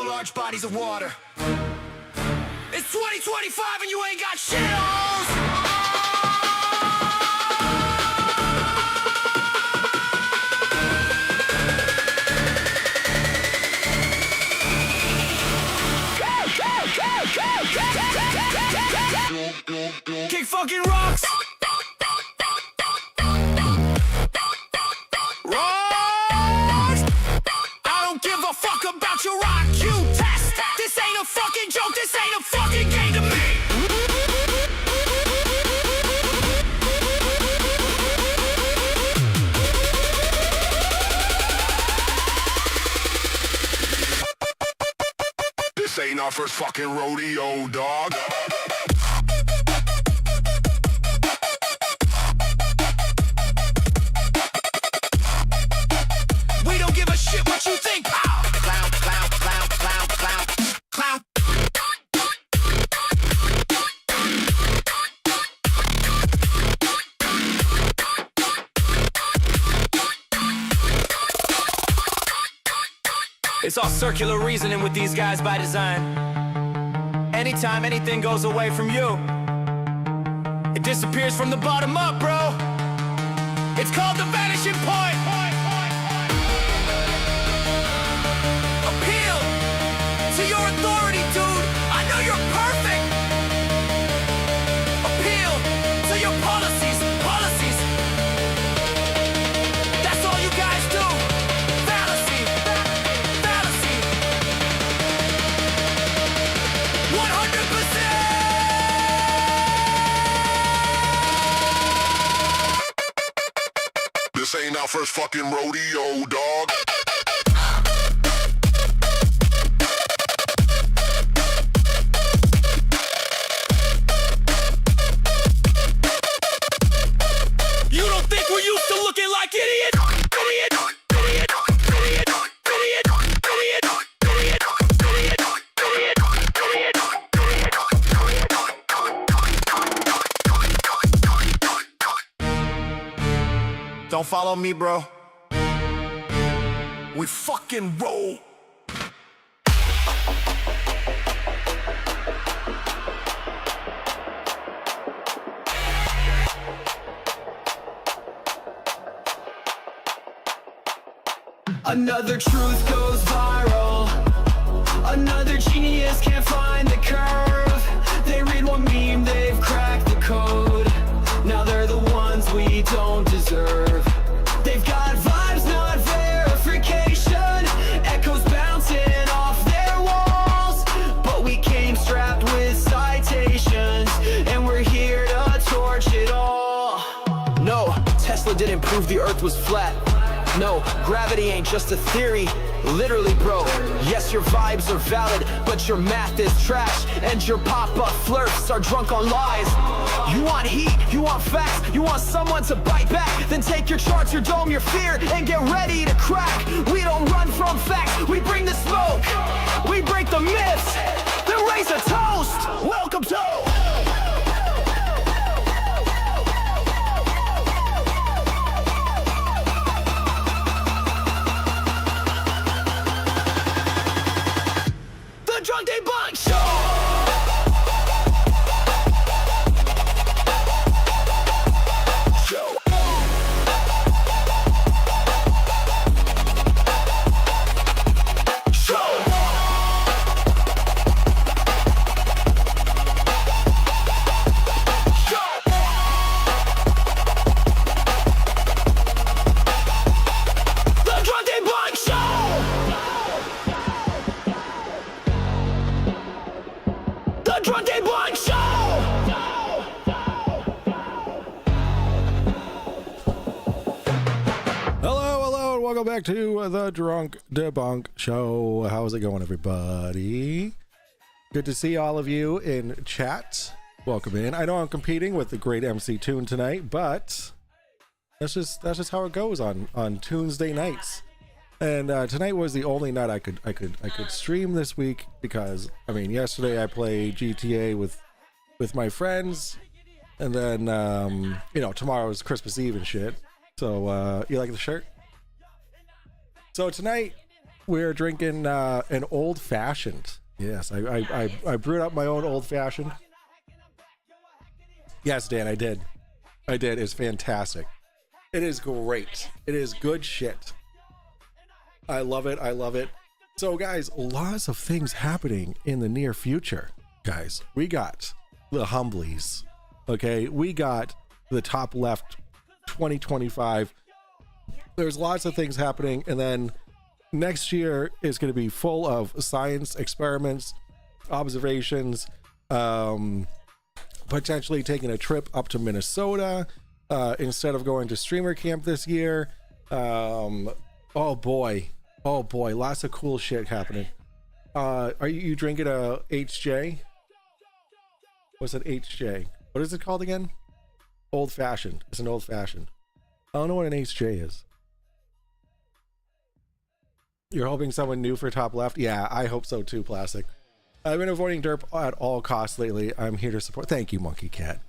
below large bodies of water. It's 2025 and you ain't got shit on. Kick fucking rocks. Rocks. I don't give a fuck about your IQ test. This ain't a fucking joke. This ain't a fucking game to me. This ain't our first fucking rodeo, dog. We don't give a shit what you think. Pow! Clown, clown, clown, clown, clown, clown. It's all circular reasoning with these guys by design. Anytime anything goes away from you, it disappears from the bottom up, bro. It's called the vanishing point. Appeal to your authority, dude. I know you're perfect. Appeal to your policies. That's all you guys do. Fallacy. 100%. This ain't our first fucking rodeo, dog. You don't think we're used to looking like idiots? Don't follow me, bro. We fucking roll. Another truth goes viral. Another genius can't find the curve. They read one meme, they've cracked the code. Now they're the ones we don't deserve. They've got vibes, not verification. Echoes bouncing off their walls. But we came strapped with citations, and we're here to torch it all. No, Tesla didn't prove the earth was flat. No, gravity ain't just a theory, literally, bro. Yes, your vibes are valid, but your math is trash. And your pop-up flirts are drunk on lies. You want heat, you want facts, you want someone to bite back. Then take your charts, your dome, your fear, and get ready to crack. We don't run from facts, we bring the smoke. We break the myths, then raise a toast. Welcome to Drunk Debunk Show! Welcome back to the Drunk Debunk Show. How's it going, everybody? Good to see all of you in chat. Welcome in. I know I'm competing with the great MC Tune tonight, but that's just how it goes on Tuesday nights. And tonight was the only night I could stream this week because I mean yesterday I played GTA with my friends, and then you know, tomorrow's Christmas Eve and shit. So you like the shirt? So tonight we're drinking an old fashioned. Yes, I brewed up my own old fashioned. Yes, Dan, I did. It's fantastic. It is great. It is good shit. I love it. So guys, lots of things happening in the near future. Guys, we got the Humblies. Okay, we got the Top Left 2025. There's lots of things happening, and then next year is going to be full of science experiments, observations, potentially taking a trip up to Minnesota instead of going to streamer camp this year. Oh boy, lots of cool shit happening. Are you drinking a HJ? What's an HJ? What is it called again? Old fashioned. It's an old fashioned. I don't know what an HJ is. You're hoping someone new for Top Left? Yeah, I hope so too, Plastic. I've been avoiding derp at all costs lately. I'm here to support. Thank you, Monkey Cat.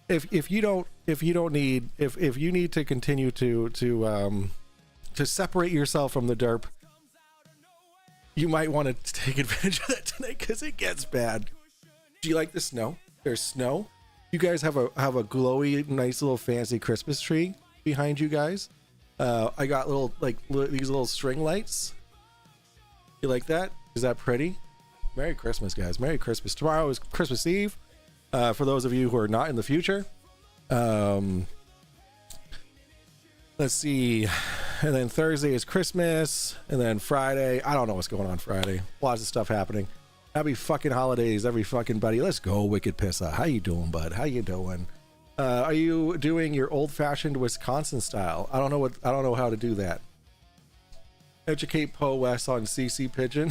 If you need to continue to separate yourself from the derp, you might want to take advantage of that tonight because it gets bad. Do you like the snow? There's snow. You guys have a glowy, nice little fancy Christmas tree behind you guys. I got these little string lights. You like that? Is that pretty? Merry Christmas, guys. Merry Christmas. Tomorrow is Christmas Eve. For those of you who are not in the future. Let's see. And then Thursday is Christmas. And then Friday, I don't know what's going on Friday. Lots of stuff happening. Happy fucking holidays, every fucking buddy. Let's go, Wicked Pissa. How you doing, bud? How you doing? Are you doing your old-fashioned Wisconsin style? I don't know how to do that. Educate Poe West on CC Pigeon.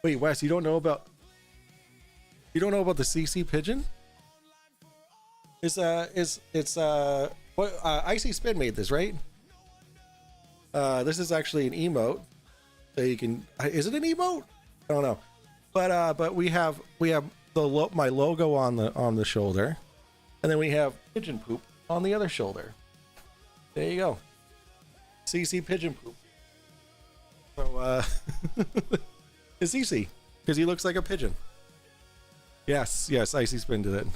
Wait, Wes, you don't know about the CC Pigeon? It's Icy Spin made this, right? This is actually an emote. So you can, is it an emote? I don't know. But we have my logo on the shoulder, and then we have pigeon poop on the other shoulder. There you go. CC Pigeon Poop. So it's CC because he looks like a pigeon. Yes, Icy Spin did it.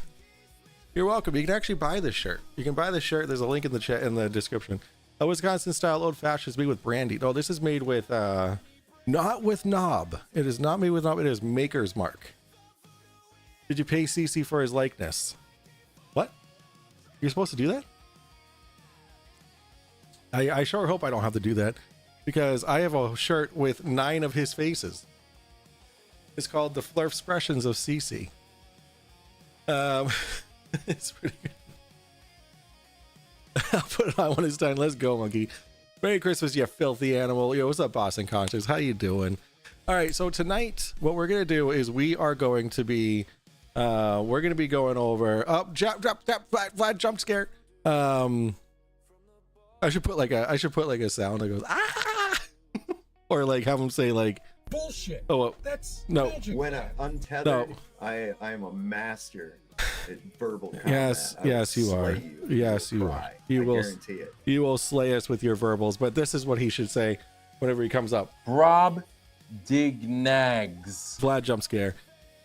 You're welcome. You can actually buy this shirt. You can buy this shirt. There's a link in the chat in the description. A Wisconsin style old fashioned is made with brandy. No, this is made with not with knob. It is not made with knob. It is Maker's Mark. Did you pay CC for his likeness? What? You're supposed to do that? I sure hope I don't have to do that because I have a shirt with 9 of his faces. It's called the Flurf Expressions of CC. It's pretty good. I'll put it on when it's done. Let's go, monkey. Merry Christmas, you filthy animal. Yo, what's up, Boston Conscious? How you doing? All right, so tonight, what we're gonna do is we are going to be, we're gonna be going over. Vlad jump scare. I should put like a sound that goes ah, or like have him say like bullshit. Oh, that's no. magic. When untethered, No. I am a master at verbal combat. Yes, you are. Yes, you are. You will guarantee it. You will slay us with your verbals, but this is what he should say whenever he comes up. Rob Dignags. Vlad jump scare.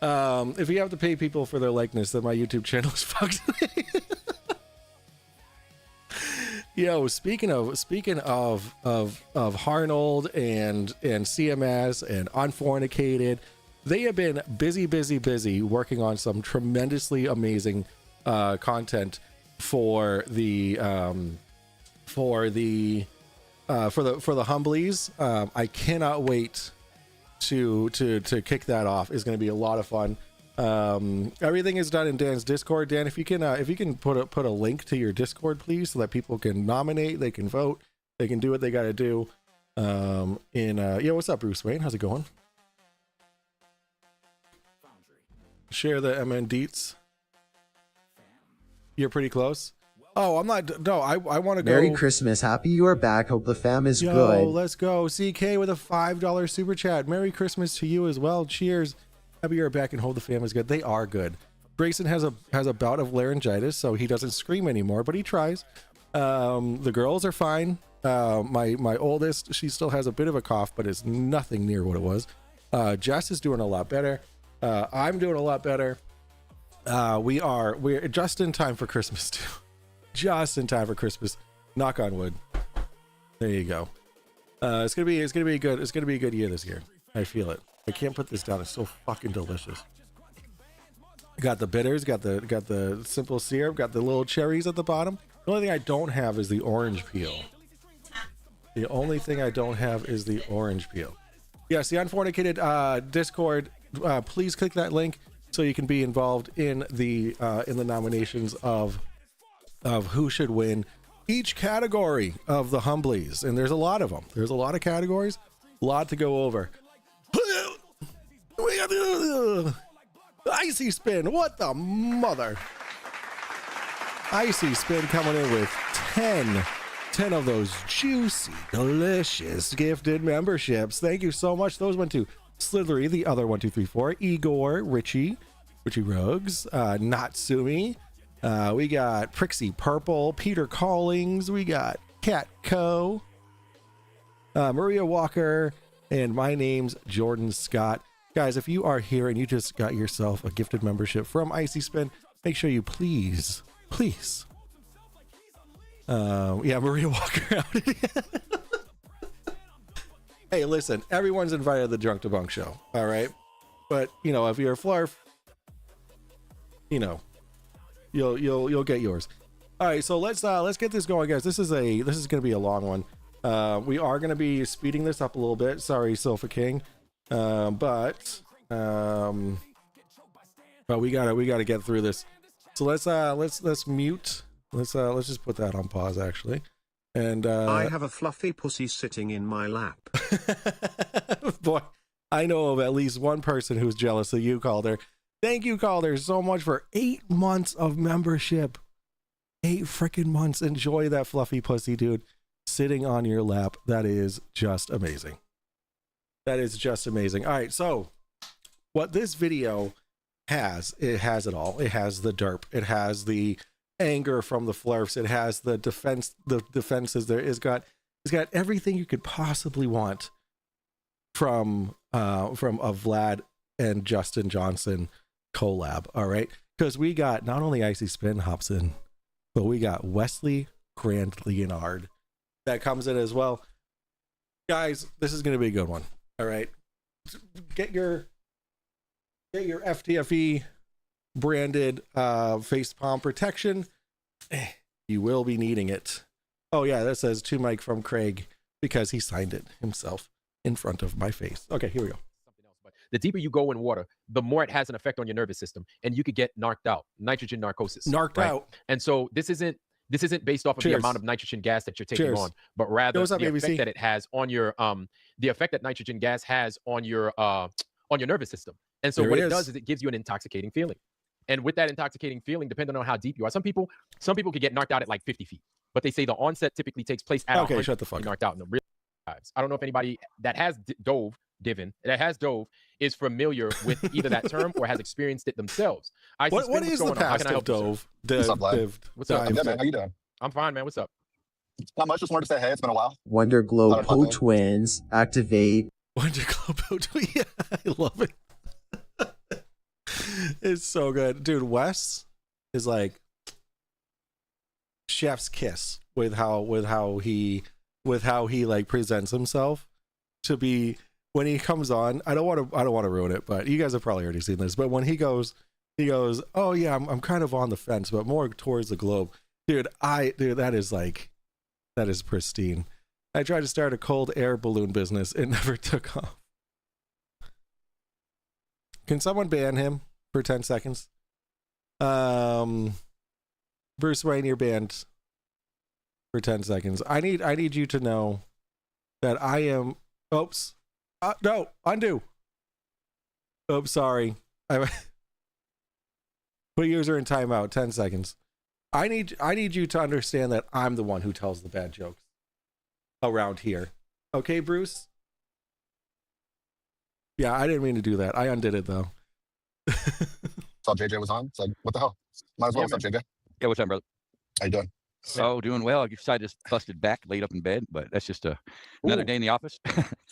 If you have to pay people for their likeness, then my YouTube channel is fucked. Yo, speaking of Harnold and CMS and Unfornicated, they have been busy working on some tremendously amazing content for the Humblies. I cannot wait to kick that off. It's going to be a lot of fun. Everything is done in Dan's Discord. Dan, if you can put a link to your Discord, please, so that people can nominate, they can vote, they can do what they got to do. Yeah, what's up, Bruce Wayne? How's it going? Share the MN deets. You're pretty close. Oh, I'm not. No, I want to go. Merry Christmas. Happy you are back. Hope the fam is Yo, good. Let's go. CK with a $5 super chat. Merry Christmas to you as well. Cheers. Happy you're back and hope the fam is good. They are good. Grayson has a bout of laryngitis, so he doesn't scream anymore, but he tries. The girls are fine. My oldest, she still has a bit of a cough, but it's nothing near what it was. Jess is doing a lot better. I'm doing a lot better. We're just in time for Christmas too. Just in time for Christmas. Knock on wood. There you go. It's gonna be good. It's gonna be a good year this year. I feel it. I can't put this down. It's so fucking delicious. Got the bitters. Got the simple syrup. Got the little cherries at the bottom. The only thing I don't have is the orange peel. The only thing I don't have is the orange peel. Yes, the Unfornicated Discord. Please click that link so you can be involved in the nominations of who should win each category of the Humblies, and there's a lot of them. There's a lot of categories, a lot to go over. We got the Icy Spin. What the mother? Icy Spin coming in with 10 of those juicy, delicious gifted memberships. Thank you so much. Those went to Slithery, the other 1, 2, 3, 4, Igor, Richie Rogues, Natsumi. We got Prixie Purple, Peter Callings. We got Cat Co, Maria Walker, and my name's Jordan Scott. Guys, if you are here and you just got yourself a gifted membership from Icy Spin, make sure you please. Yeah, Maria Walker out again. Hey, listen, everyone's invited to the Drunk Debunk show, all right? But, you know, if you're a flarf, you know, you'll get yours. All right, so let's get this going, guys. This is going to be a long one. We are going to be speeding this up a little bit. Sorry, Sofa King. But we gotta get through this. So let's mute. Let's just put that on pause, actually. And I have a fluffy pussy sitting in my lap. Boy, I know of at least one person who's jealous of you, Calder. Thank you, Calder, so much for 8 months of membership. 8 freaking months. Enjoy that fluffy pussy, dude, sitting on your lap. That is just amazing. That is just amazing. All right, so what this video has, it has it all. It has the derp. It has the anger from the flurfs. It has the defenses. It's got everything you could possibly want from a Vlad and Justin Johnson collab. All right, because we got not only Icy Spin hops in, but we got Wesley Grand Leonard that comes in as well. Guys, this is going to be a good one. All right, get your FTFE branded face palm protection. You will be needing it. Oh yeah, that says to Mike from Craig because he signed it himself in front of my face. Okay, here we go. The deeper you go in water, the more it has an effect on your nervous system, and you could get narked out, nitrogen narcosis. Narked out. And so this isn't based off of the amount of nitrogen gas that you're taking on, but rather the effect that it has on your the effect that nitrogen gas has on your nervous system. And so what it does is it gives you an intoxicating feeling. And with that intoxicating feeling, depending on how deep you are, some people could get knocked out at like 50 feet, but they say the onset typically takes place at 100 shut the fuck up. Knocked out in the real lives. I don't know if anybody that has dove is familiar with either that term or has experienced it themselves. What is the past of dove? What's up, Vlad? What's up? Yeah, man, how you doing? I'm fine, man. What's up? Not much. Just wanted to say hey. It's been a while. Wonder Glow Po Twins activate. Wonder Glow Po Twins. Yeah, I love it. It's so good, dude. Wes is like chef's kiss with how he like presents himself to be when he comes on. I don't want to ruin it, but you guys have probably already seen this. But when he goes, oh yeah, I'm kind of on the fence, but more towards the globe, dude. That is pristine. I tried to start a cold air balloon business. It never took off. Can someone ban him for 10 seconds? Bruce Wayne, you're banned for 10 seconds. I need you to know that I am. Oops. No, undo. Oops, sorry. Put user in timeout. 10 seconds. I need you to understand that I'm the one who tells the bad jokes around here. Okay, Bruce? Yeah, I didn't mean to do that. I undid it though. Saw JJ was on. It's like, what the hell? Might as well. What's up, JJ? Yeah, what's up, brother? How you doing? Oh, doing well. I decided just busted back, laid up in bed, but that's just another day in the office.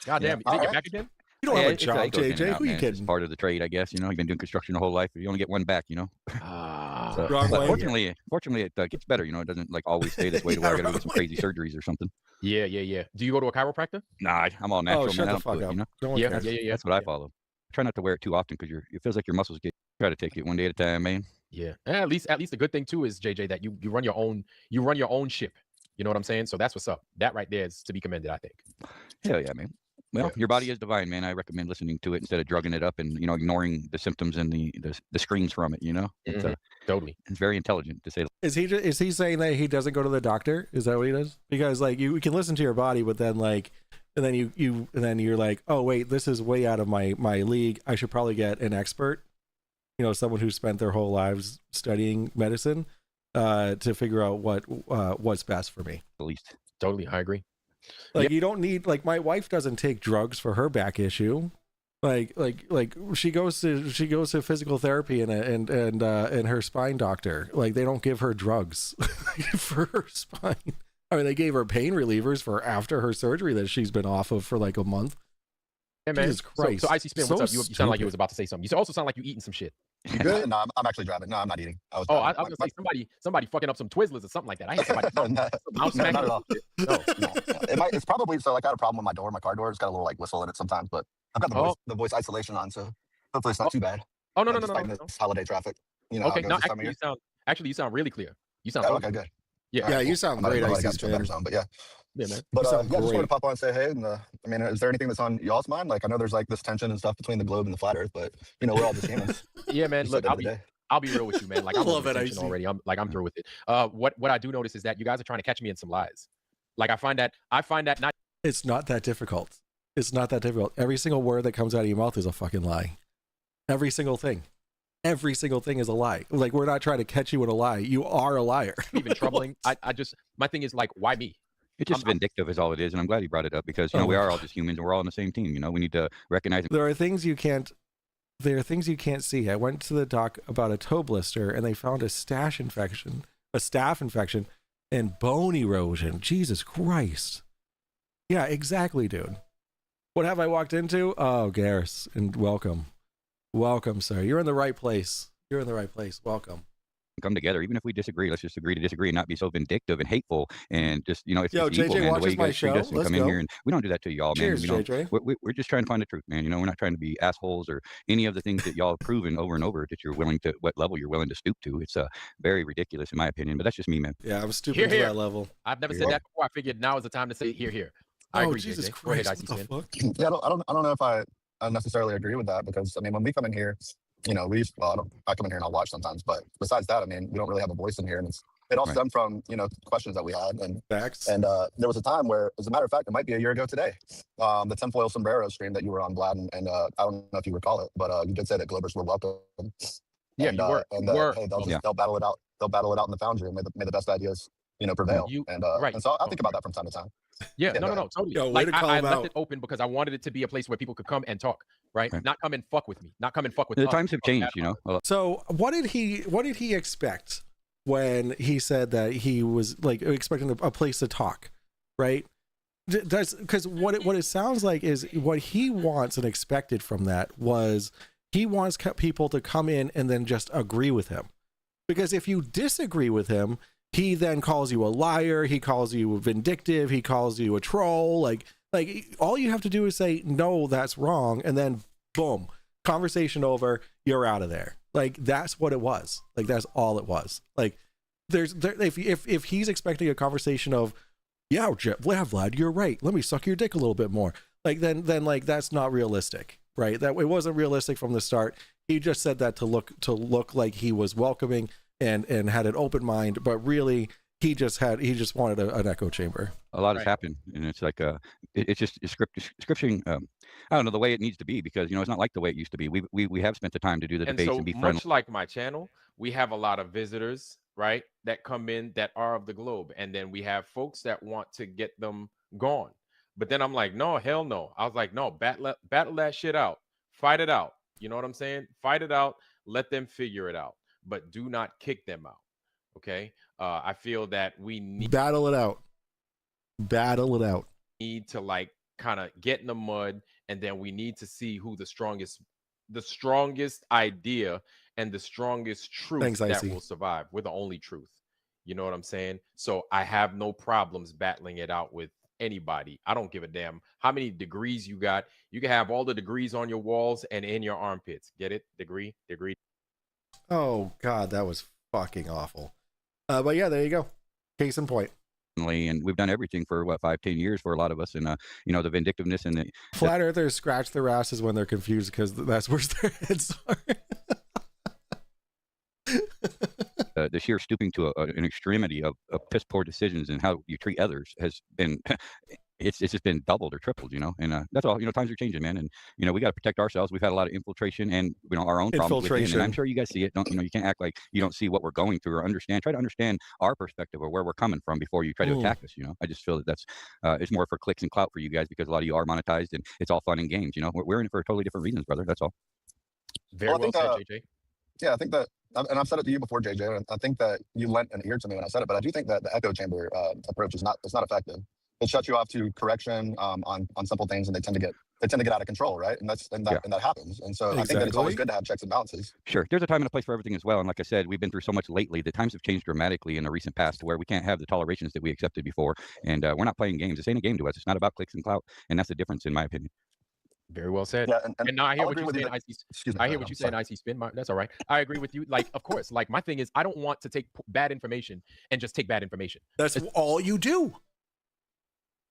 God damn, is it your back again? You don't have a job, JJ. Who you kidding? It's part of the trade, I guess. You know, you've been doing construction your whole life. You only get one back, you know. So, Wrong way. Fortunately, it gets better. You know, it doesn't like always stay this way to where I got to do some crazy surgeries or something. Yeah. Do you go to a chiropractor? Nah, I'm all natural, shut man. the fuck up. You know? No one cares. Yeah. That's what I follow. Try not to wear it too often because it feels like your muscles try to take it one day at a time, man. Yeah. And at least the good thing too is, JJ, that you run your own ship. You know what I'm saying? So that's what's up. That right there is to be commended, I think. Hell yeah, man. Well, your body is divine, man. I recommend listening to it instead of drugging it up and, you know, ignoring the symptoms and the screams from it, you know? It's, totally. It's very intelligent to say. Is he saying that he doesn't go to the doctor? Is that what he does? Because like you can listen to your body, but then like, and then you're like, oh wait, this is way out of my league. I should probably get an expert, you know, someone who spent their whole lives studying medicine, to figure out what's best for me. At least. Totally, I agree. Like you don't need, like my wife doesn't take drugs for her back issue. Like she goes to physical therapy and her spine doctor. Like they don't give her drugs for her spine. I mean, they gave her pain relievers for after her surgery that she's been off of for like a month. Yeah, man. Jesus Christ. So Icy Spin, what's up? You sound like you was about to say something. You also sound like you eating some shit. You good? No, I'm actually driving. No, I'm not eating. I was gonna say somebody fucking up some Twizzlers or something like that. I hate somebody. Not at all. No. It's probably so. Like I had a problem with my door. My car door. It's got a little like whistle in it sometimes, but I've got the voice isolation on, so hopefully it's not too bad. Oh no. This holiday traffic. You know. Okay. No, actually, you sound really clear. You sound okay. Good. Yeah, you sound great. Icy Spin. But yeah. Yeah, man. But just wanted to pop on and say hey. And I mean, is there anything that's on y'all's mind? Like I know there's like this tension and stuff between the globe and the flat Earth, but you know we're all just humans. Yeah, man. Look, I'll be real with you, man. Like I love it already. I'm through with it. What I do notice is that you guys are trying to catch me in some lies. Like I find that not. It's not that difficult. It's not that difficult. Every single word that comes out of your mouth is a fucking lie. Every single thing. Every single thing is a lie. Like we're not trying to catch you in a lie. You are a liar. Even troubling. My thing is like, why me? It's just vindictive is all it is, and I'm glad you brought it up because you know we are all just humans and we're all on the same team. You know, we need to recognize it. There are things you can't see. I went to the doc about a toe blister and they found a staph infection, and bone erosion. Jesus Christ. Yeah, exactly, dude. What have I walked into? Oh, Garris, and welcome. Welcome, sir. You're in the right place. Welcome. Come together, even if we disagree. Let's just agree to disagree and not be so vindictive and hateful and just, you know, it's JJ evil, man, watches the way you my guys show. treat us and Let's come in go. here, and we don't do that to y'all, man. Cheers, You know, JJ. we're just trying to find the truth, man. You know, we're not trying to be assholes or any of the things that y'all have proven over and over that you're willing to, what level you're willing to stoop to. It's very ridiculous in my opinion, but that's just me, man. Yeah, I'm stupid to that level. I've never said that before. I figured now is the time to say here. I agree, Jesus JJ. Christ, Go ahead, Icy what the Spin. fuck? Yeah, I don't know if I necessarily agree with that because I mean when we come in here, you know, I come in here and I'll watch sometimes, but besides that, I mean, we don't really have a voice in here, and it all stemmed from, you know, questions that we had, and Facts. And there was a time where, as a matter of fact, it might be a year ago today, the tinfoil sombrero stream that you were on, Vlad, and I don't know if you recall it, but you did say that Globers were welcome. Yeah, and, you were. Hey, they'll battle it out. They'll battle it out in the foundry, and may the best ideas, you know, prevail. And so I think about that from time to time. Yeah, no, totally. Yo, like, I left out. it open because I wanted it to be a place where people could come and talk, right? Not come and fuck with me. Not come and fuck with The us. times have changed, you know. So what did he expect when he said that he was like expecting a place to talk, right? Because what it sounds like is what he wants and expected from that was he wants people to come in and then just agree with him. Because if you disagree with him, he then calls you a liar, he calls you vindictive, he calls you a troll. Like all you have to do is say, no, that's wrong. And then boom, conversation over, you're out of there. Like that's what it was. Like that's all it was. Like if he's expecting a conversation of, yeah, Vlad, you're right. Let me suck your dick a little bit more. Like then like that's not realistic, right? That it wasn't realistic from the start. He just said that to look like he was welcoming and had an open mind, but really he just wanted an echo chamber. A lot has happened, and it's like it's just scripting. I don't know the way it needs to be because you know it's not like the way it used to be. We have spent the time to do the debates and be friendly. Much like my channel, we have a lot of visitors, right, that come in that are of the globe, and then we have folks that want to get them gone. But then I'm like, no, hell no. I was like, no, battle that shit out, fight it out. You know what I'm saying? Fight it out. Let them figure it out, but do not kick them out. Okay. I feel that we battle it out. Battle it out. Need to like kind of get in the mud, and then we need to see who the strongest idea and the strongest truth that will survive. We're the only truth. You know what I'm saying? So I have no problems battling it out with anybody. I don't give a damn how many degrees you got. You can have all the degrees on your walls and in your armpits. Get it? Degree. Oh God, that was fucking awful. But yeah, there you go. Case in point. And we've done everything for what 5-10 years for a lot of us, and you know, the vindictiveness and the flat earthers scratch their asses when they're confused because that's where their heads are. The sheer stooping to an extremity of piss poor decisions and how you treat others has been it's just been doubled or tripled, you know. And that's all. You know, times are changing, man, and you know, we got to protect ourselves. We've had a lot of infiltration and, you know, our own problems within, and I'm sure you guys see it. Don't, you know, you can't act like you don't see what we're going through or understand. Try to understand our perspective or where we're coming from before you try to attack us. You know, I just feel that that's it's more for clicks and clout for you guys, because a lot of you are monetized and it's all fun and games. You know, we're in it for totally different reasons, brother. That's all. Very well said, JJ. Yeah, I think that, and I've said it to you before, JJ, and I think that you lent an ear to me when I said it, but I do think that the echo chamber approach is not effective. It shuts you off to correction on simple things, and they tend to get out of control, right? And that happens. And so I think that it's always good to have checks and balances. Sure, there's a time and a place for everything as well. And like I said, we've been through so much lately. The times have changed dramatically in the recent past, to where we can't have the tolerations that we accepted before. And we're not playing games. This ain't a game to us. It's not about clicks and clout, and that's the difference, in my opinion. Very well said. Yeah, and now I hear what you're saying. I hear what you're saying. IC spin. That's all right. I agree with you. Like, of course. Like, my thing is, I don't want to take bad information and just take bad information. That's all you do.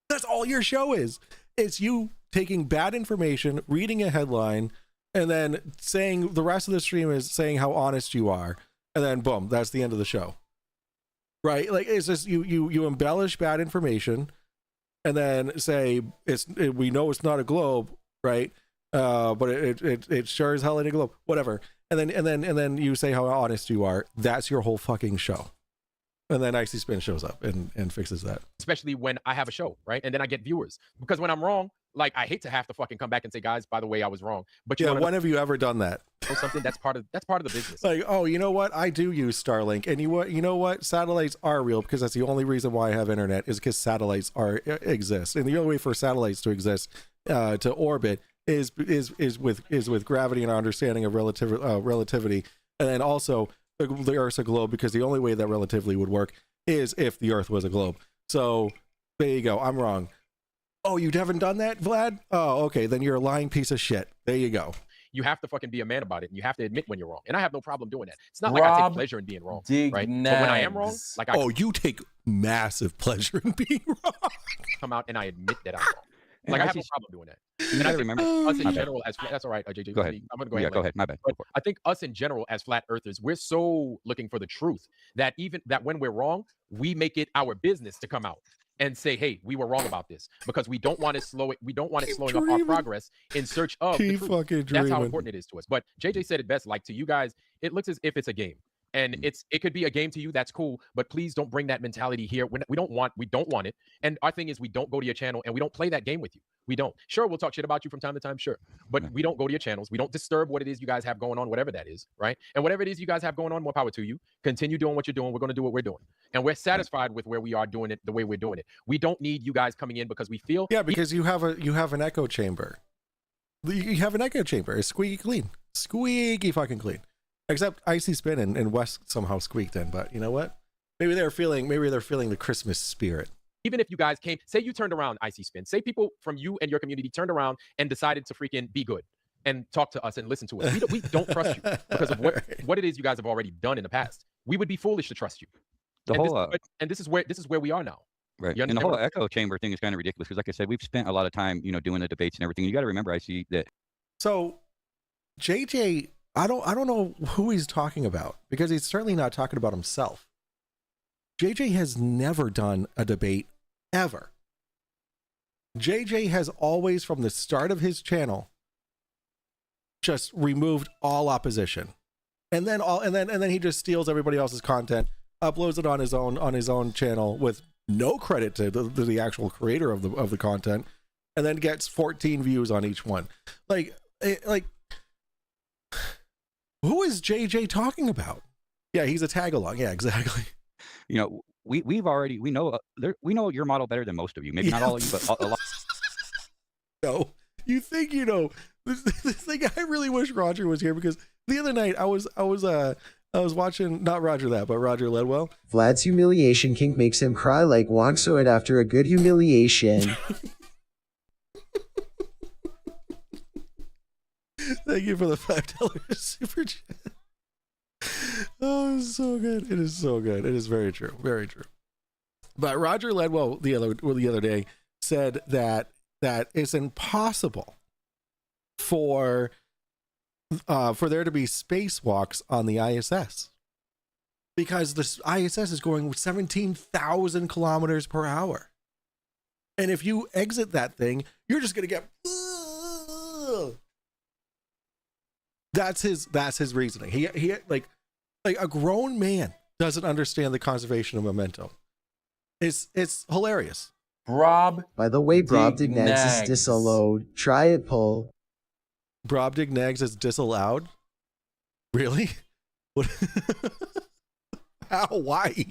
That's all your show is. It's you taking bad information, reading a headline, and then saying the rest of the stream is saying how honest you are, and then boom, that's the end of the show. Right? Like, it's just you embellish bad information, and then say we know it's not a globe, right? But it sure as hell ain't a globe. Whatever. And then you say how honest you are. That's your whole fucking show. And then IC Spin shows up and fixes that. Especially when I have a show, right? And then I get viewers. Because when I'm wrong, like, I hate to have to fucking come back and say, guys, by the way, I was wrong. But yeah, when have you ever done that? Something that's part of the business. Like, oh, you know what? I do use Starlink, and you know what? Satellites are real, because that's the only reason why I have internet, is because satellites exist, and the only way for satellites to exist, to orbit, is with gravity and our understanding of relativity, and then also the Earth's a globe, because the only way that relativity would work is if the Earth was a globe. So there you go. I'm wrong. Oh, you haven't done that, Vlad? Oh, okay. Then you're a lying piece of shit. There you go. You have to fucking be a man about it, and you have to admit when you're wrong. And I have no problem doing that. It's not like I take pleasure in being wrong, right? But when I am wrong, like, you take massive pleasure in being wrong. Come out and I admit that I'm wrong. Like, I have no problem doing that. And I remember us in general as that's all right, JJ. Go ahead. I'm gonna go ahead. Yeah, go ahead. My bad. But I think us in general as flat earthers, we're so looking for the truth that even that when we're wrong, we make it our business to come out and say, hey, we were wrong about this, because we don't want it slowing up our progress in search of the truth. That's how important it is to us. But JJ said it best. Like, to you guys, it looks as if it's a game. And it could be a game to you. That's cool. But please don't bring that mentality here. We don't want it. And our thing is, we don't go to your channel and we don't play that game with you. We don't. Sure, we'll talk shit about you from time to time. Sure. But we don't go to your channels. We don't disturb what it is you guys have going on, whatever that is. Right. And whatever it is you guys have going on, more power to you. Continue doing what you're doing. We're going to do what we're doing. And we're satisfied with where we are doing it, the way we're doing it. We don't need you guys coming in because we feel. Yeah, because you have an echo chamber. You have an echo chamber. It's squeaky clean. Squeaky fucking clean. Except IC Spin and West somehow squeaked in, but you know what? Maybe they're feeling the Christmas spirit. Even if you guys came, say you turned around, IC Spin, say people from you and your community turned around and decided to freaking be good and talk to us and listen to us. We don't trust you because of what it is you guys have already done in the past. We would be foolish to trust you. This is where we are now. Right. And the whole echo chamber thing is kind of ridiculous, because like I said, we've spent a lot of time, doing the debates and everything. You got to remember, I see that. So JJ, I don't know who he's talking about, because he's certainly not talking about himself. JJ has never done a debate ever. JJ has always, from the start of his channel, just removed all opposition. And then he just steals everybody else's content, uploads it on his own channel with no credit to the actual creator of the content, and then gets 14 views on each one. Who is JJ talking about? Yeah, he's a tag along. Yeah, exactly. you know, we know we know your model better than most of you. Maybe not all of you, but a lot. No, you think you know this thing. I really wish Roger was here, because the other night I was watching, not Roger that, but Roger Ledwell. Vlad's humiliation kink makes him cry like Wongsoid after a good humiliation. Thank you for the $5 super chat. Oh, it's so good. It is so good. It is very true. Very true. But Roger Ledwell the other day said that it's impossible for there to be spacewalks on the ISS, because the ISS is going 17,000 kilometers per hour. And if you exit that thing, you're just going to get... That's his reasoning. He like a grown man doesn't understand the conservation of momentum. It's hilarious. By the way, Brobdignags is disallowed. Try it, Pull. Brobdignags is disallowed? Really? What? How? Why?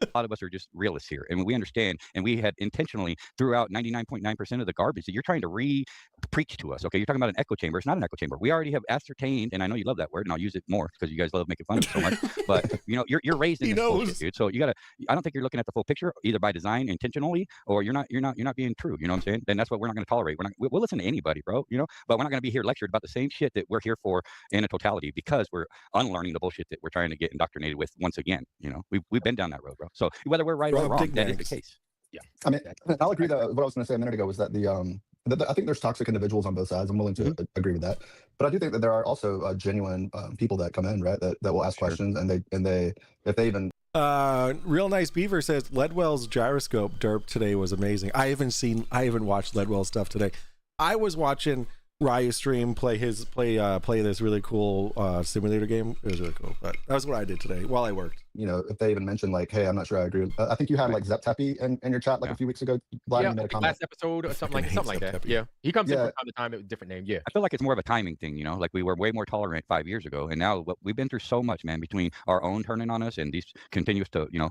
A lot of us are just realists here, and we understand, and we had intentionally threw out 99.9% of the garbage that you're trying to preach to us. Okay, you're talking about an echo chamber. It's not an echo chamber. We already have ascertained, and I know you love that word, and I'll use it more because you guys love making fun of it so much. But you know, you're raised in this bullshit, dude. So you gotta. I don't think you're looking at the full picture, either by design, intentionally, or you're not being true. You know what I'm saying? Then that's what we're not going to tolerate. We'll listen to anybody, bro. You know, but we're not going to be here lectured about the same shit that we're here for in a totality, because we're unlearning the bullshit that we're trying to get indoctrinated with once again. You know, we've been down that road, bro. So whether we're right or wrong, that is the case. Yeah, I mean, I'll agree that what I was going to say a minute ago was that I think there's toxic individuals on both sides. I'm willing to agree with that, but I do think that there are also genuine people that come in, right, that will ask questions, and they if they even. Real Nice Beaver says Ledwell's gyroscope derp today was amazing. I haven't watched Ledwell's stuff today. I was watching Ryu stream play this really cool simulator game. It was really cool, but that was what I did today while I worked. You know, if they even mentioned like, hey, I'm not sure I agree with, I think you had like Zep Teppy in your chat like a few weeks ago. Vlad, you made a comment. Last episode or something like that. Yeah, he comes in from time to time with a different name. Yeah, I feel like it's more of a timing thing. You know, like we were way more tolerant 5 years ago, and now we've been through so much, man, between our own turning on us and these continuous to, you know,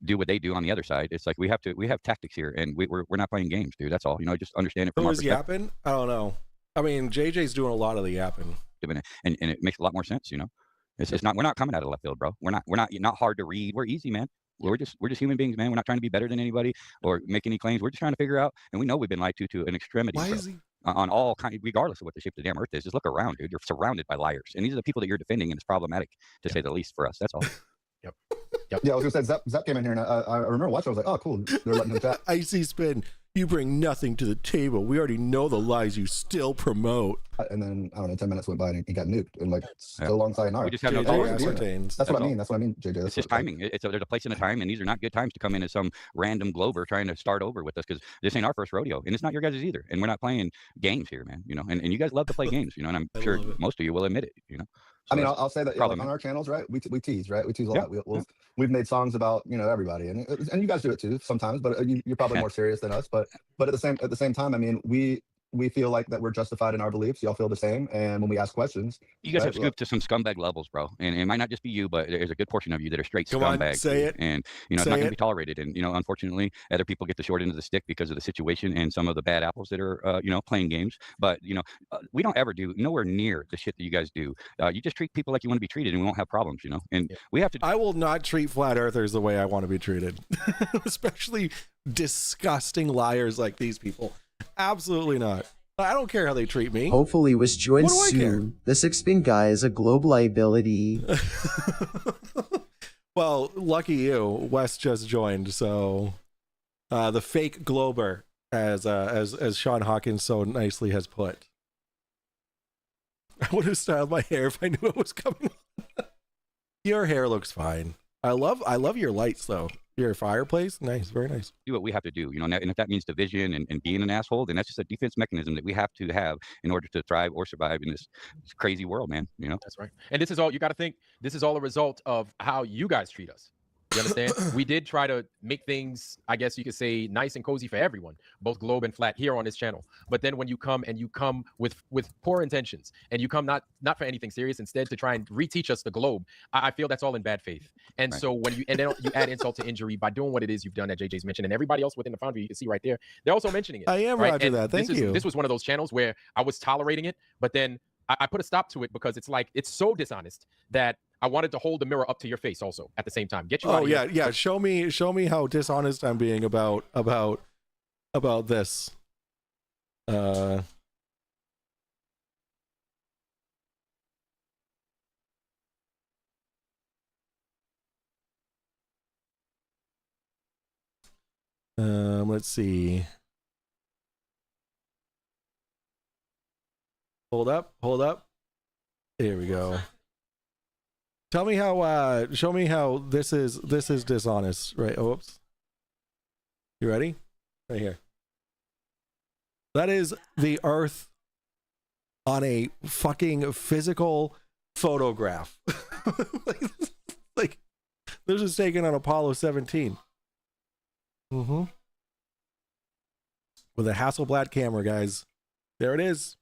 do what they do on the other side. It's like we have tactics here, and we're not playing games, dude. That's all. You know, just understand it from our perspective. Yapping? I don't know. I mean, JJ's doing a lot of the yapping, and it makes a lot more sense. You know, it's not, we're not coming out of left field, bro. We're not hard to read. We're easy, man. We're just human beings, man. We're not trying to be better than anybody or make any claims. We're just trying to figure out, and we know we've been lied to an extremity. Why is he? On all kinds, regardless of what the shape of the damn earth is. Just look around, dude. You're surrounded by liars, and these are the people that you're defending, and it's problematic to say the least for us. That's all. Yep. Yeah, I was gonna say Zep came in here, and I remember watching. I was like, oh, cool. They're letting him chat. Icy Spin. You bring nothing to the table. We already know the lies you still promote. And then, I don't know, 10 minutes went by and he got nuked, and like still on sayonara. We just have no tolerance. That's what I mean. That's what I mean, JJ. It's just timing. There's a place and a time, and these are not good times to come in as some random glober trying to start over with us, because this ain't our first rodeo, and it's not your guys' either. And we're not playing games here, man. You know, and you guys love to play games, you know, and I'm sure most of you will admit it, you know. So I mean, I'll say that like, on our channels, right? We tease, right? We tease a lot. We've made songs about, you know, everybody, and you guys do it too sometimes, but you're probably more serious than us. But at the same time, I mean, we feel like that we're justified in our beliefs. Y'all feel the same. And when we ask questions, you guys have scooped to some scumbag levels, bro. And it might not just be you, but there's a good portion of you that are straight scumbags. Say it. And you know, it's not going to be tolerated. And you know, unfortunately, other people get the short end of the stick because of the situation and some of the bad apples that are, you know, playing games. But you know, we don't ever do nowhere near the shit that you guys do. You just treat people like you want to be treated, and we won't have problems. You know, and we have to. I will not treat flat earthers the way I want to be treated, especially disgusting liars like these people. Absolutely not. I don't care how they treat me. Hopefully was joined soon. The six-spin guy is a globe liability. Well, lucky you. Wes just joined, so the fake glober, as Sean Hawkins so nicely has put. I would have styled my hair if I knew it was coming. Your hair looks fine. I love your lights though. Your fireplace, nice, very nice. Do what we have to do, you know, and if that means division and being an asshole, then that's just a defense mechanism that we have to have in order to thrive or survive in this crazy world, man. You know, that's right. And this is all you got to think. This is all a result of how you guys treat us. You understand? We did try to make things, I guess you could say, nice and cozy for everyone, both globe and flat here on this channel. But then when you come with poor intentions, and you come not for anything serious, instead to try and reteach us the globe, I feel that's all in bad faith. And right. So when then you add insult to injury by doing what it is you've done that JJ's mentioned, and everybody else within the foundry, you can see right there, they're also mentioning it. I am, right? Roger, and that. Thank you. This was one of those channels where I was tolerating it, but then I put a stop to it because it's like, it's so dishonest that I wanted to hold the mirror up to your face also at the same time. Get you out of here. Yeah. Show me how dishonest I'm being about this. Let's see. Hold up. There we go. Tell me how, show me how this is dishonest, right? Oh, oops. You ready? Right here. That is the Earth on a fucking physical photograph. like this was taken on Apollo 17. Mm-hmm. With a Hasselblad camera, guys. There it is.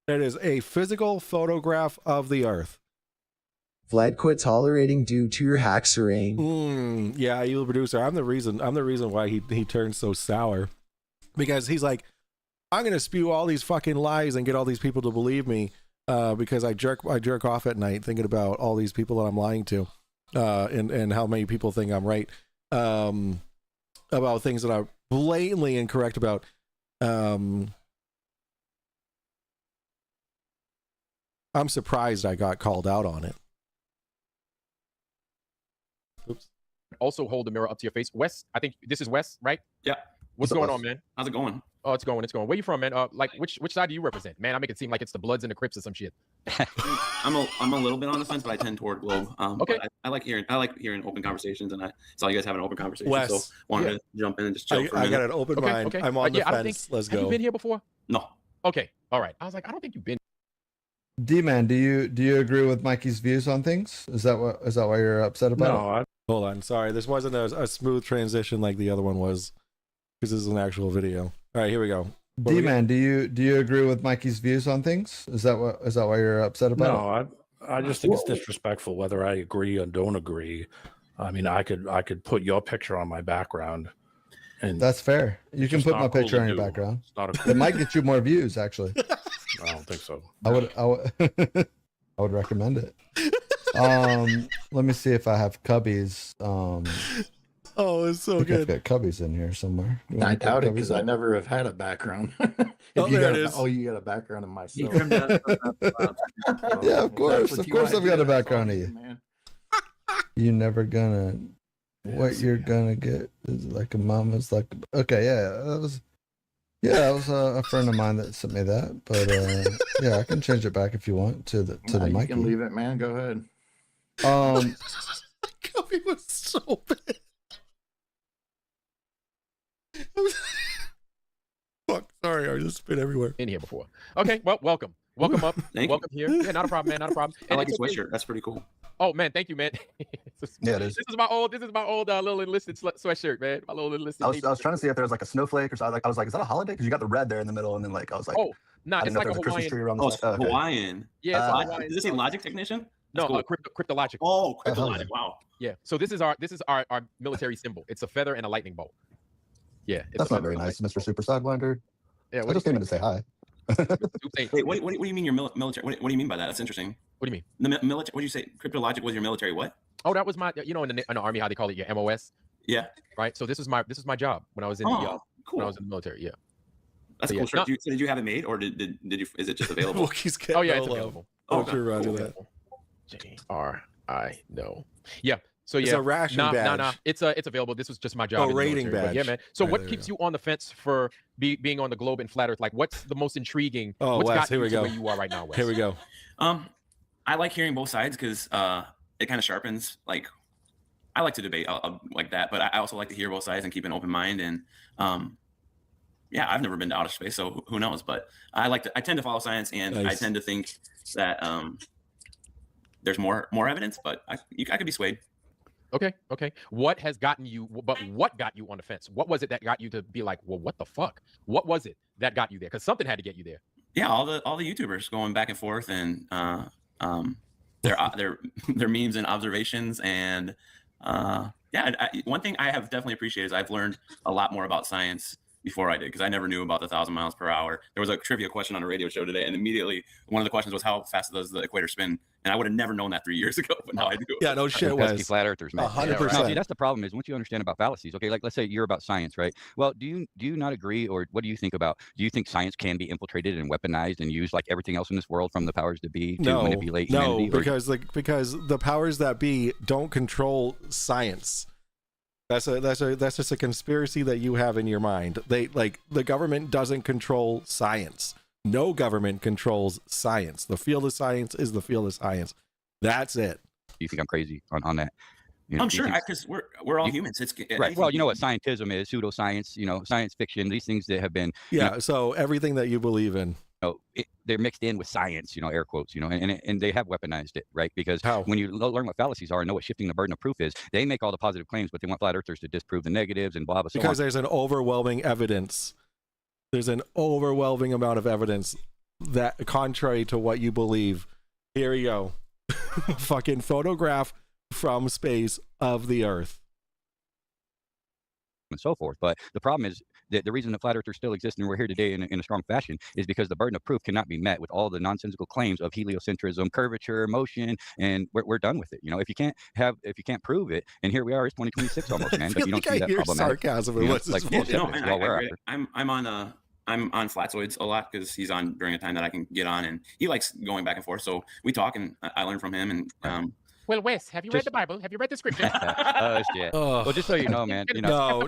It is a physical photograph of the Earth. Vlad, quit tolerating due to your haxering. Yeah, evil producer. I'm the reason why he turned so sour. Because he's like, I'm gonna spew all these fucking lies and get all these people to believe me, because I jerk off at night thinking about all these people that I'm lying to, and how many people think I'm right, about things that I'm blatantly incorrect about. I'm surprised I got called out on it. Oops. Also hold the mirror up to your face. Wes, I think this is Wes, right? Yeah. What's going on, man? How's it going? Oh, it's going. Where you from, man? Like which side do you represent? Man, I make it seem like it's the Bloods and the Crips or some shit. I'm a little bit on the fence, but I tend toward Globe. Okay. I like hearing open conversations, and I saw you guys having an open conversation, Wes, so wanted to jump in and just chill for a minute. I got an open mind. Okay. I'm on the fence. Let's go. Have you been here before? No. Okay. All right. I was like, I don't think you've been. D-Man, do you agree with Mikey's views on things? Is that why you're upset about it? Hold on. Sorry, this wasn't a smooth transition like the other one was, because this is an actual video. All right, here we go. D-Man, do you agree with Mikey's views on things? Is that why you're upset about it? No, I just think it's disrespectful whether I agree or don't agree. I mean, I could put your picture on my background, and that's fair. You can put my picture on your background. It might get you more views, actually. I don't think so. I would recommend it. Let me see if I have cubbies. Oh, it's so good. I've got cubbies in here somewhere. I doubt it, because I never have had a background. You got a background in myself. Yeah, of course. Of course I've got a background of you. Man. You're never gonna what you're gonna get is like a mama's like okay, that was a friend of mine that sent me that. But yeah, I can change it back if you want to the mic. You can leave it, man. Go ahead. Cubby was so bad. Fuck, sorry, I just spit everywhere. In here before. Okay, well, welcome up. Welcome here. Yeah, not a problem, man. Not a problem. I like your sweatshirt. That's pretty cool. Oh man, thank you, man. Yeah, it is. This is my old little enlisted sweatshirt, man. My little enlisted. I was trying to see if there was like a snowflake or something. I was like, is that a holiday? Because you got the red there in the middle, and then like I was like, oh, nah, it's like a Hawaiian. Tree around it's Hawaiian. Yeah, it's Hawaiian. Is this a logic technician? No, cool. Cryptologic. Oh, cryptologic. Wow. Yeah. So this is our military symbol. It's a feather and a lightning bolt. Yeah. That's not very nice, Mr. Super Sidewinder. Yeah. I just came in to say hi. Wait, what do you mean your military? What do you mean by that? That's interesting. What do you mean? The military? What do you say? Cryptologic was your military? What? Oh, that was my. You know, in the army, how they call it your MOS. Yeah. Right. So this is my job when I was in cool. when I was in the military. Yeah. That's a cool shirt. So did you have it made, or did you? Is it just available? Oh yeah, it's available. Oh, sure, Roger that. JRI no. Yeah. So yeah, it's a ration badge. No, it's available. This was just my job. Oh, rating badge. Yeah, man. So what keeps you on the fence for being on the globe and flat Earth? Like, what's the most intriguing? Oh, what's Wes, here we go. Where you are right now, Wes? Here we go. I like hearing both sides because it kind of sharpens. Like, I like to debate like that, but I also like to hear both sides and keep an open mind. And yeah, I've never been to outer space, so who knows? But I tend to follow science, and nice. I tend to think that there's more evidence, but I could be swayed. Okay. What has gotten you? But what got you on the fence? What was it that got you to be like, well, what the fuck? What was it that got you there? Because something had to get you there. Yeah, all the YouTubers going back and forth and their memes and observations and one thing I have definitely appreciated is I've learned a lot more about science before I did, because I never knew about the 1,000 miles per hour. There was a trivia question on a radio show today, and immediately one of the questions was, how fast does the equator spin? And I would have never known that 3 years ago, but now I do. Yeah, no shit. Pesky flat earthers, man. 100%. No, see, that's the problem is once you understand about fallacies, okay, like let's say you're about science, right? Well, do you not agree, or what do you think about, do you think science can be infiltrated and weaponized and used like everything else in this world from the powers that be to manipulate humanity? No, because the powers that be don't control science. That's just a conspiracy that you have in your mind. The government doesn't control science. No government controls science. The field of science is the field of science. That's it. You think I'm crazy on that? You know, I'm sure, because we're all humans. It's right. Well, you know what scientism is, pseudoscience, science fiction, these things that have been so everything that you believe in, they're mixed in with science, air quotes, and they have weaponized it, right? Because when you learn what fallacies are and know what shifting the burden of proof is, they make all the positive claims, but they want flat earthers to disprove the negatives and blah blah. Because there's an overwhelming evidence. There's an overwhelming amount of evidence that, contrary to what you believe, here you go, fucking photograph from space of the Earth and so forth. But the problem is that the reason the flat earthers still exist and we're here today in a strong fashion is because the burden of proof cannot be met with all the nonsensical claims of heliocentrism, curvature, motion, and we're done with it. If you can't prove it, and here we are, it's 2026 almost, man. But you don't see that problematic sarcasm. I'm on Flatzoids a lot because he's on during a time that I can get on, and he likes going back and forth. So we talk, and I learn from him. And well, Wes, have you read the Bible? Have you read the scriptures? Oh shit. Well, just so you know, man. No.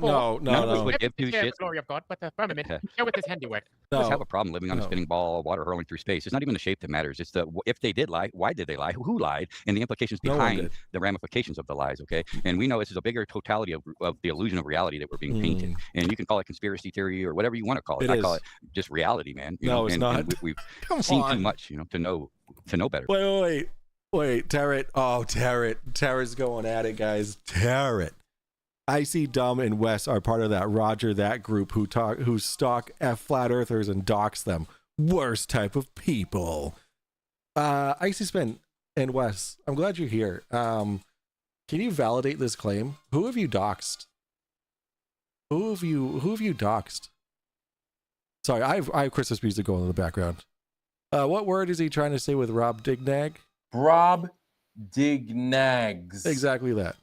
Would give two shits. Glory of God, but the firmament, share with his handiwork. We have a problem living on a spinning ball, water hurling through space. It's not even the shape that matters. It's if they did lie, why did they lie? Who lied? And the implications behind the ramifications of the lies. Okay, and we know this is a bigger totality of the illusion of reality that we're being painted. And you can call it conspiracy theory or whatever you want to call it. I call it just reality, man. It's not. And we've seen too much, to know better. Wait, Tarot. Oh, Tarot's going at it, guys. Tarot. I see Dumb and Wes are part of that Roger that group who stalk flat earthers and dox them. Worst type of people. Icy Spin and Wes, I'm glad you're here. Can you validate this claim? Who have you doxed? Who have you doxed? Sorry, I have Christmas music going in the background. What word is he trying to say with Rob Dignag? Rob Dignags. Exactly that.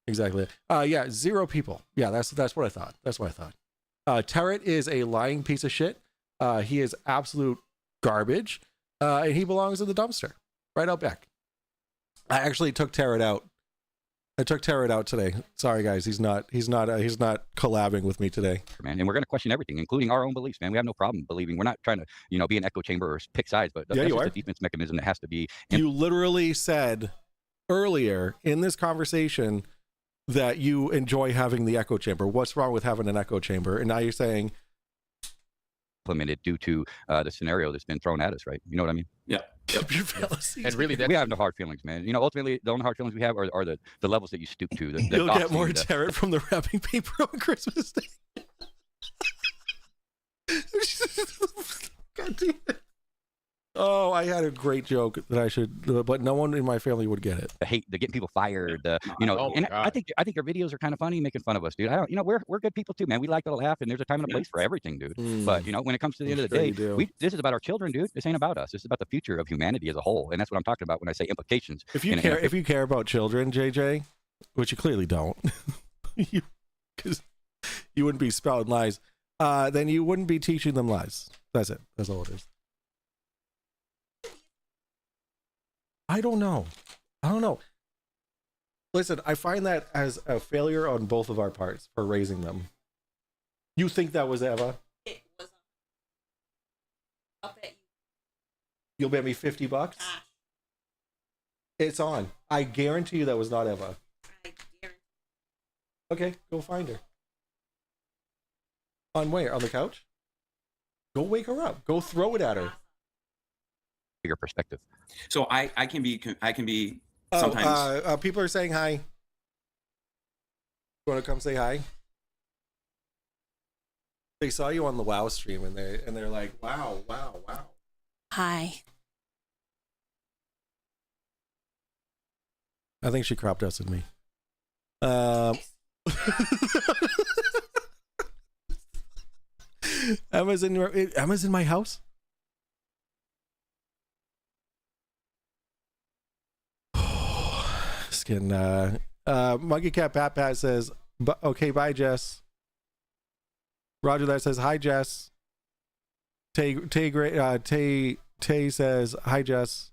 Yeah, 0 people. Yeah, that's what I thought. That's what I thought. Tarot is a lying piece of shit. He is absolute garbage. And he belongs in the dumpster. Right out back. I actually took Tarot out. I took Tarot out today. Sorry guys, he's not collabing with me today. Man, and we're going to question everything, including our own beliefs, man. We have no problem believing. We're not trying to, be an echo chamber or pick sides, but that's just a defense mechanism that has to be. You literally said earlier in this conversation that you enjoy having the echo chamber. What's wrong with having an echo chamber? And now you're saying implemented due to the scenario that's been thrown at us, right? You know what I mean? Yeah. And really, we have no hard feelings, man. Ultimately, the only hard feelings we have are the levels that you stoop to. You'll get more Tarot from the wrapping paper on Christmas Day. God damn it. Oh, I had a great joke that I should, but no one in my family would get it. The hate, the getting people fired, and I think your videos are kind of funny, making fun of us, dude. We're good people too, man. We like to laugh, and there's a time and a place for everything, dude. But when it comes to the end of the day, this is about our children, dude. This ain't about us. This is about the future of humanity as a whole, and that's what I'm talking about when I say implications. If you care about children, JJ, which you clearly don't, because you wouldn't be spouting lies, then you wouldn't be teaching them lies. That's it. That's all it is. I don't know. Listen, I find that as a failure on both of our parts for raising them. You think that was Eva? It was. I'll bet you. You'll bet me $50? It's on. I guarantee you that was not Eva. I guarantee. Okay, go find her. On where? On the couch? Go wake her up. Go throw it at her. Bigger perspective. So I can be sometimes. People are saying hi. You want to come say hi? They saw you on the WoW stream and they're like, wow. Hi. I think she crop dusted me. Emma's in my house. Just kidding. Monkey Cat Pat Pat says, okay, bye, Jess. Roger that says, hi, Jess. Tay says, hi, Jess.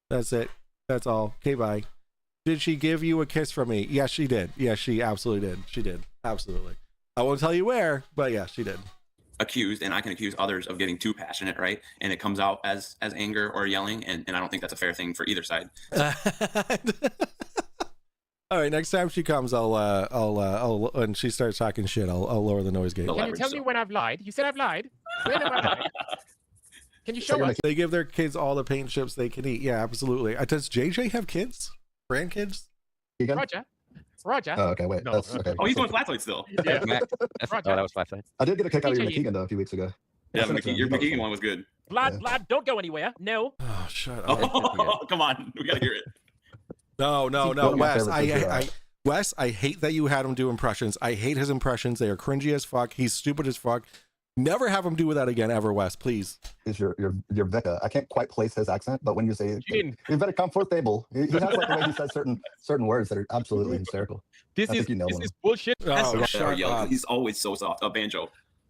That's it. That's all. Okay, bye. Did she give you a kiss from me? Yes, she did. Yes, she absolutely did. She did. Absolutely. I won't tell you where, but yeah, she did. Accused, and I can accuse others of getting too passionate, right? And it comes out as anger or yelling, and I don't think that's a fair thing for either side. All right, next time she comes, I'll when she starts talking shit, I'll lower the noise gate. Can you tell me when I've lied? You said I've lied. When have I lied? Can you show us? They give their kids all the paint chips they can eat. Yeah, absolutely. Does JJ have kids? Grandkids? Roger. Oh, okay, wait. No. That's okay. Oh, he's doing flat still. Yeah. Oh, that was flat side. I did get a kick out of your TJ. McKeegan though a few weeks ago. Yeah, your McKeegan one was good. Vlad, don't go anywhere. No. Oh, shut up. Oh, come on. We got to hear it. No, One of my Wes. favorites Wes, I hate that you had him do impressions. I hate his impressions. They are cringy as fuck. He's stupid as fuck. Never have him do that again, ever, Wes, please. Is your Vika. I can't quite place his accent, but when you say Gene. you better comfortable, he has like the way he says certain words that are absolutely hysterical. This is bullshit. Oh, shut up. He's always so soft. Banjo.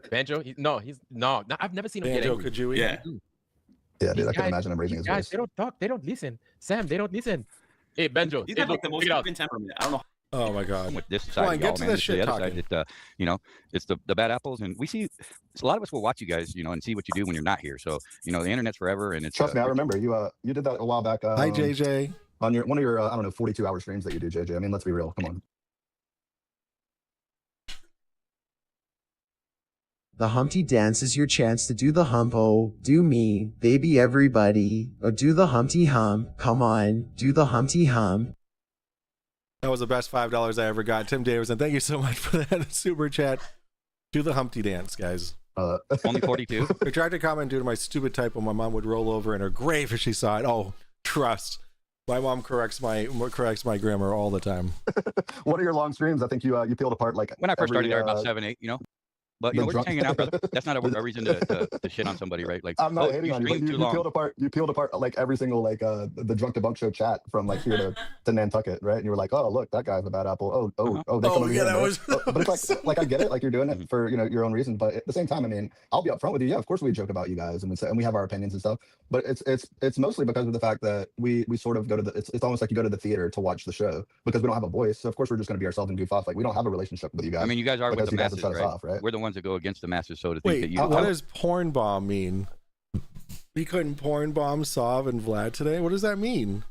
Banjo? No. I've never seen him get Banjo, angry. could you eat? Yeah. Yeah, dude, I can Guys- imagine him raising his Guys, voice. they don't talk. They don't listen. Sam, they don't listen. Hey, Banjo. He's Hey, got like look, the most check it out. open temperament. I don't know. Oh my god. With this Come side on, of get y'all, to man, the it's shit the other talking. side that it's the bad apples, and we see a lot of us will watch you guys, and see what you do when you're not here. So the internet's forever, and it's Trust me, I remember you did that a while back. Hi, JJ. On one of your 42-hour streams that you do, JJ. I mean, let's be real. Come on. The Humpty Dance is your chance to do the hump. Oh, do me, baby everybody. Oh, do the Humpty Hump. Come on, do the Humpty Hump. That was the best $5 I ever got. Tim Davidson, thank you so much for that super chat. Do the Humpty dance, guys. Only 42. I tried to comment due to my stupid typo. My mom would roll over in her grave if she saw it. Oh, trust. My mom corrects my grammar all the time. What are your long streams? I think you peeled apart like when I first started there about 7, 8. But we're just hanging out, brother. That's not a reason to shit on somebody, right? Like I'm not hating on you, but stream too long. you peeled apart like every single the Drunk Debunk show chat from like here to Nantucket, right? And you were like, oh look, that guy's a bad apple. Oh, they come over here, that right? was. But it's like I get it, like you're doing it for your own reason. But at the same time, I mean, I'll be upfront with you. Yeah, of course we joke about you guys and we have our opinions and stuff. But it's mostly because of the fact that we sort of go to it's almost like you go to the theater to watch the show because we don't have a voice. So of course we're just going to be ourselves and goof off. Like we don't have a relationship with you guys. I mean, you guys are with the masses, shut us right? off, right? We're the ones that go against the masses, so to think Wait, that you. what does porn bomb mean? We couldn't porn bomb Sav and Vlad today. What does that mean?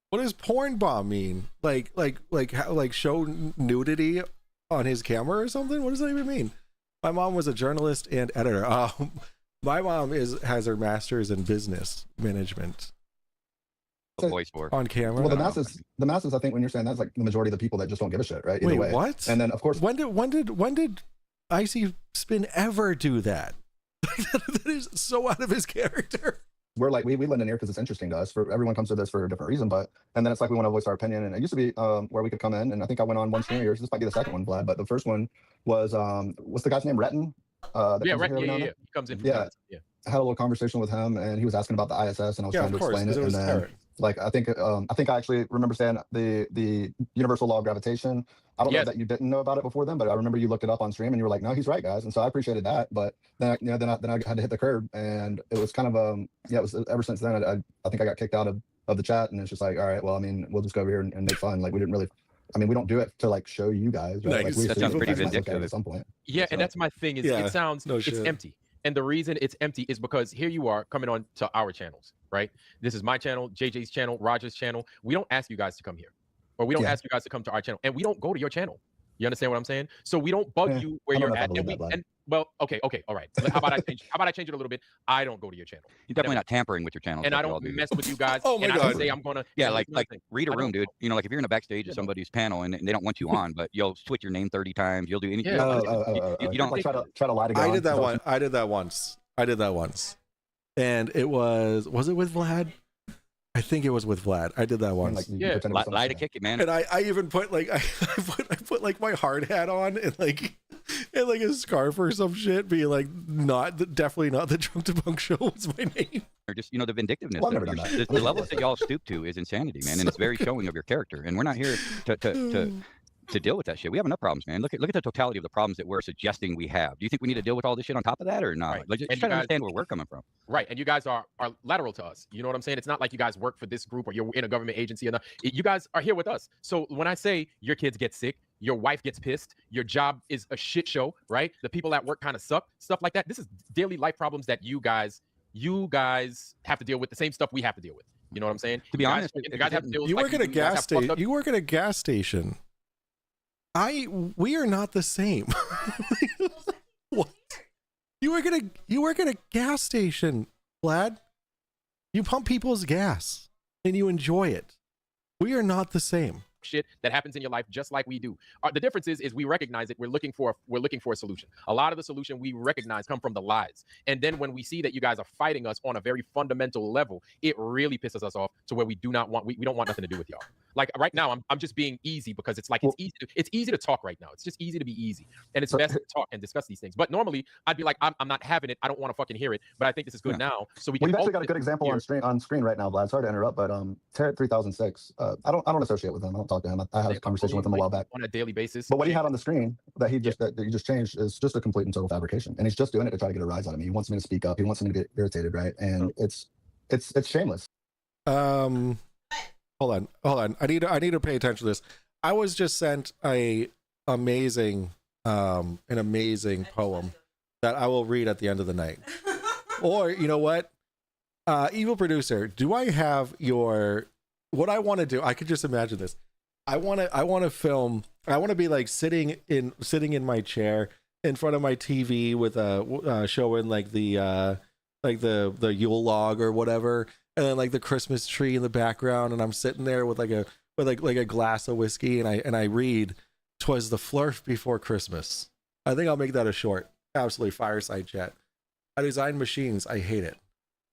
What does porn bomb mean? Like show nudity on his camera or something? What does that even mean? My mom was a journalist and editor. My mom has her master's in business management. Voice for on camera. Well, the masses. I think when you're saying that's like the majority of the people that just don't give a shit, right? Either Wait, way. what? And then of course, when did Icy Spin ever do that? That is so out of his character. We're like we lend an ear because it's interesting to us. For everyone comes to this for a different reason, and then it's like we want to voice our opinion. And it used to be where we could come in, and I think I went on one stream of yours. This might be the second one, Vlad, but the first one was what's the guy's name? Retton. He comes in. Yeah. I had a little conversation with him, and he was asking about the ISS, and I was trying to explain it. And then, like, I think I actually remember saying the universal law of gravitation. I don't know that you didn't know about it before then, but I remember you looked it up on stream, and you were like, "No, he's right, guys." And so I appreciated that. But then, I had to hit the curb, and it was kind of it was ever since then. I think I got kicked out of the chat, and it's just like, all right, well, I mean, we'll just go over here and make fun. Like, we didn't really. I mean, we don't do it to like show you guys. Right? Nice. Like, That sounds pretty vindictive at some point. Yeah, and that's my thing. Is it sounds it's empty. And the reason it's empty is because here you are coming on to our channels, right? This is my channel, JJ's channel, Roger's channel. We don't ask you guys to come here, or we don't ask you guys to come to our channel, and we don't go to your channel. You understand what I'm saying? So we don't bug you where you're at. Well, okay, all right. How about I change it a little bit? I don't go to your channel. You're definitely not tampering with your channel. And I don't mess with you guys. Oh my God. I don't say I'm gonna. Yeah, like read a room, dude. You know, like if you're in a backstage of somebody's panel and they don't want you on, but you'll switch your name 30 times. You'll do anything. You don't like try to lie to God. I did that once. And it was it with Vlad? I think it was with Vlad. I did that once. Lie to kick it, man. And I even put like I put like my hard hat on and like a scarf or some shit, being like, definitely not the Drunk Debunk Show was my name. Or just, you know, the vindictiveness. The levels that y'all stoop to is insanity, man, and it's very showing of your character. And we're not here to deal with that shit. We have enough problems, man. Look at the totality of the problems that we're suggesting we have. Do you think we need to deal with all this shit on top of that or not? Right. Like, just try to understand where we're coming from. Right. And you guys are lateral to us. You know what I'm saying? It's not like you guys work for this group or you're in a government agency. You guys are here with us. So when I say your kids get sick, your wife gets pissed, your job is a shit show, right? The people at work kind of suck, stuff like that. This is daily life problems that you guys have to deal with, the same stuff we have to deal with. You know what I'm saying? To be honest, you work at a gas station. You work at a gas station. We are not the same. What? You work at a gas station, Vlad. You pump people's gas and you enjoy it. We are not the same. Shit that happens in your life just like we do. The difference is we recognize it. We're looking for a solution. A lot of the solution we recognize come from the lies. And then when we see that you guys are fighting us on a very fundamental level, it really pisses us off to where we don't want nothing to do with y'all. Like right now, I'm just being easy because it's like it's easy to talk right now. It's just easy to be easy, and it's best to talk and discuss these things. But normally, I'd be like, I'm not having it. I don't want to fucking hear it. But I think this is good now, so we can. We've actually got a good example on screen right now, Vlad. Sorry to interrupt, but Tarot 3006. I don't associate with him. I don't talk to him. I had a conversation with him a while back on a daily basis. But what he had on the screen that you just changed is just a complete and total fabrication, and he's just doing it to try to get a rise out of me. He wants me to speak up. He wants me to get irritated, right? And it's shameless. Hold on. I need to pay attention to this. I was just sent an amazing poem that I will read at the end of the night. Or you know what? Evil producer, do I have what I want to do? I could just imagine this. I want to film. I want to be like sitting in my chair in front of my TV with showing like the Yule log or whatever, and then like the Christmas tree in the background, and I'm sitting there with a glass of whiskey, and I read "'Twas the Flurf Before Christmas." I think I'll make that a short. Absolutely fireside chat. I design machines. I hate it.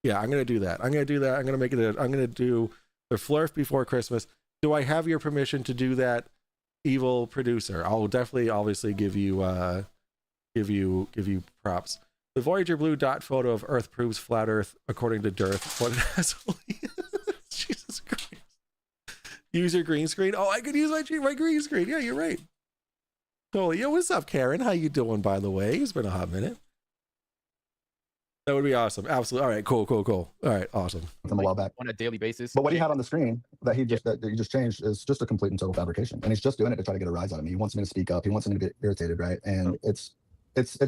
Yeah, I'm gonna do that. I'm gonna do the Flurf Before Christmas. Do I have your permission to do that, evil producer? I'll definitely, obviously, give you props. The Voyager Blue dot photo of Earth proves flat Earth according to Dearth. What an asshole! Jesus Christ! Use your green screen. Oh, I could use my green screen. Yeah, you're right. Totally. Yo, what's up, Karen? How you doing? By the way, it's been a hot minute. That would be awesome. Absolutely. All right. Cool. All right. Awesome. From a while back on a daily basis. But what he had on the screen that you just changed is just a complete and total fabrication, and he's just doing it to try to get a rise out of me. He wants me to speak up. He wants me to get irritated, right? And it's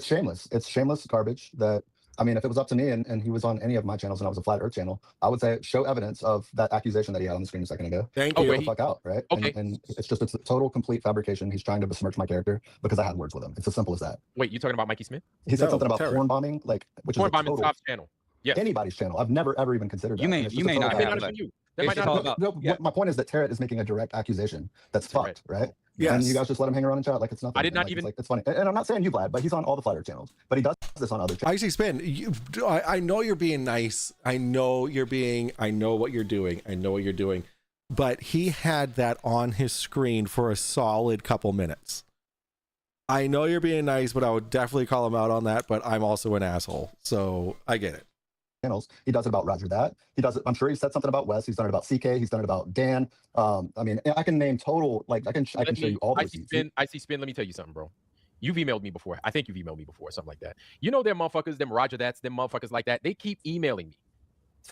shameless. It's shameless garbage. That I mean, if it was up to me and he was on any of my channels and I was a Flat Earth channel, I would say show evidence of that accusation that he had on the screen a second ago. Thank you. Get the fuck out, right? Okay. And it's a total complete fabrication. He's trying to besmirch my character because I had words with him. It's as simple as that. Wait, you talking about Mikey Smith? He said something about porn bombing, which porn is bombing Tom's channel. Yeah, anybody's channel. I've never ever even considered that. You may not have. My point is that Tarot is making a direct accusation that's fucked, right? Yes. And you guys just let him hang around and chat like it's nothing. I did not even. It's funny, and I'm not saying you, Vlad, but he's on all the Flat Earth channels. But he does this on other channels. Icy Spin, I know you're being nice. I know what you're doing. But he had that on his screen for a solid couple minutes. I know you're being nice, but I would definitely call him out on that. But I'm also an asshole, so I get it. Channels. He does it about Roger that. He does it. I'm sure he said something about Wes. He's done it about CK. He's done it about Dan. I mean, I can name total. Like I can show you all those. Icy Spin. Let me tell you something, bro. You've emailed me before. I think you've emailed me before, something like that. You know, them motherfuckers, them Roger that's, them motherfuckers like that. They keep emailing me,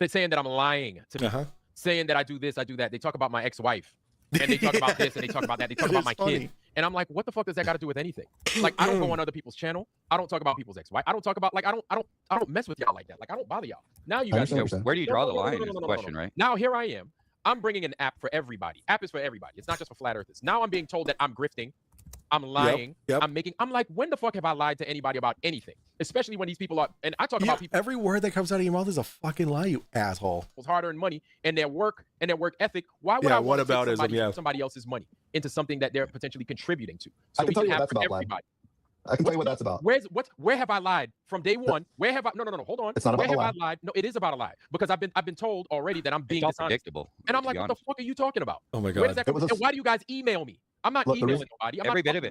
saying that I'm lying to me, saying that I do this, I do that. They talk about my ex-wife, and they talk about this, and they talk about that. They talk about my kid. And I'm like, what the fuck does that got to do with anything? Like, I don't go on other people's channel. I don't talk about people's ex-wife. I don't talk about, like, I don't mess with y'all like that. Like, I don't bother y'all. Now you guys know. Where do you draw the line is the question, right? Now here I am. I'm bringing an app for everybody. App is for everybody. It's not just for flat earthers. Now I'm being told that I'm grifting. I'm lying. I'm like, when the fuck have I lied to anybody about anything? Especially when these people are, and I talk about people. Every word that comes out of your mouth is a fucking lie, you asshole. Hard-earned money and their work ethic. Why would I want to take somebody else's money into something that they're potentially contributing to? So I can tell you what that's about, Vlad. I can tell you what that's about. Where have I lied from day one? Where have I? No. Hold on. It's not about where have I lied? No, it is about a lie because I've been told already that I'm being dishonest. Predictable. And I'm like, what the fuck are you talking about? Oh my god. Where does that come from? And why do you guys email me? I'm not emailing nobody. Every bit of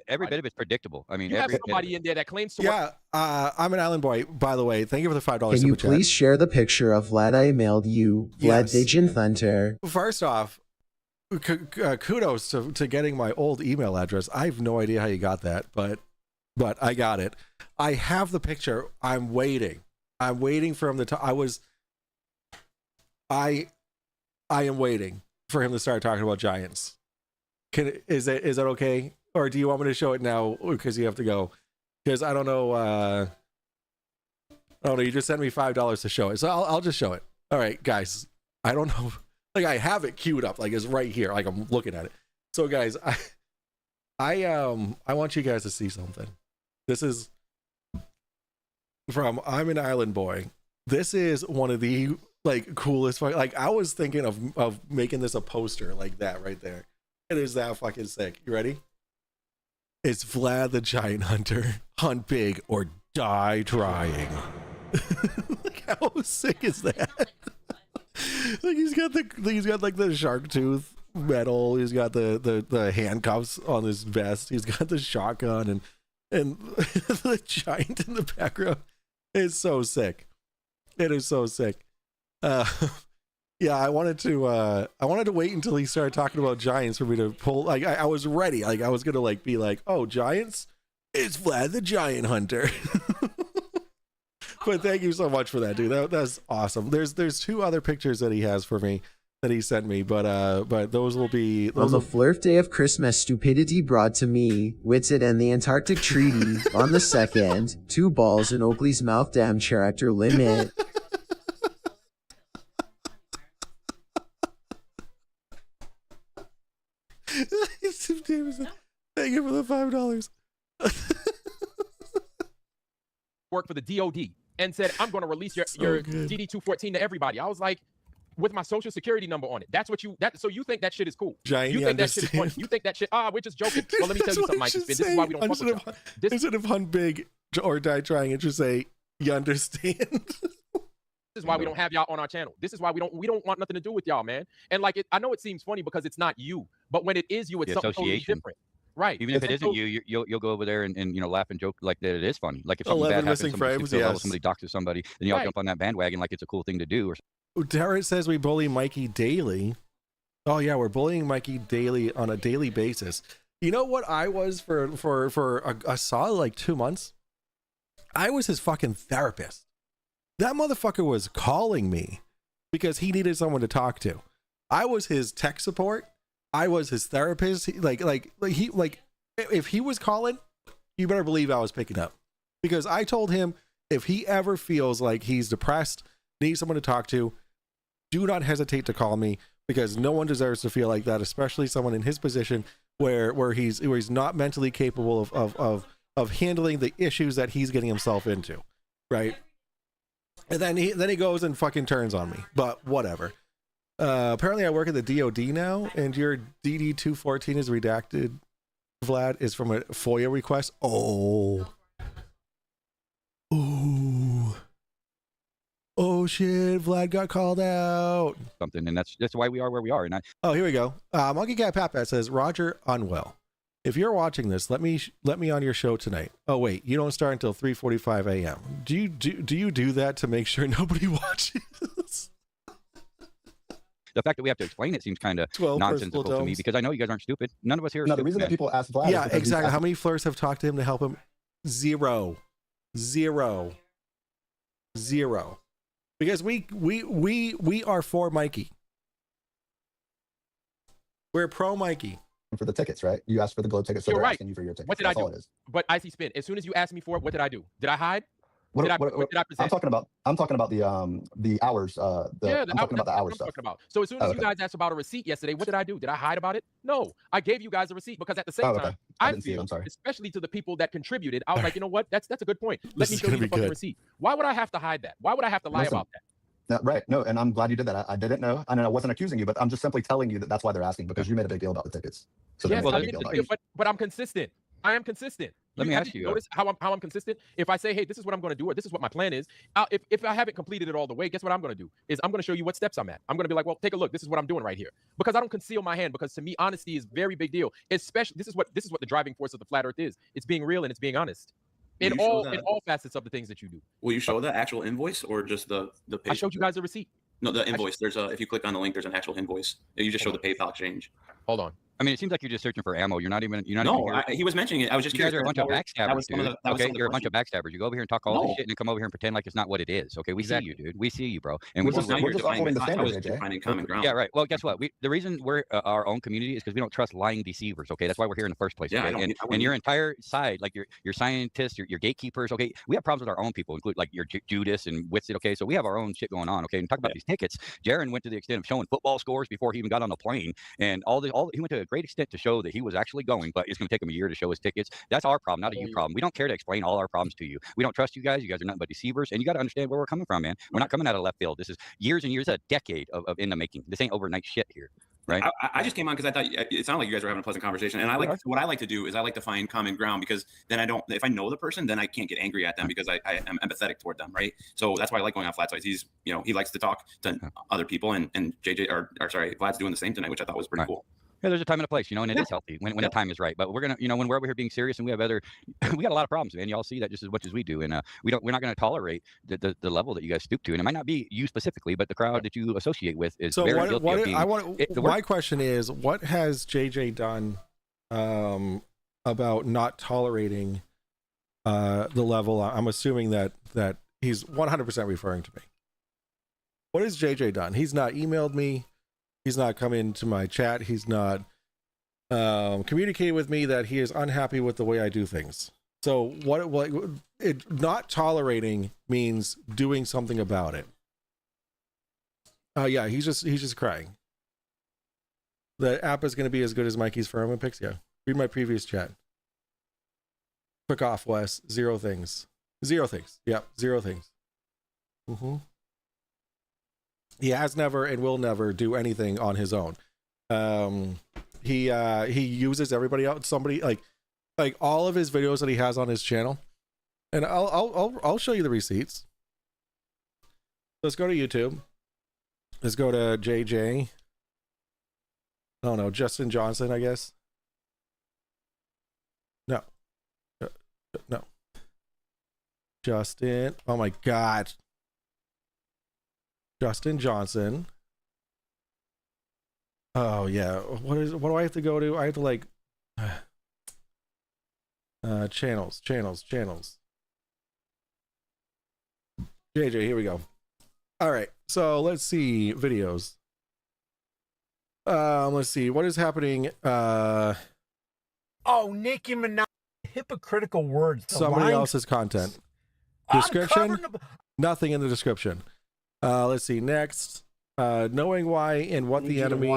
it, predictable. I mean, you have somebody in there that claims to work. I'm an island boy, by the way. Thank you for the $5. Can you please share the picture of Vlad I emailed you? Vlad Digian Thunder. First off, kudos to getting my old email address. I have no idea how you got that, but I got it. I have the picture. I'm waiting for him to I am waiting for him to start talking about Giants. Is that okay? Or do you want me to show it now because you have to go? Because I don't know. You just sent me $5 to show it, so I'll just show it. All right, guys. I don't know. Like I have it queued up, like it's right here. Like I'm looking at it. So guys, I want you guys to see something. This is from I'm an Island Boy. This is one of the coolest. Like I was thinking of making this a poster like that right there. It is that fucking sick. You ready? It's Vlad the Giant Hunter. Hunt big or die trying. Like how sick is that? Like he's got the shark tooth metal. He's got the handcuffs on his vest. He's got the shotgun and the giant in the background. It's so sick. It is so sick. Yeah, I wanted to wait until he started talking about Giants for me to pull. Like I was ready. Like I was gonna be like, oh, Giants, it's Vlad the Giant Hunter. But thank you so much for that, dude. That's awesome. There's 2 other pictures that he has for me that he sent me, but those will be on the Flurf Day of Christmas. Stupidity brought to me Witsit and the Antarctic Treaty on the 2nd. 2 balls in Oakley's mouth. Damn character limit. Thank you for the $5. Work for the DOD and said, I'm going to release your DD-214 to everybody. I was like, with my social security number on it. That's what so you think that shit is cool. Giant, you think that shit is funny. You think that shit, we're just joking. Well, let me tell you something, Mike. This is why we don't fuck with y'all. Instead of hunt big or die trying, it should say, you understand? This is why we don't have y'all on our channel. This is why we don't want nothing to do with y'all, man. And I know it seems funny because it's not you, but when it is you, it's something totally different. Right. Even if it isn't you, you'll go over there and laugh and joke like that. It is funny. Like if something bad happens, somebody doxes somebody, then y'all jump on that bandwagon like it's a cool thing to do. Darren says we bully Mikey daily. Oh yeah, we're bullying Mikey daily on a daily basis. You know what I was for a solid 2 months? I was his fucking therapist. That motherfucker was calling me because he needed someone to talk to. I was his tech support. I was his therapist. If he was calling, you better believe I was picking up, because I told him if he ever feels like he's depressed, needs someone to talk to, do not hesitate to call me, because no one deserves to feel like that, especially someone in his position where he's not mentally capable of handling the issues that he's getting himself into, right? And then he goes and fucking turns on me, but whatever. Apparently I work at the DOD now, and your DD-214 is redacted, Vlad, is from a FOIA request. Oh shit, Vlad got called out. Something, and that's why we are where we are. And here we go. Monkey Cat Pat says, Roger Unwell, if you're watching this, let me on your show tonight. Oh wait, you don't start until 3:45 a.m. Do you do that to make sure nobody watches? The fact that we have to explain it seems kind of nonsensical to me, because I know you guys aren't stupid. None of us here are no, stupid. The reason that people ask Vlad, yeah, exactly. How many flirts have talked to him to help him? Zero. Because we are for Mikey. We're pro Mikey. For the tickets, right? You asked for the glow tickets, so they're asking you for your tickets. What did I do? But Icy Spin, as soon as you asked me for it, what did I do? Did I hide? What, did I I'm present? talking about the hours. Yeah, I'm talking about the hours I'm stuff. talking about. So as soon as you guys asked about a receipt yesterday, what did I do? Did I hide about it? No, I gave you guys a receipt because at the same time, I didn't see it. feel, I'm sorry. especially to the people that contributed, I was like, you know what? That's a good point. Let me show you the fucking good. receipt. Why would I have to hide that? Why would I have to lie about that? Right. No, and I'm glad you did that. I didn't know, and I wasn't accusing you, but I'm just simply telling you that that's why they're asking, because you made a big deal about the tickets. So Yes, but I'm consistent. I am consistent. Let me ask you. Notice how I'm consistent. If I say, hey, this is what I'm going to do, or this is what my plan is. If I haven't completed it all the way, guess what I'm going to do? Is I'm going to show you what steps I'm at. I'm going to be like, well, take a look. This is what I'm doing right here, because I don't conceal my hand. Because to me, honesty is a very big deal. Especially this is what the driving force of the flat Earth is. It's being real and it's being honest. In all facets of the things that you do. Will you show the actual invoice or just the pay? I showed you guys a receipt. No, the invoice. There's if you click on the link, there's an actual invoice. You just show the PayPal exchange. Hold on. I mean, it seems like you're just searching for ammo. You're not even. No, he was mentioning it. I was just curious. You guys are a bunch of backstabbers, dude. Okay, you're a bunch of backstabbers. You go over here and talk all this shit and then come over here and pretend like it's not what it is. Okay, we see you, dude. We see you, bro. And we're just following the standards, finding common ground. Yeah, right. Well, guess what? The reason we're our own community is because we don't trust lying deceivers. Okay, that's why we're here in the first place. Yeah, okay? And your entire side, like your scientists, your gatekeepers. Okay, we have problems with our own people, include like your Judas and Witsit. Okay, so we have our own shit going on. Okay, and talk about these tickets. Jaron went to the extent of showing football scores before he even got on the plane, and he went to a great extent to show that he was actually going, but it's going to take him a year to show his tickets. That's our problem, not a you problem. We don't care to explain all our problems to you. We don't trust you guys. You guys are nothing but deceivers, and you got to understand where we're coming from, man. We're not coming out of left field. This is years and years, a decade of in the making. This ain't overnight shit here. Right. I just came on because I thought it sounded like you guys were having a pleasant conversation, and what I like to do is I like to find common ground, because then if I know the person, then I can't get angry at them because I am empathetic toward them, right? So that's why I like going on Flat Sides. He's he likes to talk to other people, and Vlad's doing the same tonight, which I thought was pretty cool. Yeah, there's a time and a place, and it is healthy when the time is right. But we're gonna, when we're over here being serious, and we have we got a lot of problems, man. Y'all see that just as much as we do, and we're not gonna tolerate the level that you guys stoop to. And it might not be you specifically, but the crowd that you associate with is very guilty of being. My question is, what has JJ done about not tolerating the level? I'm assuming that he's 100% referring to me. What has JJ done? He's not emailed me. He's not come into my chat. He's not communicated with me that he is unhappy with the way I do things. So not tolerating means doing something about it. Yeah, he's just crying. The app is going to be as good as Mikey's Firm and Picks. Yeah, read my previous chat. Click off, Wes. 0 things. 0 things. Yep, 0 things. He has never and will never do anything on his own. He uses everybody else, somebody like all of his videos that he has on his channel. And I'll show you the receipts. Let's go to YouTube. Let's go to JJ. I don't know, Justin Johnson, I guess. No. No. Justin. Oh my God. Justin Johnson. Oh yeah. What do I have to go to? I have to channels. JJ, here we go. All right. So let's see videos. Let's see what is happening. Oh, Nicki Minaj, hypocritical words. Somebody else's content. Description. Nothing in the description. Let's see next. Knowing why and what the enemy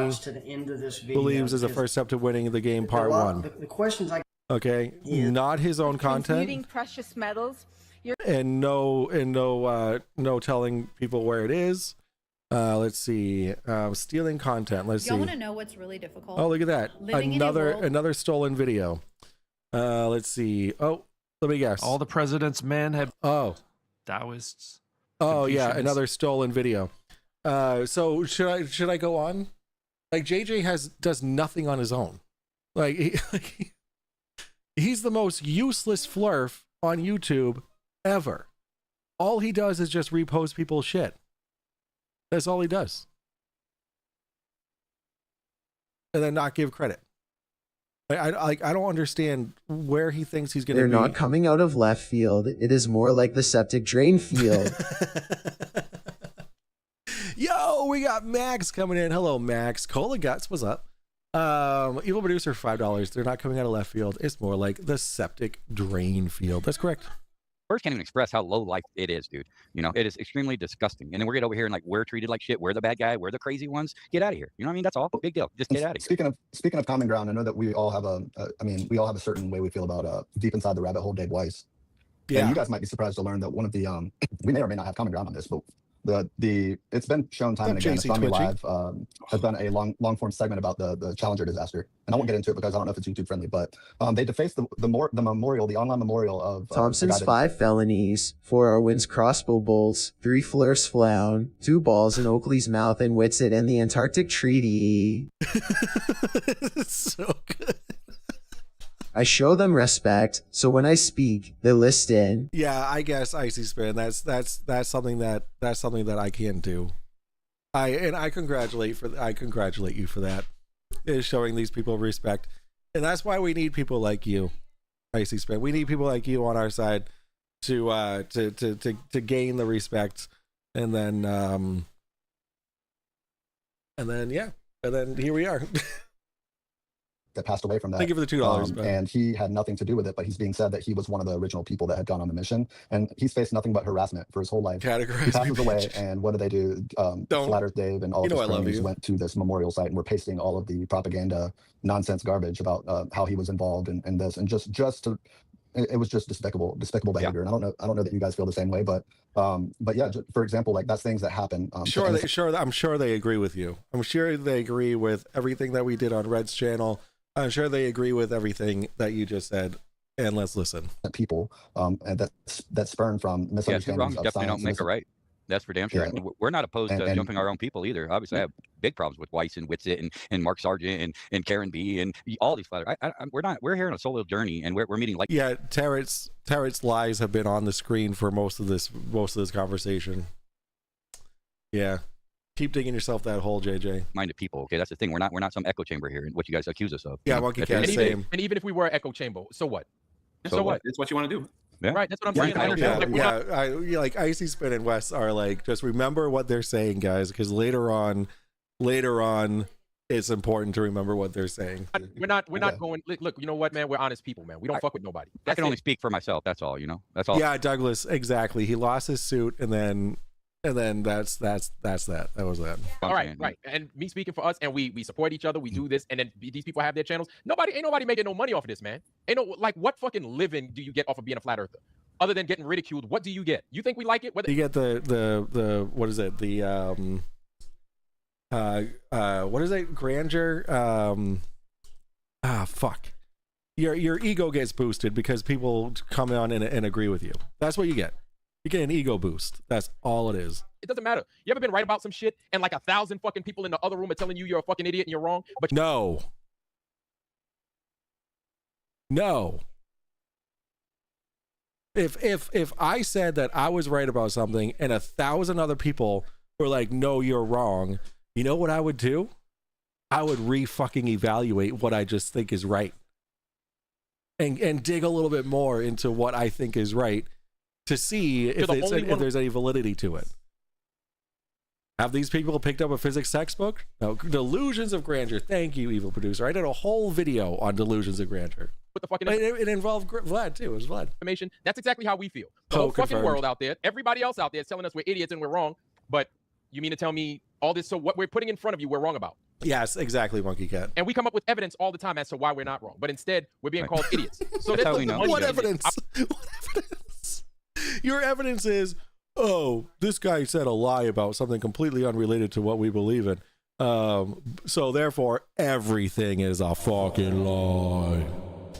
believes is the first step to winning the game, part 1. The questions not his own content. Precious metals. And no telling people where it is. Let's see. Stealing content. Let's see. Y'all want to know what's really difficult? Oh, look at that. Another stolen video. Let's see. Oh, let me guess. All the president's men have Taoists. Oh yeah, another stolen video. So should I go on? Like JJ does nothing on his own. He's the most useless flurf on YouTube ever. All he does is just repost people's shit. That's all he does. And then not give credit. I don't understand where he thinks he's going to be. They're not coming out of left field. It is more like the septic drain field. Yo, we got Max coming in. Hello, Max. Cola Guts, what's up? Evil Producer, $5. They're not coming out of left field. It's more like the septic drain field. That's correct. Words can't even express how low life it is, dude. You know, it is extremely disgusting. And then we're get over here and like we're treated like shit. We're the bad guy. We're the crazy ones. Get out of here. You know what I mean? That's all. Big deal. Just get out of here. Speaking of common ground, I know that we all have we all have a certain way we feel about deep inside the rabbit hole, Dave Weiss. Yeah. And you guys might be surprised to learn that one of the we may or may not have common ground on this, but it's been shown time and again. Astronomy Live has done a long form segment about the Challenger disaster, and I won't get into it because I don't know if it's YouTube friendly. But they defaced the memorial, the online memorial of Thompson's 5 felonies, 4 Arwen's crossbow bolts, 3 Fleur's flown, 2 balls in Oakley's mouth, and Witsit and the Antarctic Treaty. So good. I show them respect, so when I speak, they listen. Yeah, I guess Icy Spin. That's something that I can do. I congratulate you for that. Is showing these people respect, and that's why we need people like you, Icy Spin. We need people like you on our side to gain the respect, and then here we are. That passed away from that. Thank you for the $2. And he had nothing to do with it, but he's being said that he was one of the original people that had gone on the mission, and he's faced nothing but harassment for his whole life. He passes away, and what do they do? Flat Earth Dave and all of his cronies went to this memorial site and were pasting all of the propaganda nonsense garbage about how he was involved in this, and just to. It was just despicable behavior, and I don't know that you guys feel the same way, but yeah, for example, like that's things that happen. I'm sure they agree with you. I'm sure they agree with everything that we did on Red's channel. I'm sure they agree with everything that you just said. And let's listen. People and that spurn from misunderstandings. Yeah, 2 wrongs definitely don't make a right. That's for damn sure. Yeah. We're not opposed to jumping our own people either. Obviously, I have big problems with Weiss and Witsit and Mark Sargent and Karen B and all these flat. We're here on a solo journey, and we're meeting like. Yeah, Tarot's lies have been on the screen for most of this conversation. Yeah. Keep digging yourself that hole, JJ. Minded people, okay? That's the thing. We're not some echo chamber here, what you guys accuse us of. Yeah, Monkey Cat, same. And even if we were an echo chamber, so what? So what? It's what you want to do. Yeah. Right, that's what I'm saying. Like Icy Spin and Wes are like, just remember what they're saying, guys, because later on, it's important to remember what they're saying. We're not going. Look, you know what, man? We're honest people, man. We don't fuck with nobody. I can only speak for myself. That's all. You know. That's all. Yeah, Douglas. Exactly. He lost his suit, and then that's that. That was that. All right. And me speaking for us, and we support each other. We do this, and then these people have their channels. Ain't nobody making no money off of this, man. Ain't no what fucking living do you get off of being a flat earther? Other than getting ridiculed, what do you get? You think we like it? You get the what is it? The what is it? Grandeur. Fuck. Your ego gets boosted because people come on and agree with you. That's what you get. You get an ego boost. That's all it is. It doesn't matter. You ever been right about some shit and like 1,000 fucking people in the other room are telling you you're a fucking idiot and you're wrong? But no. If I said that I was right about something and 1,000 other people were like, no, you're wrong, you know what I would do? I would fucking evaluate what I just think is right. And dig a little bit more into what I think is right to see if there's any validity to it. Have these people picked up a physics textbook? No. Delusions of grandeur. Thank you, evil producer. I did a whole video on delusions of grandeur. What the fucking it involved Vlad too. It was Vlad. Information. That's exactly how we feel. The whole fucking world out there, everybody else out there is telling us we're idiots and we're wrong. But you mean to tell me all this? So what we're putting in front of you, we're wrong about. Yes, exactly, Monkey Cat. And we come up with evidence all the time as to why we're not wrong. But instead, we're being called idiots. So that's how we know. What evidence? What evidence? Your evidence is, oh, this guy said a lie about something completely unrelated to what we believe in. So therefore, everything is a fucking lie.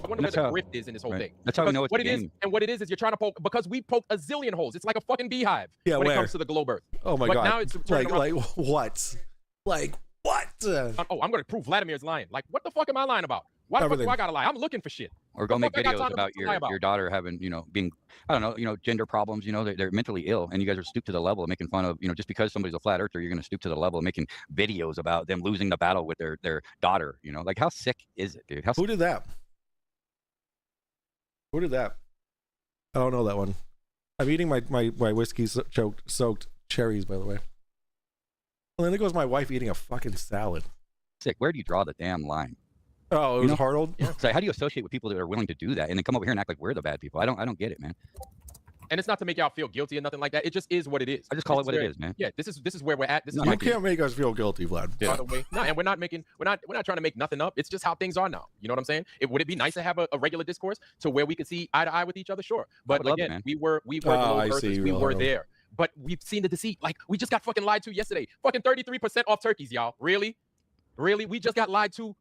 I wonder what the grift is in this whole thing. That's how we know it's what it is. And what it is you're trying to poke, because we poke a zillion holes. It's like a fucking beehive when it comes to the globe Earth. Oh my God. Now it's like what? Like what? Oh, I'm going to prove Vladimir's lying. Like, what the fuck am I lying about? Why the fuck do I gotta lie? I'm looking for shit. Or go make videos about your daughter having, being, I don't know, gender problems, they're mentally ill, and you guys are stooped to the level of making fun of, just because somebody's a flat earther, you're going to stoop to the level of making videos about them losing the battle with their daughter, like how sick is it, dude? Who did that? Who did that? I don't know that one. I'm eating my whiskey soaked cherries, by the way. And then there goes my wife eating a fucking salad. Sick. Where do you draw the damn line? Oh, it was Harold. Yeah. So how do you associate with people that are willing to do that and then come over here and act like we're the bad people? I don't get it, man. And it's not to make y'all feel guilty or nothing like that. It just is what it is. I just call it what it is, man. Yeah, this is where we're at. This is you can't make us feel guilty, Vlad. By the way, no, and we're not trying to make nothing up. It's just how things are now. You know what I'm saying? Would it be nice to have a regular discourse to where we could see eye to eye with each other? Sure, but again, we were the low persons. We were there, but we've seen the deceit. Like we just got fucking lied to yesterday. Fucking 33% off turkeys, y'all. Really? We just got lied to.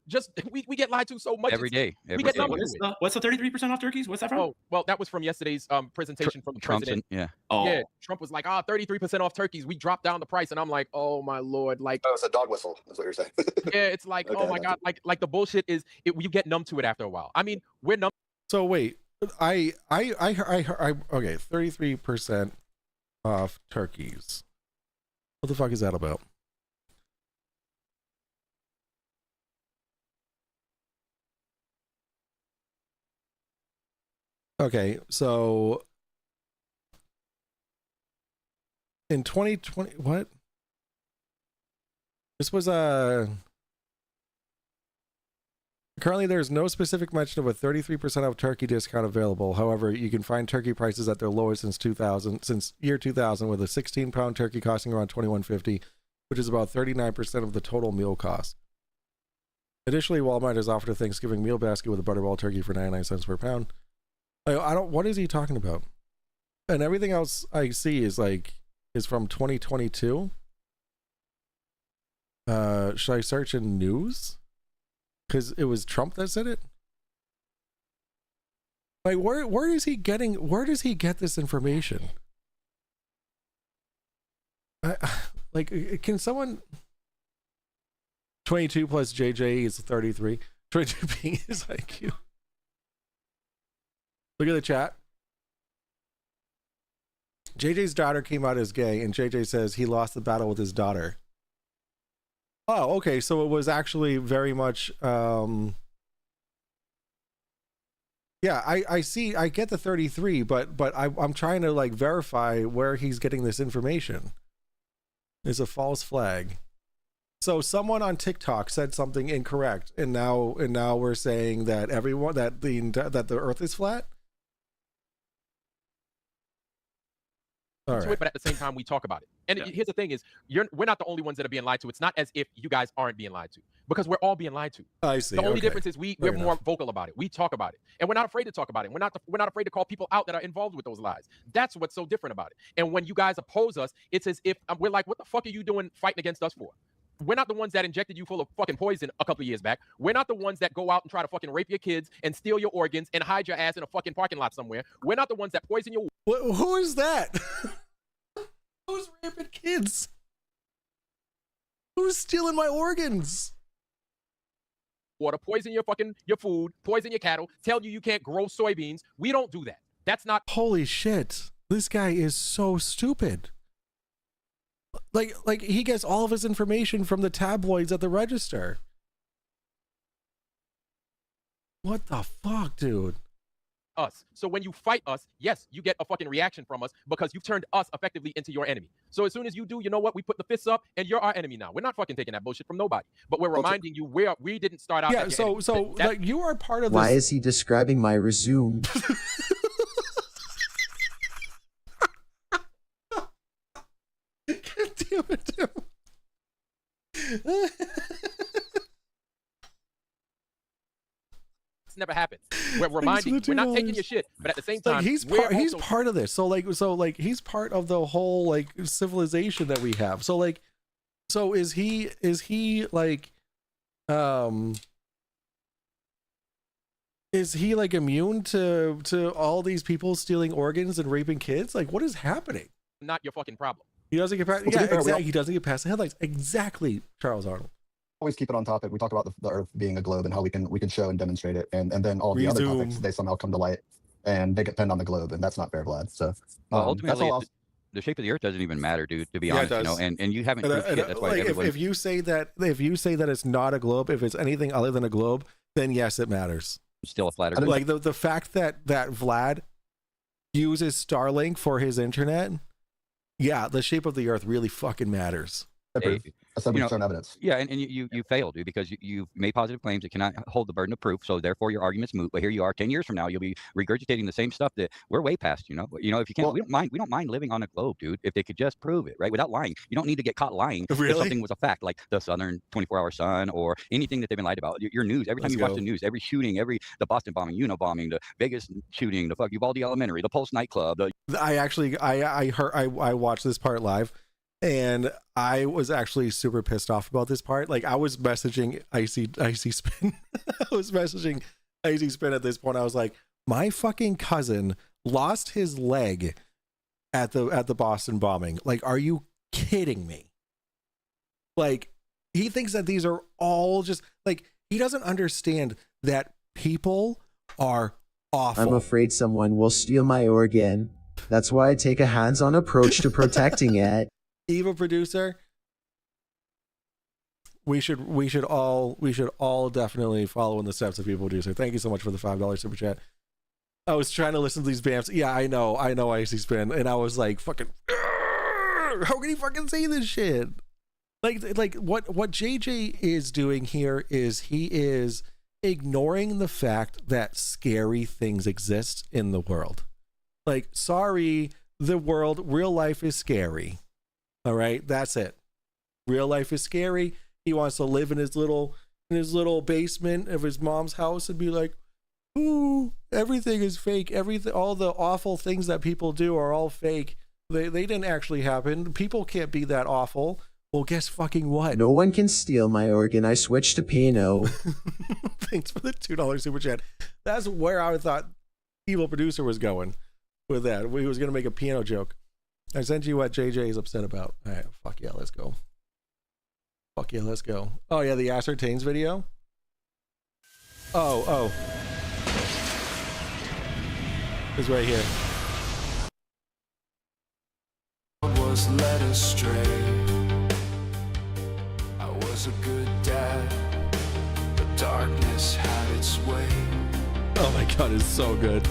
We get lied to so much every day. We get what's the 33% off turkeys? What's that from? Oh, well, that was from yesterday's presentation from the president. Yeah. Oh. Yeah. Trump was like, 33% off turkeys. We dropped down the price, and I'm like, oh my lord, like. Oh, it's a dog whistle. That's what you're saying. Yeah, it's like, Okay, oh my god, like the bullshit is. You get numb to it after a while. I mean, we're numb. So wait, I okay, 33% off turkeys. What the fuck is that about? Okay, so in 2020, what? This was currently there's no specific mention of a 33% off turkey discount available. However, you can find turkey prices at their lowest since year 2000, with a 16-pound turkey costing around $21.50, which is about 39% of the total meal cost. Additionally, Walmart has offered a Thanksgiving meal basket with a butterball turkey for 99 cents per pound. I don't. What is he talking about? And everything else I see is from 2022. Should I search in news? Because it was Trump that said it. Like, where is he getting? Where does he get this information? Like, can someone? 22 plus JJ is 33. 22 being his IQ. Look at the chat. JJ's daughter came out as gay, and JJ says he lost the battle with his daughter. Oh, okay. So it was actually very much. Yeah, I see. I get the 33, but I'm trying to like verify where he's getting this information. It's a false flag. So someone on TikTok said something incorrect, and now we're saying that that the Earth is flat. All right. But at the same time, we talk about it. And here's the thing: is we're not the only ones that are being lied to. It's not as if you guys aren't being lied to, because we're all being lied to. I see. The only difference is we're more vocal about it. We talk about it, and we're not afraid to talk about it. We're not afraid to call people out that are involved with those lies. That's what's so different about it. And when you guys oppose us, it's as if we're like, what the fuck are you doing fighting against us for? We're not the ones that injected you full of fucking poison a couple of years back. We're not the ones that go out and try to fucking rape your kids and steal your organs and hide your ass in a fucking parking lot somewhere. We're not the ones that poison your. Who is that? Who's raping kids? Who's stealing my organs? Water, poison your food, poison your cattle, tell you can't grow soybeans. We don't do that. That's not. Holy shit. This guy is so stupid. Like he gets all of his information from the tabloids at the Register. What the fuck, dude? Us. So when you fight us, yes, you get a fucking reaction from us because you've turned us effectively into your enemy. So as soon as you do, you know what? We put the fists up and you're our enemy now. We're not fucking taking that bullshit from nobody. But we're reminding you we didn't start out. Yeah, so like you are part of this. Why is he describing my resume? God damn it, dude. Never happens. We're reminding you, we're not taking your shit, but at the same time, he's part of this. So he's part of the whole like civilization that we have. So is he like is he like immune to all these people stealing organs and raping kids? Like, what is happening? Not your fucking problem. He doesn't get past. Yeah, exactly. He doesn't get past the headlines. Exactly, Charles Arnold. Always keep it on topic. We talk about the Earth being a globe and how we can show and demonstrate it, and then all the other topics, they somehow come to light and they get pinned on the globe, and that's not fair, Vlad. So ultimately, the shape of the Earth doesn't even matter, dude. To be honest, you know, and you haven't proved shit. That's why like if you say that it's not a globe, if it's anything other than a globe, then yes, it matters. Still a flat Earth. Like the fact that Vlad uses Starlink for his internet, yeah, the shape of the Earth really fucking matters. We've shown evidence. Yeah, and you failed, dude, because you've made positive claims that cannot hold the burden of proof. So therefore, your argument's moot. But here you are, 10 years from now, you'll be regurgitating the same stuff that we're way past. You know, if you can't, we don't mind living on a globe, dude. If they could just prove it, right, without lying. You don't need to get caught lying if something was a fact, like the Southern 24-hour Sun or anything that they've been lied about. Your news, every time you watch the news, every shooting, the Boston bombing, bombing, the Vegas shooting, the Uvalde Elementary, the Pulse nightclub. I watched this part live. And I was actually super pissed off about this part. Like, I was messaging Icy Spin. I was messaging Icy Spin at this point. I was like, my fucking cousin lost his leg at the Boston bombing. Like, are you kidding me? Like, he thinks that these are all just, like, he doesn't understand that people are awful. I'm afraid someone will steal my organ. That's why I take a hands-on approach to protecting it. Evil producer, we should all definitely follow in the steps of Evil producer. Thank you so much for the $5 super chat. I was trying to listen to these vamps. Yeah, I know Icy Spin, and I was like, fucking, how can you fucking say this shit? Like what JJ is doing here is he is ignoring the fact that scary things exist in the world. Like, sorry, real life is scary. All right, that's it. Real life is scary. He wants to live in his little basement of his mom's house and be like, ooh, everything is fake. All the awful things that people do are all fake. They didn't actually happen. People can't be that awful. Well, guess fucking what? No one can steal my organ. I switched to Pino. Thanks for the $2 super chat. That's where I thought Evil Producer was going with that. He was going to make a piano joke. I sent you what JJ is upset about. All right, fuck yeah, let's go. Fuck yeah, let's go. Oh yeah, the Ascertains video. Oh. It's right here. Was led astray. I was a good dad, but darkness had its way. Oh my god, it's so good.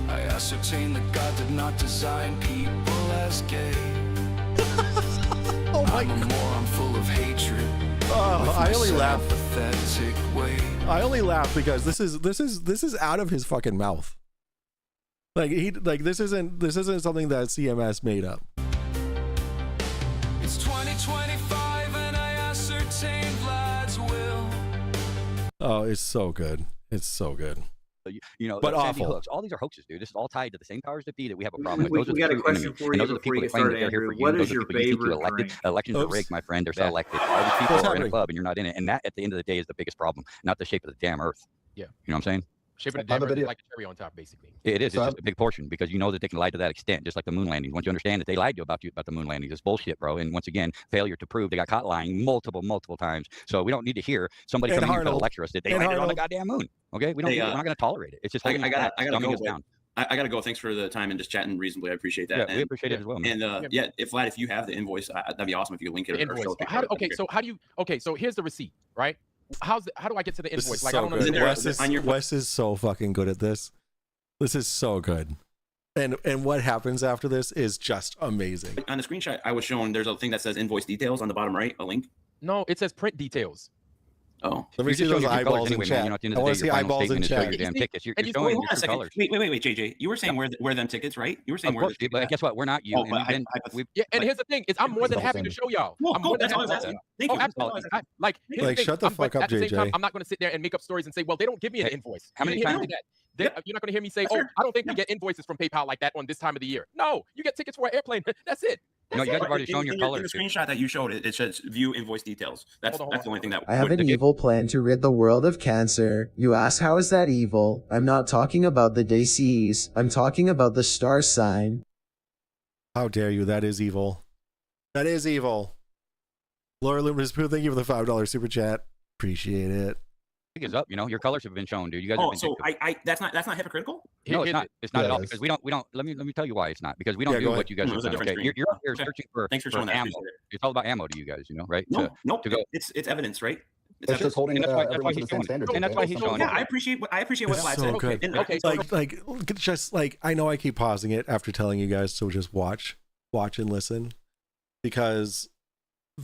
I ascertained that God did not design people as gay. Oh my I'm a moron full of hatred. Oh, I only laugh. Pathetic way. I only laugh because this is out of his fucking mouth. This isn't something that CMS made up. It's 2025 and I ascertain Vlad's will. Oh, it's so good. It's so good. But awful. Hooks, all these are hoaxes, dude. This is all tied to the same powers that be that we have a problem with. We got a question for you before you start, Andrew. What is your favorite drink? Elections are rigged, my friend. They're elected. All these people are in a club and you're not in it. And that, at the end of the day, is the biggest problem, not the shape of the damn earth. Yeah. You know what I'm saying? Shape of the damn earth is like a cherry on top, basically. It is. It's just a big portion because you know that they can lie to that extent, just like the moon landing. Once you understand that they lied to you about the moon landing, it's bullshit, bro. And once again, failure to prove they got caught lying multiple times. So we don't need to hear somebody coming here to lecture us that they landed on the goddamn moon. Okay, we don't. We're not going to tolerate it. It's just I gotta go. Down. I gotta go. Thanks for the time and just chatting reasonably. I appreciate that. Yeah, we appreciate it as well, man. And if Vlad, if you have the invoice, that'd be awesome if you could link it. So here's the receipt, right? How do I get to the invoice? Like, so I don't know. Wes is so fucking good at this. This is so good. And what happens after this is just amazing. On the screenshot I was shown, there's a thing that says invoice details on the bottom right, a link. No, it says print details. Oh, let me see those eyeballs in chat. I want to see eyeballs in chat. Wait, JJ, you were saying wear them tickets, right? You were saying wear. But guess what? We're not you. And here's the thing: is I'm more than happy to show y'all. I'm more than happy to asking. Thank you. Absolutely. Like shut the fuck up, JJ. I'm not going to sit there and make up stories and say, well, they don't give me an invoice. How many times? You're not going to hear me say, oh, I don't think we get invoices from PayPal like that on this time of the year. No, you get tickets for an airplane. That's it. No, you guys have already shown your colors. In the screenshot that you showed, it says view invoice details. That's the only thing that. I have an evil plan to rid the world of cancer. You ask, how is that evil? I'm not talking about the disease. I'm talking about the star sign. How dare you? That is evil. That is evil. Laura Luminous Pooh, thank you for the $5 super chat. Appreciate it. Is up, your colors have been shown, dude. You guys. Oh, so that's not hypocritical. No, it's not. It's not at all because we don't. Let me tell you why it's not because we don't do what you guys are doing. Okay, you're out here searching for. Thanks for showing that. Ammo. It's all about ammo to you guys, right? No, it's evidence, right? It's just holding everyone to the same standard. And that's why he's showing. Yeah, I appreciate what Vlad said. Good. Okay, just like I know I keep pausing it after telling you guys to just watch and listen because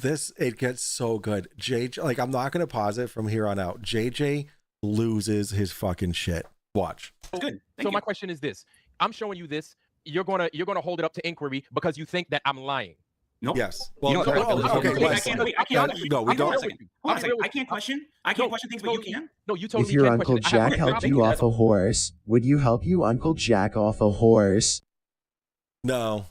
it gets so good. JJ, like, I'm not gonna pause it from here on out. JJ loses his fucking shit. Watch. That's good. So my question is this: I'm showing you this. You're gonna hold it up to inquiry because you think that I'm lying. Nope. Yes. Well, I can't question. I can't question things, but you can. No, you totally If your can Uncle question. Jack helped you off a horse, would you help you Uncle Jack off a horse? No,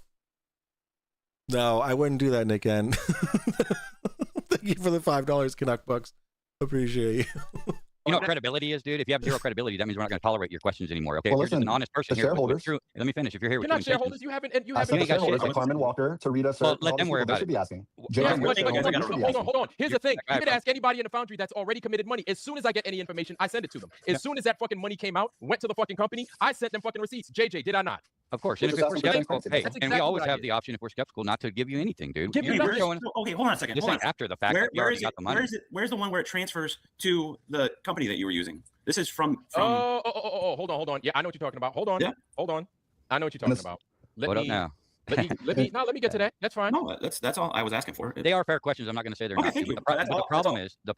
I wouldn't do that, Nick N. Thank you for the $5 Canuck bucks. Appreciate you. You know what credibility is, dude? If you have zero credibility, that means we're not going to tolerate your questions anymore. Okay, Well, if you're just an honest person the here. shareholders. Let me finish. If you're here with You're not shareholders. You haven't. I said the shareholders, like Carmen Walker, Teresa, sir. Well, let them worry about should it. be asking. Hold on. Here's the thing. You could ask anybody in the foundry that's already committed money. As soon as I get any information, I send it to them. As soon as that fucking money came out, went to the fucking company, I sent them fucking receipts. JJ, did I not? Of course. And if we're skeptical, and we always have the option if we're skeptical not to give you anything, dude. Okay, hold on a second. This ain't after the fact. Where's the one where it transfers to the company that you were using? This is from. Hold on. Yeah, I know what you're talking about. Hold on. I know what you're talking about. What up now? Let me get to that. That's fine. No, that's all I was asking for. They are fair questions. I'm not going to say they're not. The problem is the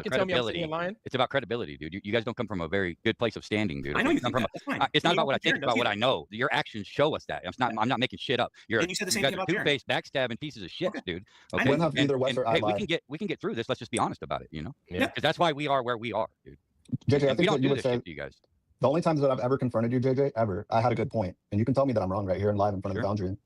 credibility. It's about credibility, dude. You guys don't come from a very good place of standing, dude. I know you come from. It's not about what I think, it's about what I know. Your actions show us that. I'm not making shit up. You said the same thing about two-faced, backstabbing pieces of shit, dude. Okay. We can get through this. Let's just be honest about it. You know. Yeah. Because that's why we are where we are, dude. JJ, I think what you would say. You guys. The only times that I've ever confronted you, JJ, I had a good point, and you can tell me that I'm wrong right here and live in front of the foundry.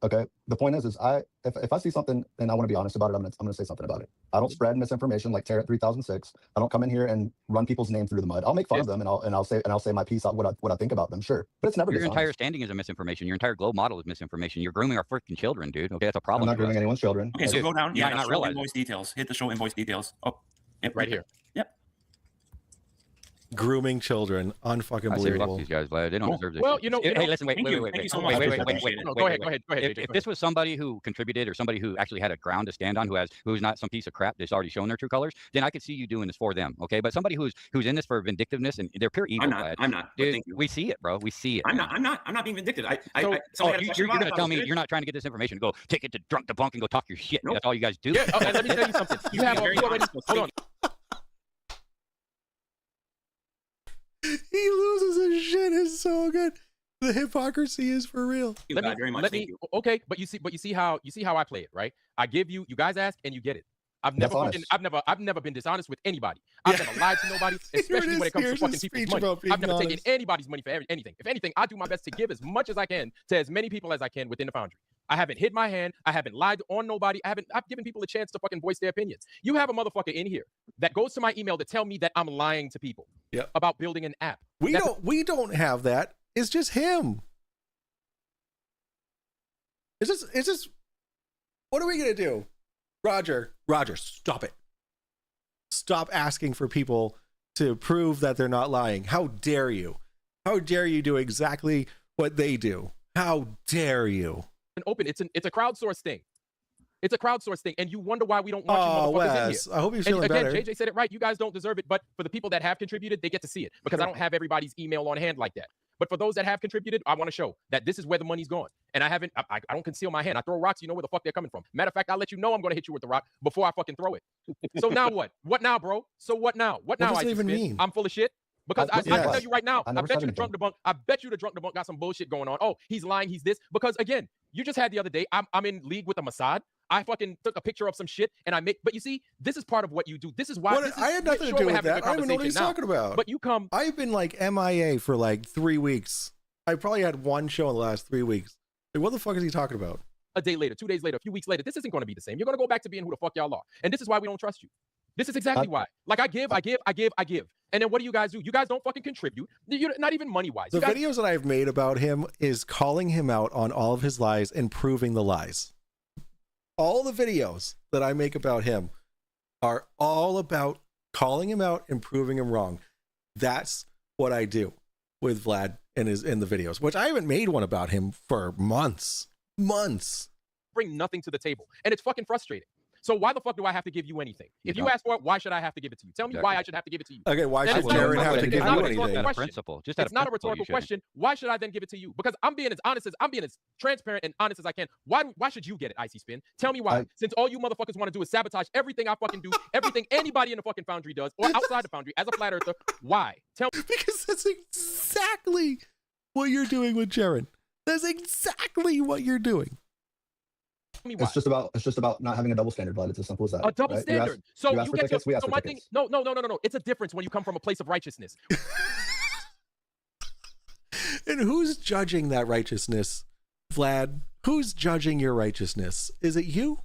Okay. The point is if I see something and I want to be honest about it, I'm gonna say something about it. I don't spread misinformation like Terror 3006. I don't come in here and run people's name through the mud. I'll make fun of them and I'll say my piece on what I think about them. Sure, but it's never your dishonest. entire standing is a misinformation. Your entire globe model is misinformation. You're grooming our freaking children, dude. Okay, that's a problem. I'm not grooming anyone's children. Okay, so go down. Yeah, not show invoice details. Hit the show invoice details. Oh, yep, right here. Yep. Grooming children, unfucking believable. These guys, Vlad. They don't deserve this. Well, shit. Hey, listen, wait. Thank you so much. Go ahead. If this was somebody who contributed or somebody who actually had a ground to stand on, who's not some piece of crap that's already shown their true colors, then I could see you doing this for them. Okay, but somebody who's in this for vindictiveness and they're pure evil. I'm not. Dude, we see it, bro. We see it. I'm not being vindictive. You're gonna tell me you're not trying to get this information? Go take it to Drunk Debunk and go talk your shit. Nope. That's all you guys do. Yeah, and let me tell you something. Hold on. He loses his shit. It's so good. The hypocrisy is for real. Okay, but you see how I play it, right? I give you guys ask and you get it. I've never been dishonest with anybody. I've never lied to nobody, especially when it comes to fucking people's money. I've never taken anybody's money for anything. If anything, I do my best to give as much as I can to as many people as I can within the foundry. I haven't hid my hand. I haven't lied on nobody. I've given people a chance to fucking voice their opinions. You have a motherfucker in here that goes to my email to tell me that I'm lying to people about building an app. We don't have that. It's just him. It's just what are we gonna do? Roger, stop it. Stop asking for people to prove that they're not lying. How dare you? How dare you do exactly what they do? How dare you? Open. It's a crowdsource thing. It's a crowdsource thing, and you wonder why we don't want you motherfuckers in here. I hope you're feeling better. JJ said it right. You guys don't deserve it, but for the people that have contributed, they get to see it because I don't have everybody's email on hand like that. But for those that have contributed, I want to show that this is where the money's going. And I don't conceal my hand. I throw rocks, you know where the fuck they're coming from. Matter of fact, I'll let you know I'm going to hit you with the rock before I fucking throw it. So now what? What now, bro? So what now? What now? What does it even mean? I'm full of shit. Because I can tell you right now, I bet you the Drunk Debunk got some bullshit going on. Oh, he's lying, he's this. Because again, you just had the other day, I'm in league with a Mossad. I fucking took a picture of some shit and but you see, this is part of what you do. This is why I had nothing to do with that. I don't even know what he's talking about. But you come. I've been like MIA for like 3 weeks. I probably had one show in the last 3 weeks. Like, what the fuck is he talking about? A day later, 2 days later, a few weeks later, this isn't going to be the same. You're going to go back to being who the fuck y'all are. And this is why we don't trust you. This is exactly why. Like I give. And then what do you guys do? You guys don't fucking contribute. You're not even money-wise. The videos that I've made about him is calling him out on all of his lies and proving the lies. All the videos that I make about him are all about calling him out and proving him wrong. That's what I do with Vlad in the videos, which I haven't made one about him for months. Bring nothing to the table. And it's fucking frustrating. So why the fuck do I have to give you anything? If you ask for it, why should I have to give it to you? Tell me why I should have to give it to you. Okay, why should Jaron have to give you anything? It's not a rhetorical question. Why should I then give it to you? Because I'm being as transparent and honest as I can. Why should you get it, Icy Spin? Tell me why. Since all you motherfuckers want to do is sabotage everything I fucking do, everything anybody in the fucking Foundry does, or outside the Foundry as a flat earther, why? Tell me. Because that's exactly what you're doing with Jaron. That's exactly what you're doing. It's just about not having a double standard, Vlad. It's as simple as that. A double standard. So you get tickets, we ask so for my tickets. thing. No. It's a difference when you come from a place of righteousness. And who's judging that righteousness, Vlad? Who's judging your righteousness? Is it you?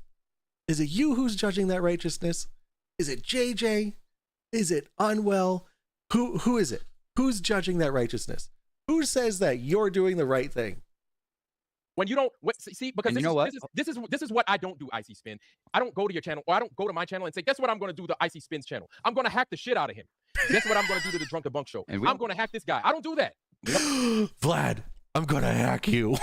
Is it you who's judging that righteousness? Is it JJ? Is it Unwell? Who is it? Who's judging that righteousness? Who says that you're doing the right thing? When you don't see, because this is what I don't do, Icy Spin. I don't go to your channel, or I don't go to my channel and say, guess what I'm going to do to Icy Spin's channel? I'm going to hack the shit out of him. Guess what I'm going to do to the Drunk Debunk show? I'm going to hack this guy. I don't do that. Vlad, I'm going to hack you.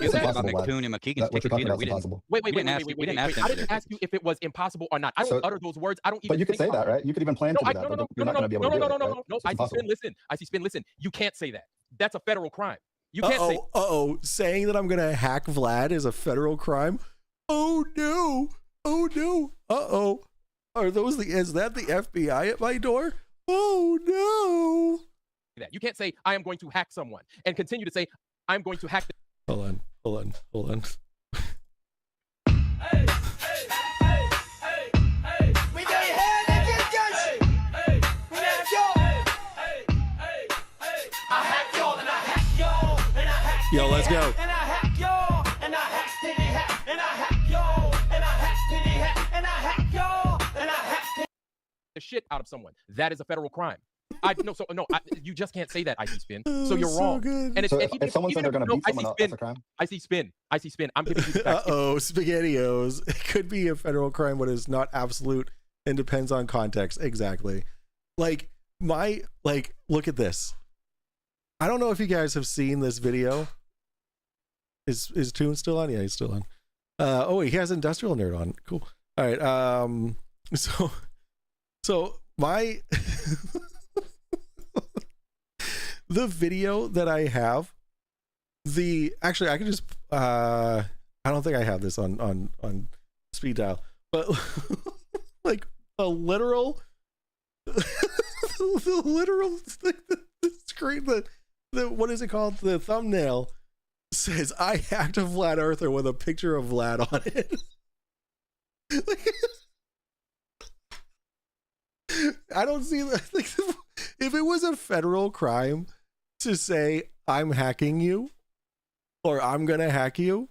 It's impossible, McToon and McKeegan's tickets either. We didn't I didn't ask you if it was impossible or not. I don't utter those words. I don't even. But you could say that, right? You could even plan to do that. But you're not going to be able to do it. No. Icy Spin, listen. You can't say that. That's a federal crime. You can't say. Saying that I'm going to hack Vlad is a federal crime? Oh no. Is that the FBI at my door? Oh no. That. You can't say I am going to hack someone and continue to say I'm going to hack. Hold on. Yo, let's go. And I hack y'all, and I hack Diddy hack, and I hack y'all, and I hack Diddy hack, and I hack y'all, and I hack the shit out of someone. That is a federal crime. You just can't say that, Icy Spin. So you're wrong. Good. And if someone said they're going to beat someone else, that's a crime. Icy Spin. I'm giving you the facts. SpaghettiOs. It could be a federal crime, but it's not absolute and depends on context. Exactly. Look at this. I don't know if you guys have seen this video. Is Toon still on? Yeah, he's still on. He has Industrial Nerd on. Cool. All right. So my the video that I have, actually I can just I don't think I have this on speed dial, but like the literal the screen, the what is it called? The thumbnail says I hacked a flat earther with a picture of Vlad on it. I don't see that. If it was a federal crime to say I'm hacking you or I'm gonna hack you,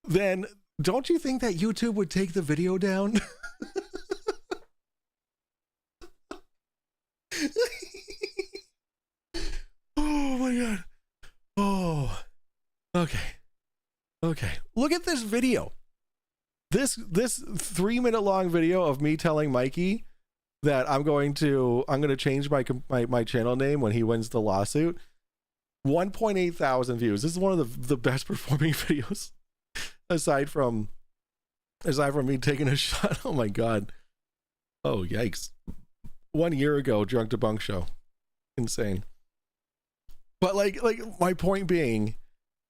then don't you think that YouTube would take the video down? Oh my god. Oh, okay. Look at this video. This 3-minute long video of me telling Mikey that I'm going to change my channel name when he wins the lawsuit. 1.8 thousand views. This is one of the best performing videos aside from me taking a shot. Oh my god. Oh yikes. 1 year ago, Drunk Debunk show. Insane. But like my point being,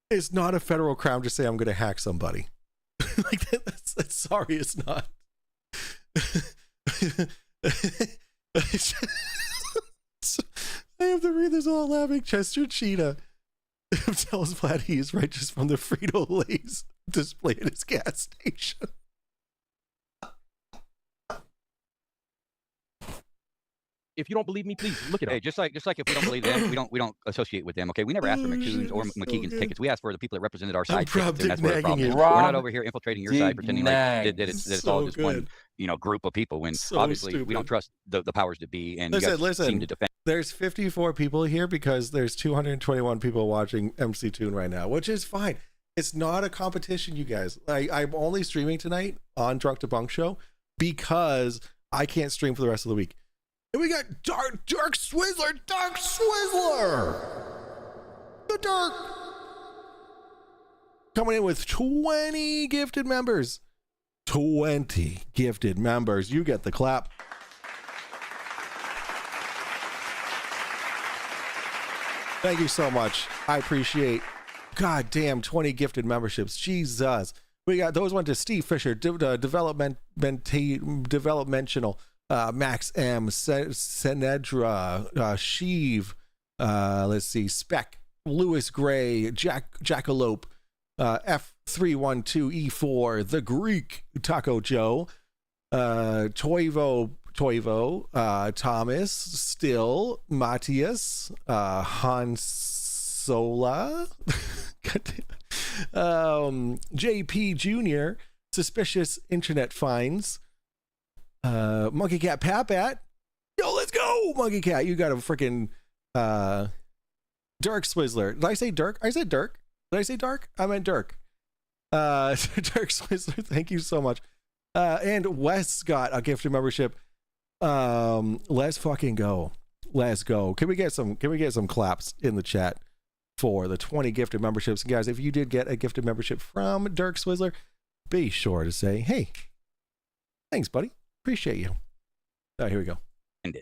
it's not a federal crime to say I'm going to hack somebody. That's sorry, it's not. I have to read this all laughing. Chester Cheetah tells Vlad he is righteous from the Frito-Lay's display at his gas station. If you don't believe me, please look it up. Hey, just like if we don't believe them, we don't associate with them. Okay, we never asked for McToon's or McKeegan's tickets. We asked for the people that represented our side. And that's where the problem is. We're not over here infiltrating your side, pretending like that it's all just one group of people. When obviously we don't trust the powers that be, and listen. Seem to defend. There's 54 people here because there's 221 people watching MC Toon right now, which is fine. It's not a competition, you guys. I'm only streaming tonight on Drunk Debunk Show because I can't stream for the rest of the week. And we got Dark Swizzler, the Dark, coming in with 20 gifted members. 20 gifted members. You get the clap. Thank you so much. I appreciate. God damn, 20 gifted memberships. Jesus. We got those went to Steve Fisher, developmental, Max M, Senedra, Sheev, let's see, Spec, Lewis Gray, Jackalope, F312E4, The Greek, Taco Joe, Toivo, Thomas, Still, Matthias, Hansola, JP Jr., Suspicious Internet Finds, Monkey Cat Papat. Yo, let's go, Monkey Cat. You got a freaking Dirk Swizzler. Did I say Dirk? I said Dirk. Did I say Dark? I meant Dirk. Dirk Swizzler, thank you so much. And Wes got a gifted membership. Let's fucking go. Let's go. Can we get some claps in the chat for the 20 gifted memberships? And guys, if you did get a gifted membership from Dirk Swizzler, be sure to say, hey, thanks, buddy. Appreciate you. All right, here we go.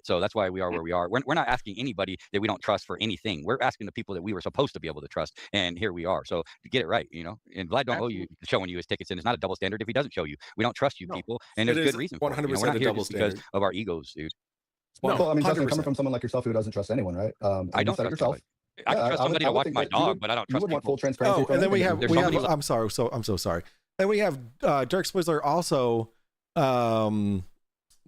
So that's why we are where we are. We're not asking anybody that we don't trust for anything. We're asking the people that we were supposed to be able to trust, and here we are. So to get it right, you know. And Vlad don't owe you showing you his tickets, and it's not a double standard if he doesn't show you. We don't trust you people, and there's good reason for it. 100% We're not a here double just because standard of our egos, dude. Well, I mean, Justin, 100%. coming from someone like yourself who doesn't trust anyone, right? I don't trust yourself. I can trust somebody to watch my dog, but I don't trust you would want people. full transparency. Oh, and then we have many- I'm sorry, I'm so sorry. And we have Dirk Swizzler also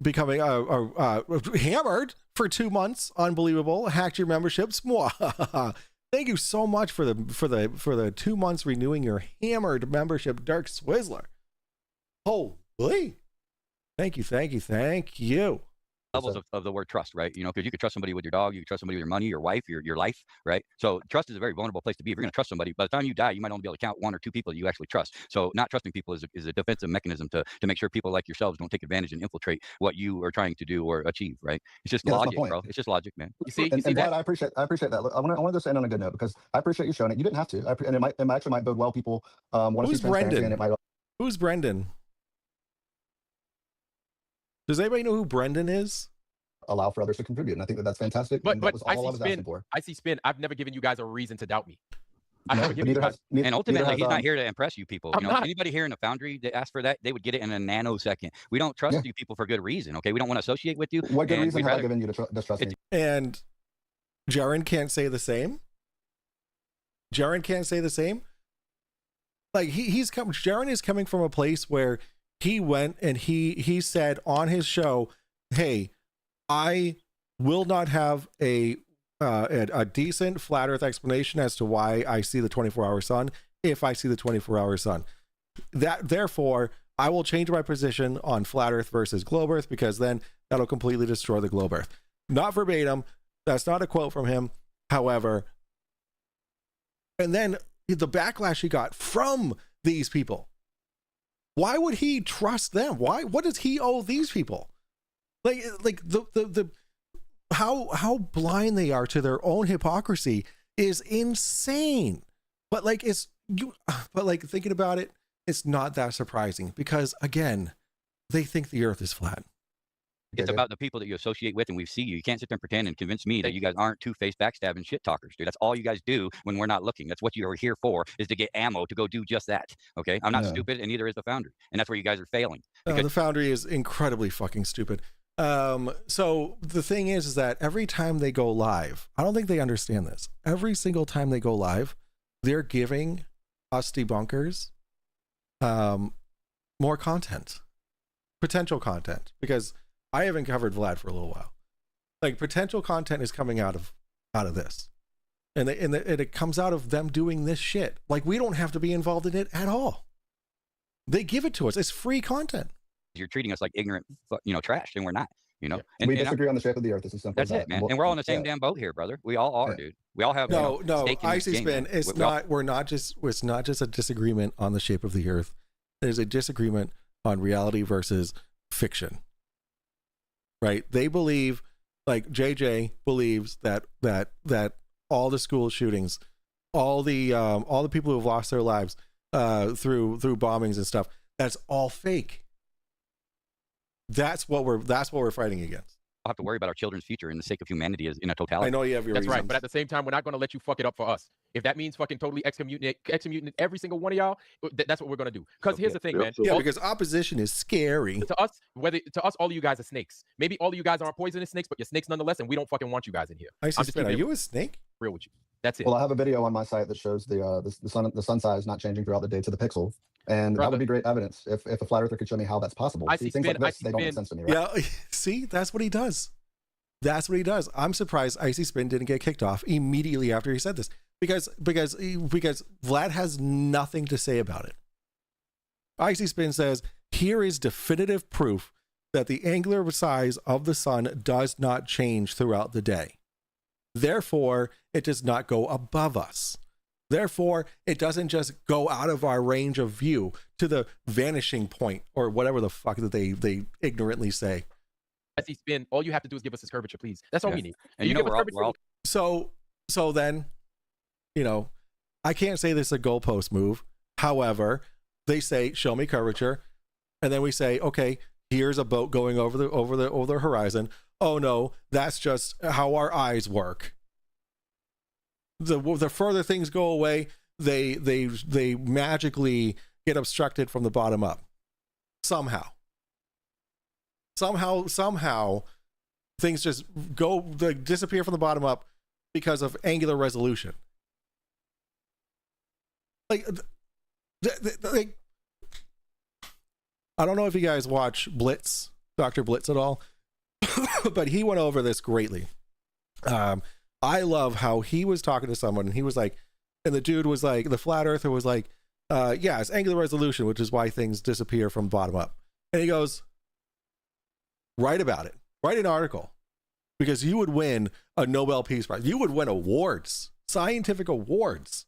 becoming hammered for 2 months. Unbelievable. Hacked your memberships. Thank you so much for the 2 months renewing your hammered membership, Dirk Swizzler. Holy. Thank you. Levels of the word trust, right? You know, because you could trust somebody with your dog, you could trust somebody with your money, your wife, your life, right? So trust is a very vulnerable place to be. If you're going to trust somebody, by the time you die, you might only be able to count 1 or 2 people you actually trust. So not trusting people is a defensive mechanism to make sure people like yourselves don't take advantage and infiltrate what you are trying to do or achieve, right? It's just logic, bro. It's just logic, man. You see and that? Vlad, I appreciate that. Look, I want to say on a good note because I appreciate you showing it. You didn't have to, and it actually might bode well. People want to see transparency, and it might. Who's Brendan? Does anybody know who Brendan is? Allow for others to contribute, and I think that's fantastic. But that was all I was asking for. I see Spin. I've never given you guys a reason to doubt me. I've No, never given you guys. And ultimately, he's not here to impress you people. I'm You know, not. anybody here in the foundry that asked for that, they would get it in a nanosecond. We don't trust you people for good reason. Okay, we don't want to associate with you. What good and reason we'd have I rather- given you to distrust me? And Jaren can't say the same. Jaren can't say the same. Like Jaren is coming from a place where he went and he said on his show, "Hey, I will not have a decent flat Earth explanation as to why I see the 24-hour sun if I see the 24-hour sun. Therefore, I will change my position on flat Earth versus globe Earth because then that'll completely destroy the globe Earth." Not verbatim. That's not a quote from him. However, and then the backlash he got from these people. Why would he trust them? What does he owe these people? Like the how blind they are to their own hypocrisy is insane. But thinking about it, it's not that surprising because again, they think the earth is flat. It's about the people that you associate with, and we see you. You can't sit there and pretend and convince me that you guys aren't two-faced, backstabbing shit talkers, dude. That's all you guys do when we're not looking. That's what you are here for, is to get ammo to go do just that. Okay, I'm not stupid, and neither is the Foundry, and that's where you guys are failing. The Foundry is incredibly fucking stupid. So the thing is that every time they go live, I don't think they understand this. Every single time they go live, they're giving us debunkers more content, potential content, because I haven't covered Vlad for a little while. Like potential content is coming out of this, and it comes out of them doing this shit. Like we don't have to be involved in it at all. They give it to us. It's free content. You're treating us like ignorant, trash, and we're not. And we disagree on the shape of the earth. It's as simple as that's that. it, man. And we're all in the same damn boat here, brother. We all are, dude. We all have no. stake in this Icy game, Spin. man. It's not just a disagreement on the shape of the earth. There's a disagreement on reality versus fiction. Right? They believe, like JJ believes that all the school shootings, all the people who have lost their lives through bombings and stuff, that's all fake. That's what we're fighting against. I'll have to worry about our children's future in the sake of humanity as in a totality. I know you have your reasons. Right, but at the same time, we're not going to let you fuck it up for us. If that means fucking totally excommunicate every single one of y'all, that's what we're going to do. Because here's the thing, man. Yeah, because opposition is scary. To us, all of you guys are snakes. Maybe all of you guys aren't poisonous snakes, but you're snakes nonetheless, and we don't fucking want you guys in here. Are you a snake? Real with you. That's it. Well, I have a video on my site that shows the sun size not changing throughout the day to the pixel, and that would be great evidence if a flat earther could show me how that's possible. Things like this, they don't make sense to me, right? Yeah, see, that's what he does. That's what he does. I'm surprised Icy Spin didn't get kicked off immediately after he said this, because Vlad has nothing to say about it. Icy Spin says, here is definitive proof that the angular size of the sun does not change throughout the day. Therefore, it does not go above us. Therefore, it doesn't just go out of our range of view to the vanishing point, or whatever the fuck that they ignorantly say. Icy Spin, all you have to do is give us his curvature, please. That's all we need. And you know, we're all... So then, you know, I can't say this is a goalpost move. However, they say, show me curvature. And then we say, okay, here's a boat going over the horizon. Oh no, that's just how our eyes work. The further things go away, they magically get obstructed from the bottom up. Somehow things just disappear from the bottom up because of angular resolution. Like I don't know if you guys watch Blitz, Dr. Blitz at all, but he went over this greatly. I love how he was talking to someone and he was like, and the dude was like, the flat earther was like, yeah, it's angular resolution, which is why things disappear from bottom up. And he goes, write about it. Write an article, because you would win a Nobel Peace Prize. You would win awards, scientific awards,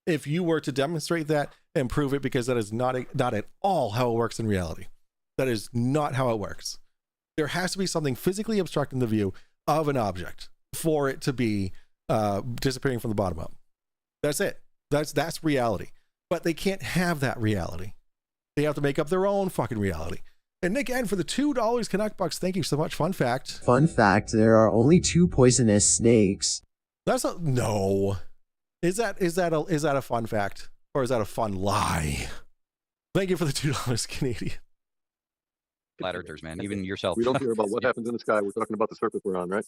if you were to demonstrate that and prove it, because that is not at all how it works in reality. That is not how it works. There has to be something physically obstructing the view of an object for it to be disappearing from the bottom up. That's it. That's reality. But they can't have that reality. They have to make up their own fucking reality. And Nick N for the $2 Connect Bucks. Thank you so much. Fun fact. Fun fact, there are only 2 poisonous snakes. No. Is that a fun fact? Or is that a fun lie? Thank you for the $2 Canadian. Flat earthers, man. Even yourself. We don't care about what happens in the sky. We're talking about the surface we're on, right?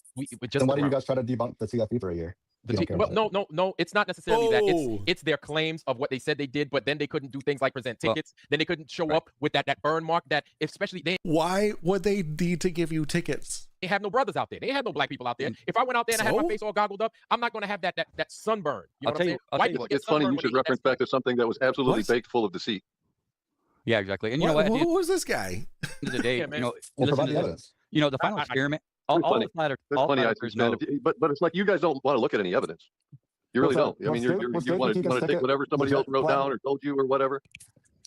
Then why do you guys try to debunk the CFP for a year? No. It's not necessarily that. It's their claims of what they said they did, but then they couldn't do things like present tickets. Then they couldn't show up with that burn mark. That especially they. Why would they need to give you tickets? They have no brothers out there. They had no black people out there. If I went out there and I had my face all goggled up, I'm not going to have that sunburn. You know what I'm saying? It's funny. You should reference back to something that was absolutely baked full of deceit. Yeah, exactly. And you know what? Who was this guy? The day, provide the evidence. The final experiment. All the flat earthers know. But it's like you guys don't want to look at any evidence. You really don't. I mean, you want to take whatever somebody else wrote down or told you or whatever.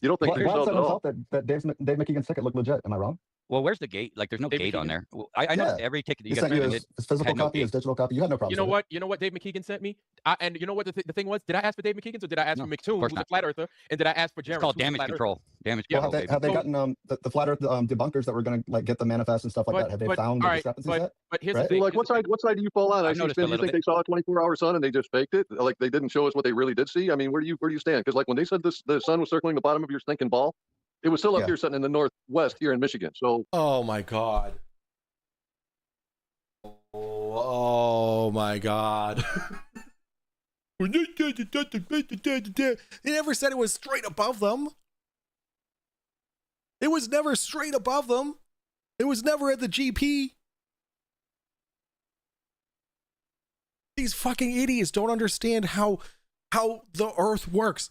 You don't think Vlad said himself that Dave McKeegan's ticket looked legit. Am I wrong? Well, where's the gate? Like, there's no gate on there. Well, I noticed every ticket that you guys sent you his physical copy, his digital copy. You had no problem. You know what Dave McKeegan sent me? And you know what the thing was? Did I ask for Dave McKeegan's or did I ask for McToon, who's a flat earther? And did I ask for Jeremy? It's called damage control. Damage control. Have they gotten the flat earth debunkers that were going to get the manifest and stuff like that? Have they found the discrepancies yet? But here's the thing. Like, what side do you fall on? You think they saw a 24-hour sun and they just faked it? Like, they didn't show us what they really did see? I mean, where do you stand? Because like when they said the sun was circling the bottom of your stinking ball, it was still up here sitting in the northwest here in Michigan. So. Oh my God. Oh my God. They never said it was straight above them. It was never straight above them. It was never at the GP. These fucking idiots don't understand how the earth works.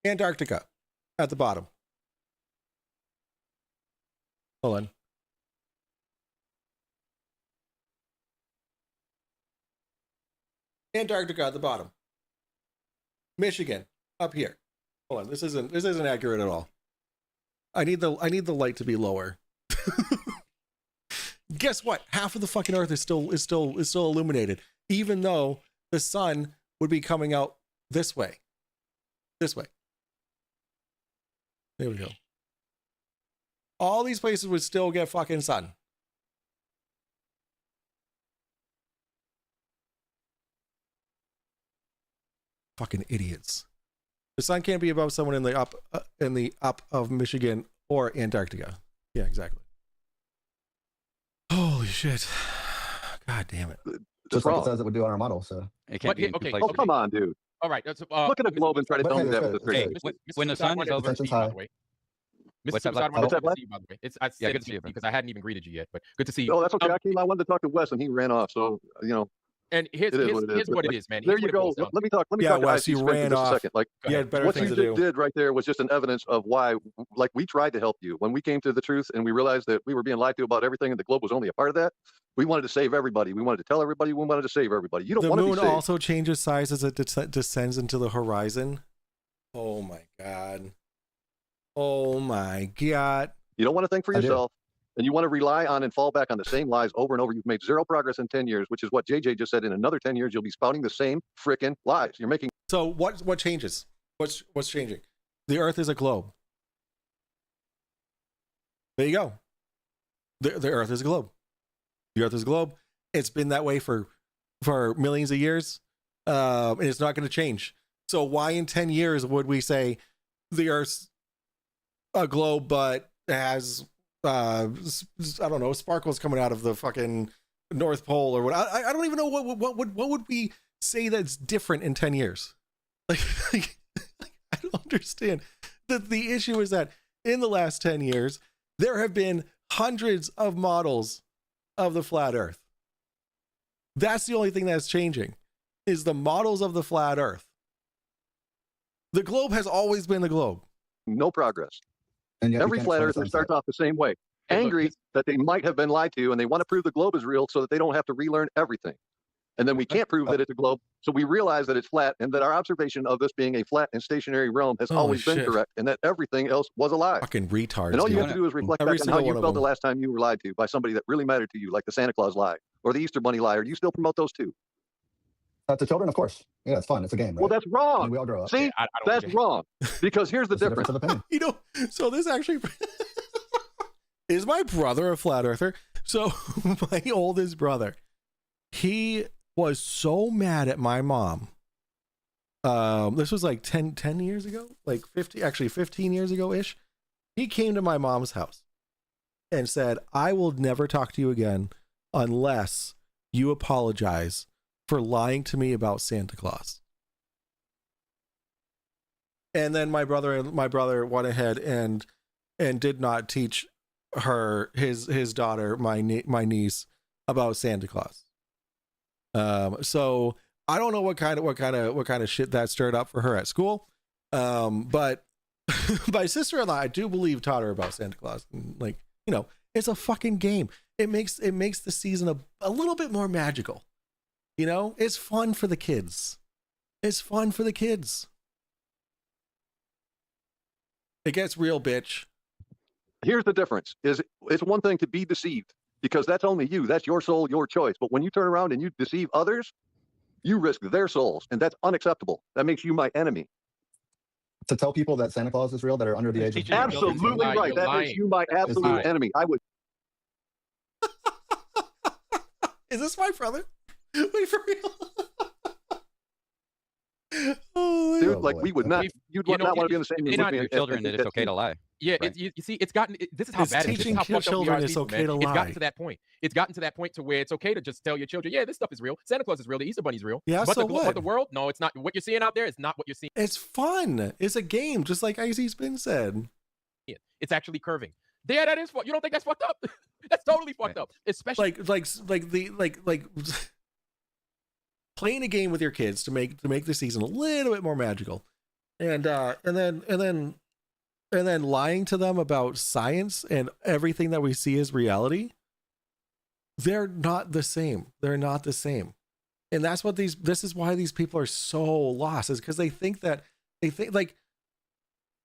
Antarctica at the bottom. Hold on. Antarctica at the bottom. Michigan up here. Hold on. This isn't accurate at all. I need the light to be lower. Guess what? Half of the fucking earth is still illuminated, even though the sun would be coming out this way. This way. There we go. All these places would still get fucking sun. Fucking idiots. The sun can't be above someone in the up of Michigan or Antarctica. Yeah, exactly. Holy shit. God damn it. Just like it says it would do on our model, so. It can't be okay. Oh, come on, dude. All right. Look at a globe and try to tell me that with a Hey, straight when the sun is over, by the way. What's Mr. that, Superstar, Vlad? good to see you, by the way. I Yeah, said good to see you, because I hadn't even greeted you yet, but good to see you. Oh, that's okay. I wanted to talk to Wes and he ran off. So, you know. And here's what it is, man. There you go. Let me talk. Let me talk to Wes, you ran off. a second. Like, you had better what things you to do. did right there was just an evidence of why, like, we tried to help you. When we came to the truth and we realized that we were being lied to about everything and the globe was only a part of that, we wanted to save everybody. We wanted to tell everybody. We wanted to save everybody. You don't want to be saved. The moon also changes size as it descends into the horizon. Oh my God. Oh my God. You don't want to think for yourself. And you want to rely on and fall back on the same lies over and over. You've made zero progress in 10 years, which is what JJ just said. In another 10 years, you'll be spouting the same freaking lies. You're making. So what changes? What's changing? The Earth is a globe. There you go. The Earth is a globe. The Earth is a globe. It's been that way for millions of years, and it's not going to change. So why in 10 years would we say the Earth's a globe, but it has I don't know, sparkles coming out of the fucking North Pole or what? I don't even know what would we say that's different in 10 years. Like I don't understand. The issue is that in the last 10 years, there have been hundreds of models of the flat Earth. That's the only thing that's changing, is the models of the flat Earth. The globe has always been the globe. No progress. And every flat earther starts off the same way, angry that they might have been lied to, and they want to prove the globe is real so that they don't have to relearn everything. And then we can't prove that it's a globe, so we realize that it's flat, and that our observation of this being a flat and stationary realm has always been correct, and that everything else was a lie. Fucking retards. And all you have to do is reflect back on how you felt the last time you were lied to by somebody that really mattered to you, like the Santa Claus lie or the Easter Bunny lie. Or do you still promote those too? To children, of course. Yeah, it's fun. It's a game, right? Well, that's wrong. I mean, we all grow up. See, that's wrong. Because here's the difference. You know, so this actually is my brother a flat earther. So my oldest brother, he was so mad at my mom. This was like 10 years ago, like 15 years ago ish. He came to my mom's house and said, "I will never talk to you again unless you apologize for lying to me about Santa Claus." And then my brother went ahead and did not teach his daughter, my niece, about Santa Claus. So I don't know what kind of shit that stirred up for her at school. But my sister-in-law, I do believe, taught her about Santa Claus. And, like, you know, it's a fucking game. It makes the season a little bit more magical. You know, it's fun for the kids. It's fun for the kids. It gets real, bitch. Here's the difference. It's one thing to be deceived, because that's only you. That's your soul, your choice. But when you turn around and you deceive others, you risk their souls, and that's unacceptable. That makes you my enemy. To tell people that Santa Claus is real that are under the age of... Absolutely right. That makes you my absolute enemy. I would... Is this my brother? Wait, for real? Oh, dude, like, we would not, you'd not want to be in the same room with me. Your children that it's okay to lie. Yeah, right? you see, it's gotten, this is how bad it is. This is how fucked up we are as people, man. It's gotten to that point. It's gotten to that point to where it's okay to just tell your children, yeah, this stuff is real. Santa Claus is real. The Easter Bunny is real. Yeah, but so but the world, no, it's not. What you're seeing out there is not what you're seeing. It's fun. It's a game, just like Icy's been said. It's actually curving. Yeah, that is. You don't think that's fucked up? That's totally fucked up. Especially like playing a game with your kids to make the season a little bit more magical, and then lying to them about science and everything that we see as reality. They're not the same. They're not the same, and that's what this is why these people are so lost, is because they think like,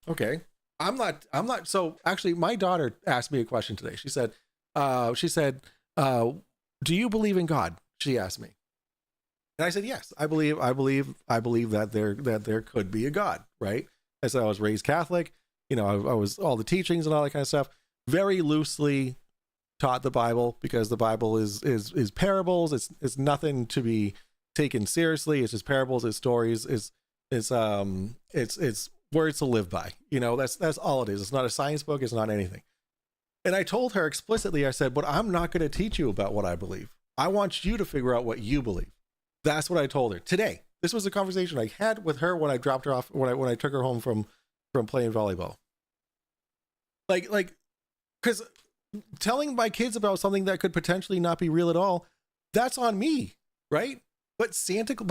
okay, I'm not. So actually, my daughter asked me a question today. She said, "Do you believe in God?" She asked me. And I said, yes, I believe that there could be a God, right? I said I was raised Catholic, you know, I was all the teachings and all that kind of stuff, very loosely taught the Bible, because the Bible is parables. It's nothing to be taken seriously. It's just parables, it's stories, it's words to live by. You know, that's all it is. It's not a science book, it's not anything. And I told her explicitly, I said, but I'm not going to teach you about what I believe. I want you to figure out what you believe. That's what I told her today. This was a conversation I had with her when I dropped her off, when I took her home from playing volleyball. Like, because telling my kids about something that could potentially not be real at all, that's on me, right? But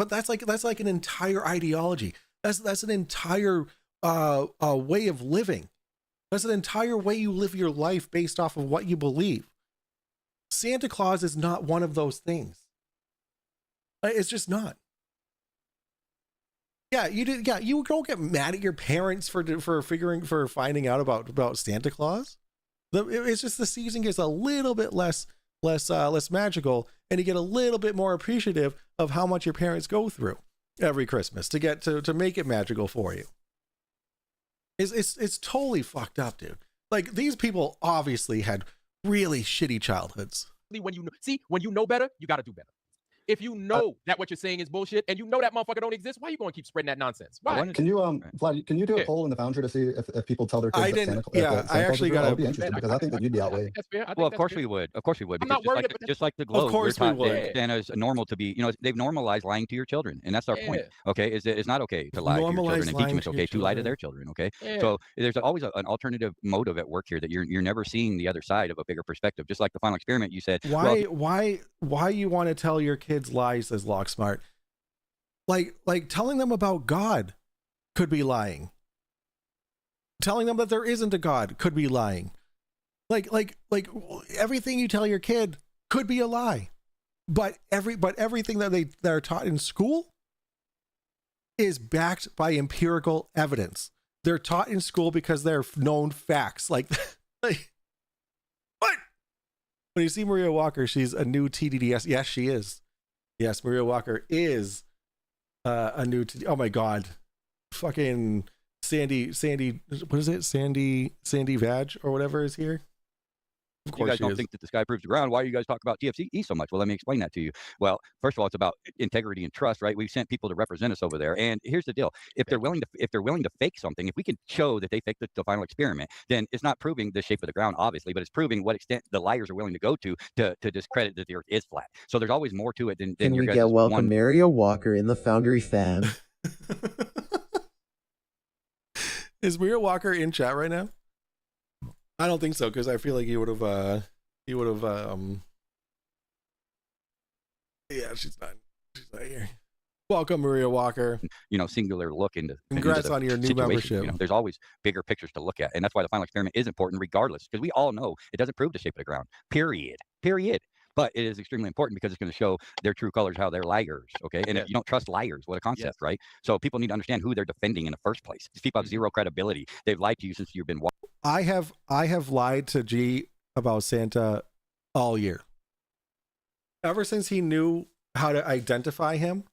that's like an entire ideology. That's an entire way of living. That's an entire way you live your life based off of what you believe. Santa Claus is not one of those things. It's just not. Yeah, you did. Yeah, you don't get mad at your parents for finding out about Santa Claus. It's just the season gets a little bit less magical, and you get a little bit more appreciative of how much your parents go through every Christmas to get to make it magical for you. It's totally fucked up, dude. Like, these people obviously had really shitty childhoods. When you know better, you got to do better. If you know that what you're saying is bullshit, and you know that motherfucker don't exist, why are you going to keep spreading that nonsense? Why? Can you Vlad, can you do a poll in the Foundry to see if people tell their kids I didn't. I actually got. I'd be interested, because I think that you'd be outweighed. Well, of course we would. Of course we would. I'm not worried. Just like the globe, of course we're we would. taught Santa's normal to be. You know, they've normalized lying to your children, and that's our point. Okay, it's not okay to lie to your children, and teach them it's okay to lie to their children. Okay, so there's always an alternative motive at work here that you're never seeing the other side of a bigger perspective. Just like the final experiment, you said. Why you want to tell your kids lies as Lock Smart? Like telling them about God could be lying. Telling them that there isn't a God could be lying. Like everything you tell your kid could be a lie. But everything that they're taught in school is backed by empirical evidence. They're taught in school because they're known facts. Like what? When you see Maria Walker, she's a new TDDS. Yes, she is. Yes, Maria Walker is a new. Oh my God, fucking Sandy. What is it? Sandy Vag or whatever is here. Of course, you guys don't think that the sky proves the ground. Why do you guys talk about TFCE so much? Well, let me explain that to you. Well, first of all, it's about integrity and trust, right? We've sent people to represent us over there, and here's the deal: if they're willing to fake something, if we can show that they faked the final experiment, then it's not proving the shape of the ground, obviously, but it's proving what extent the liars are willing to go to discredit that the Earth is flat. So there's always more to it than Can your we guys' get welcome one. Maria Walker in the Foundry fam? Is Maria Walker in chat right now? I don't think so, because I feel like he would have. Yeah, she's not here. Welcome, Maria Walker. You know, singular look into. Congrats on your new membership. You know, there's always bigger pictures to look at, and that's why the final experiment is important, regardless, because we all know it doesn't prove the shape of the ground. Period. But it is extremely important because it's going to show their true colors, how they're liars. Okay, and if you don't trust liars, what a concept, right? So people need to understand who they're defending in the first place. These people have zero credibility. They've lied to you since you've been. I have lied to G about Santa all year. Ever since he knew how to identify him,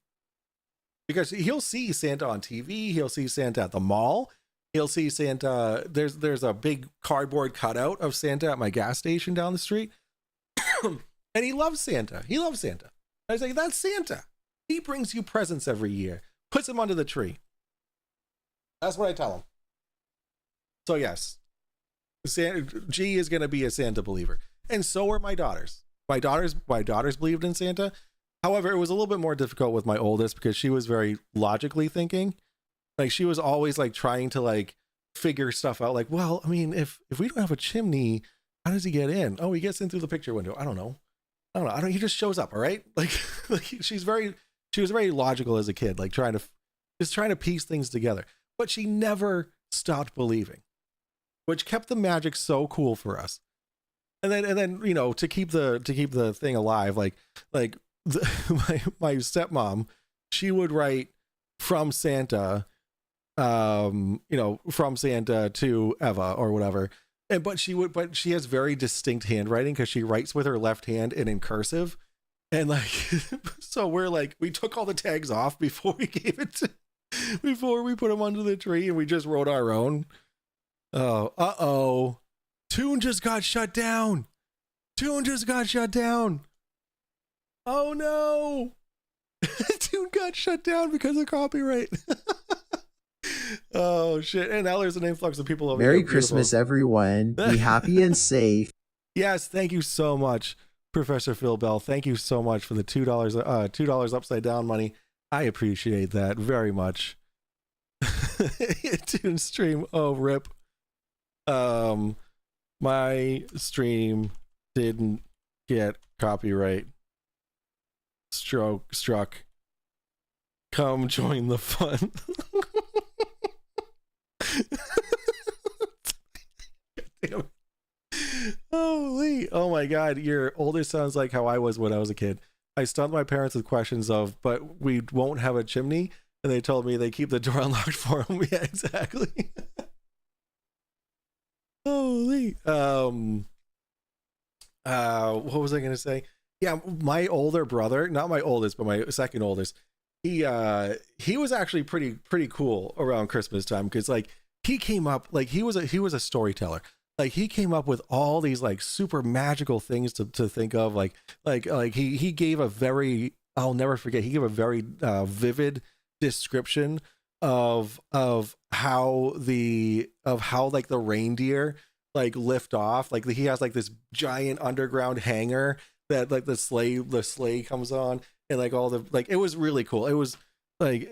because he'll see Santa on TV, he'll see Santa at the mall, he'll see Santa. There's a big cardboard cutout of Santa at my gas station down the street, and he loves Santa. I was like, that's Santa. He brings you presents every year, puts them under the tree. That's what I tell him. So yes, G is going to be a Santa believer, and so are my daughters. My daughters believed in Santa. However, it was a little bit more difficult with my oldest because she was very logically thinking. Like, she was always like trying to like figure stuff out. Like, well, I mean, if we don't have a chimney, how does he get in? Oh, he gets in through the picture window. I don't know. He just shows up. All right. Like she was very logical as a kid, like trying to piece things together. But she never stopped believing, which kept the magic so cool for us. And then you know, to keep the thing alive, my stepmom, she would write from Santa, from Santa to Eva or whatever. But she has very distinct handwriting because she writes with her left hand and in cursive. And like, So we're like, we took all the tags off before we gave it to, before we put them under the tree, and we just wrote our own. Oh, Tune just got shut down. Tune just got shut down. Oh no. Tune got shut down because of copyright. Oh shit. And now there's an influx of people over Merry here. Christmas, everyone. Be happy and safe. Yes, thank you so much, Professor Phil Bell. Thank you so much for the $2 upside down money. I appreciate that very much. Tune stream. Oh, rip. My stream didn't get copyright struck. Come join the fun. Damn it. Holy, oh my god, your oldest sounds like how I was when I was a kid. I stumped my parents with questions of, but we won't have a chimney, and they told me they keep the door unlocked for them. Yeah, exactly. Holy. What was I gonna say? Yeah, my older brother, not my oldest, but my second oldest, he was actually pretty cool around Christmas time, because like he came up, like he was a storyteller. Like he came up with all these like super magical things to think of, like he gave a very, I'll never forget, he gave a very vivid description of how like the reindeer like lift off, like he has like this giant underground hangar that like the sleigh comes on, and like all the, like it was really cool. It was like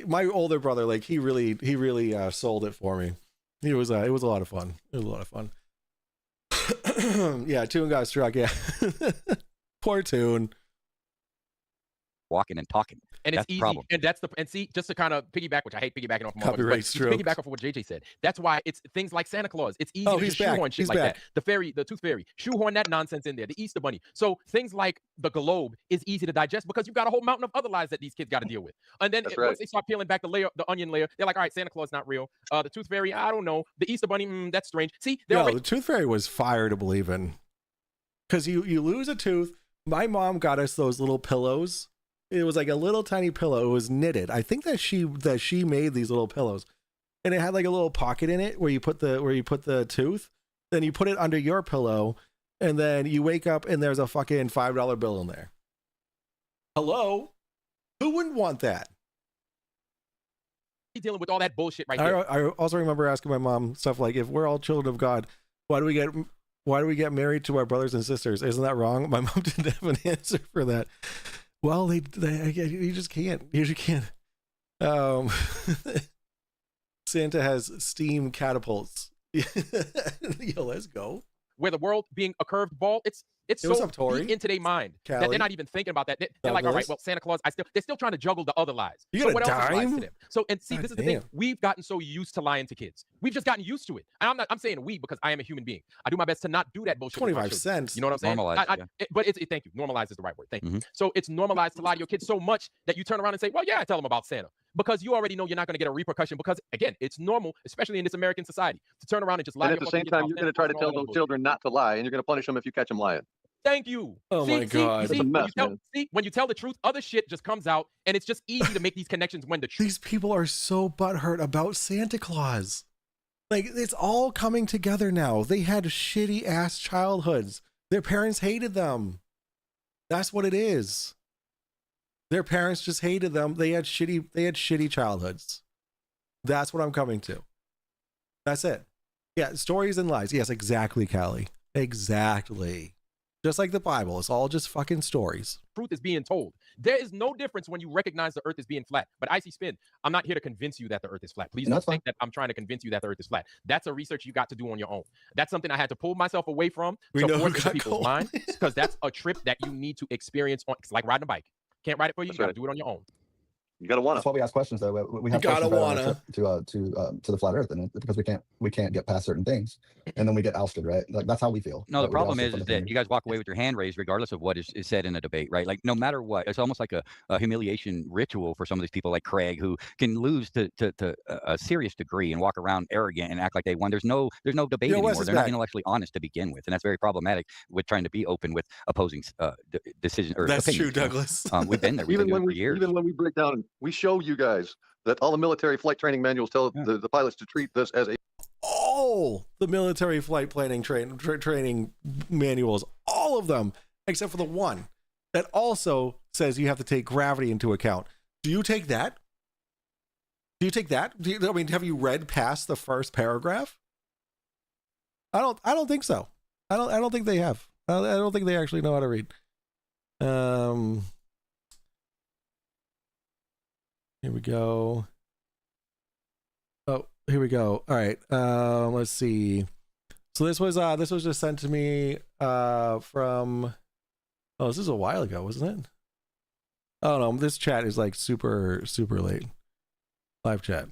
my older brother, like he really sold it for me. It was a lot of fun. It was a lot of fun. Yeah, Tune got struck. Yeah. Poor Tune. Walking and talking. And it's easy. Problem. And that's and see, just to kind of piggyback, which I hate piggybacking off copyright stroke. Piggyback off of what JJ said. That's why it's things like Santa Claus. It's easy to shoehorn shit like that. The fairy, the tooth fairy, shoehorn that nonsense in there. The Easter bunny. So things like the globe is easy to digest because you've got a whole mountain of other lies that these kids got to deal with. And then once they start peeling back the onion layer, they're like, all right, Santa Claus not real. The tooth fairy, I don't know. The Easter bunny, that's strange. See, the tooth fairy was fire to believe in. Because you lose a tooth. My mom got us those little pillows. It was like a little tiny pillow. It was knitted. I think that she made these little pillows, and it had like a little pocket in it where you put the tooth. Then you put it under your pillow, and then you wake up and there's a fucking $5 bill in there. Hello, who wouldn't want that? Dealing with all that bullshit right there. I also remember asking my mom stuff like, if we're all children of God, why do we get married to our brothers and sisters? Isn't that wrong? My mom didn't have an answer for that. Well, you just can't. You just can't. Santa has steam catapults. Yo, let's go. Where the world being a curved ball, it's so up, Tori? into their mind Callie? that they're not even thinking about that. They're like, all right, well, Santa Claus, they're still trying to juggle the other lies. You so got what a else is lies dime? to them? So, and see, this is the thing. We've gotten so used to lying to kids. We've just gotten used to it. And I'm saying we because I am a human being. I do my best to not do that bullshit. 25 cents. You know what I'm saying? Normalized, but thank you. Normalized is the right word. Thank you. So it's normalized to lie to your kids so much that you turn around and say, well, yeah, I tell them about Santa. Because you already know you're not going to get a repercussion, because again, it's normal, especially in this American society, to turn around and just lie. And at the same time, you're going to try to tell those children not to lie, and you're going to punish them if you catch them lying. Thank you. Oh my God. It's a mess, when you tell the truth, other shit just comes out, and it's just easy to make these connections when the truth. These people are so butthurt about Santa Claus. Like, it's all coming together now. They had shitty ass childhoods. Their parents hated them. That's what it is. Their parents just hated them. They had shitty childhoods. That's what I'm coming to. That's it. Yeah, stories and lies. Yes, exactly, Callie. Exactly. Just like the Bible, it's all just fucking stories. Truth is being told. There is no difference when you recognize the earth is being flat. But Icy Spin, I'm not here to convince you that the earth is flat. Please don't think that I'm trying to convince you that the earth is flat. That's a research you got to do on your own. That's something I had to pull myself away from to force into people's minds, because that's a trip that you need to experience on. It's like riding a bike. Can't ride it for you. You got to do it on your own. You gotta wanna. That's why we ask questions, though. We have gotta questions to the flat Earth, and because we can't get past certain things, and then we get ousted, right? Like that's how we feel. No, the We get problem ousted is from the that community. you guys walk away with your hand raised regardless of what is said in a debate, right? Like no matter what, it's almost like a humiliation ritual for some of these people like Craig who can lose to a serious degree and walk around arrogant and act like they won. There's no debate anymore. They're not intellectually honest to begin with, and that's very problematic with trying to be open with opposing decisions or That's opinions. true, Douglas. We've been there. We've been doing it for years. Even when we break down, we show you guys that all the military flight training manuals tell the pilots to treat this as a all the military flight planning training manuals, all of them, except for the one that also says you have to take gravity into account. Do you take that? Do you take that? I mean, have you read past the first paragraph? I don't think so. I don't think they have. I don't think they actually know how to read. Here we go. Oh, here we go. All right. Let's see. So this was just sent to me from. Oh, this is a while ago, wasn't it? Oh no, this chat is like super late. Live chat.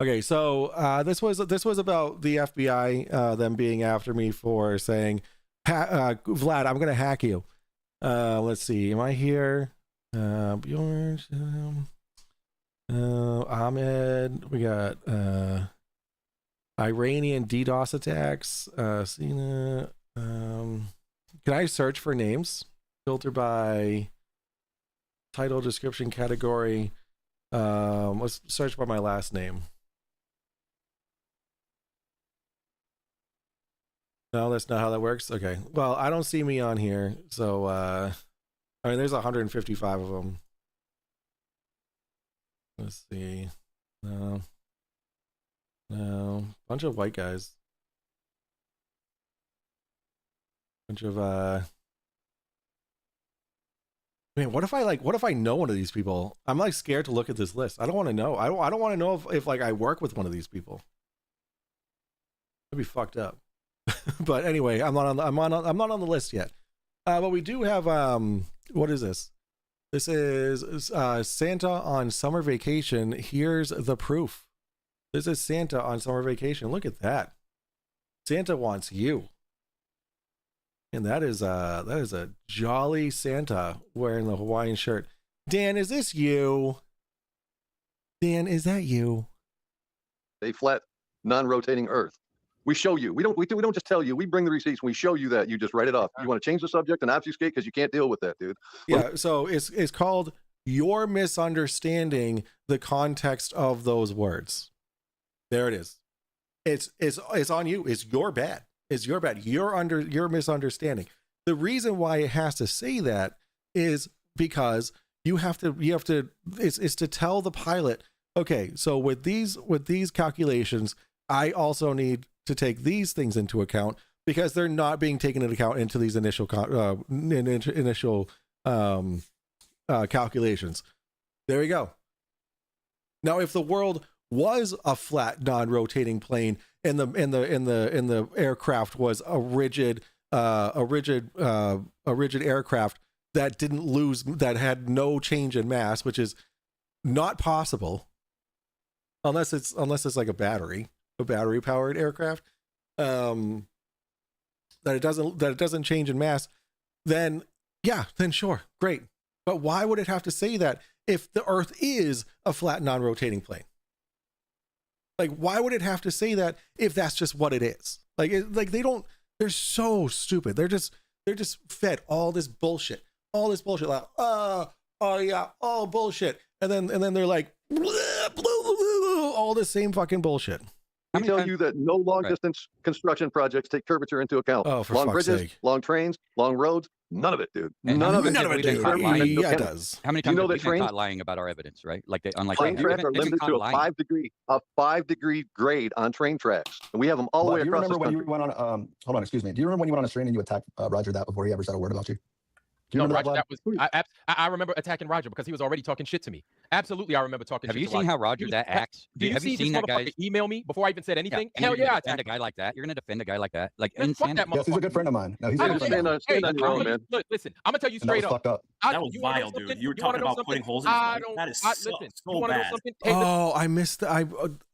Okay, so this was about the FBI them being after me for saying, Vlad, I'm gonna hack you. Let's see, am I here? Bjorn, Ahmed, we got Iranian DDoS attacks. Sina. Can I search for names? Filter by title, description, category. Let's search by my last name. No, that's not how that works. Okay. Well, I don't see me on here. So, I mean, there's 155 of them. Let's see. No. Bunch of white guys. Bunch of, man, what if I know one of these people? I'm like scared to look at this list. I don't want to know. I don't want to know if like I work with one of these people. That'd be fucked up. But anyway, I'm not on the list yet. But we do have what is this? This is Santa on summer vacation. Here's the proof. This is Santa on summer vacation. Look at that. Santa wants you. And that is a jolly Santa wearing the Hawaiian shirt. Dan, is this you? Dan, is that you? a flat, non-rotating Earth. We show you. We don't just tell you. We bring the receipts. We show you that. You just write it off. You want to change the subject and obfuscate because you can't deal with that, dude. Yeah. So it's called "You're misunderstanding the context of those words." There it is. It's on you. It's your bad. It's your bad. You're misunderstanding. The reason why it has to say that is because you have to. It's to tell the pilot, okay, so with these calculations, I also need to take these things into account because they're not being taken into account into these initial calculations. There you go. Now, if the world was a flat, non-rotating plane, and the aircraft was a rigid aircraft that didn't lose, that had no change in mass, which is not possible unless it's like a battery powered aircraft, that it doesn't change in mass, then sure, great. But why would it have to say that if the Earth is a flat, non-rotating plane? Like, why would it have to say that if that's just what it is? They're so stupid. They're just fed all this bullshit, like, bullshit. And then they're like, all the same fucking bullshit. We tell you that no long distance construction projects take curvature into account. Oh, for long fuck's bridges, sake. long trains, long roads, none of it, dude. And None of it. Yeah, it does. How many times have we been caught lying about our evidence, right? Like unlike train tracks are limited to a 5-degree grade on train tracks, and we have them all the way across. Do you remember when you went on? Hold on, excuse me. Do you remember when you went on a train and you attacked Roger that before he ever said a word about you? you no, remember Roger, that, that was I remember attacking Roger because he was already talking shit to me. Absolutely, I remember talking. Have shit you to seen Roger. how Roger that acts? Do you have see you seen this that motherfucker guy's email me before I even said anything? and Hell you're gonna yeah, I defend a attacked guy like that? You're gonna defend a guy like that? Like Man, fuck insanity. that Yes, he's a good motherfucker. friend of mine. No, he's I a don't good care. friend. Stand on your I'm own, gonna- man. Look, listen, I'm gonna tell you And that was straight up. fucked up. That was You wanna know vile, dude. something? You were You wanna talking know about something? putting holes in I his don't. That is Listen, so you wanna know bad. something? Hey, Oh, I missed.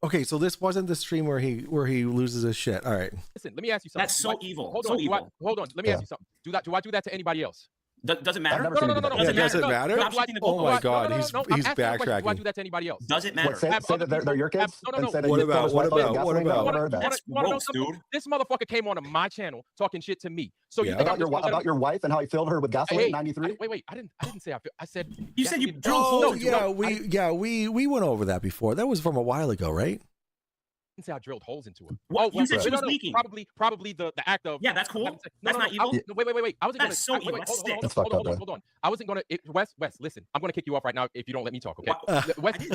Okay, so this wasn't the stream where he loses his shit. All right. listen, let me ask you something. That's so evil. Hold So on. evil. Hold on. Let me ask you something. Do I do that to anybody else? Does it matter? I've never seen him do that. Yeah, does it matter? Stop shifting the Oh my goalposts. God, I'm he's asking you a question. Do I backtracking. do that to anybody else? Does it matter? What, say Have that other they're your people- kids? no, And no, say no. that What you filled about- his what wife up with about- what gasoline? No, about- I've never heard that. That's You wanna know gross, something? dude. This motherfucker came onto my channel talking shit to me. So you Yeah. think I'm About your, just gonna let about him- your wife and how he filled her with gasoline Hey, in 93? wait. I didn't say I said You said you gasoline- drilled holes Oh into yeah, we went over that before. That was from a while ago, right? I didn't say I drilled holes into her. What? You said she was no, leaking. Probably the act of. Yeah, that's cool. No, That's not evil. No, wait. I wasn't That is so gonna. evil. Wait, That's hold sick. on, That's fucked up, hold on. I wasn't gonna. Wes, listen. I'm gonna kick you off right now if you don't let me talk. Okay. Wes,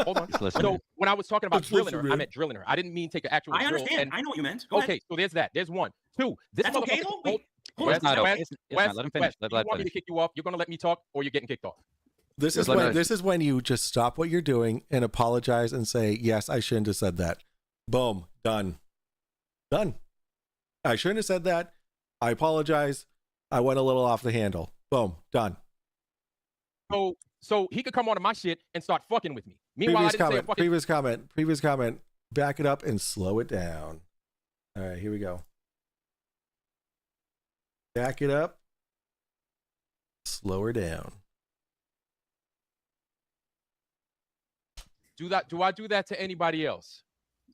hold on. Just listen. So when I was talking about Just drilling listen, her, I man. meant drilling her. I didn't mean take an actual. I drill understand. and- I know what you meant. Go ahead. Okay, so there's that. There's one. Two. This That's okay, motherfucker- though? Wait, hold Wes, It's not okay. Wes, It's Wes, not. Let him finish. Wes, Let you Vlad want me to finish. kick you off? You're gonna let me talk, or you're getting kicked off. This is let when me- this is when you just stop what you're doing and apologize and say, yes, I shouldn't have said that. Boom, done. I shouldn't have said that. I apologize. I went a little off the handle. Boom, done. So he could come onto my shit and start fucking with me. Meanwhile, I didn't say a fucking. Previous comment. Back it up and slow it down. All right, here we go. Back it up. Slow her down. Do I do that to anybody else?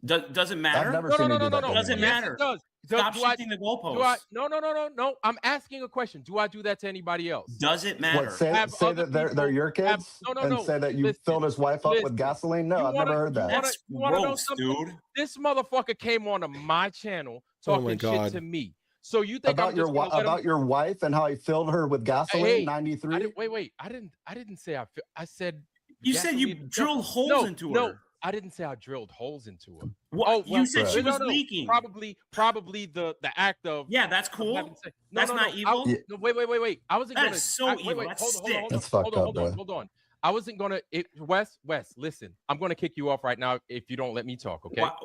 Doesn't matter. I've never seen you do that. to Doesn't anyone. matter. Yes, it does. Stop Do I- shifting the goalposts. No. I'm asking a question. Do I do that to anybody else? Does it matter? What, say Have say other that they're people- your kids? no, and no. say that you Listen, filled his wife up with listen. gasoline? No, You I've wanna- never heard that. That's You wanna know gross, something? dude. This motherfucker came onto my channel Oh talking my shit God. to me. So you think About I'm your just gonna let him- about your wife and how he filled her with gasoline Hey, in 93? Wait. I didn't say I said. You said you gasoline- drilled holes no, into her. No, I didn't say I drilled holes into her. What? Oh, You said she was no. leaking. Probably the act of. Yeah, that's cool. having sex. That's not evil. No, wait. I wasn't That gonna. is so evil. Wait, That's hold on, sick. That's fucked up, bro. hold on. I wasn't gonna. Wes, listen. I'm gonna kick you off right now if you don't let me talk. Okay. Wow.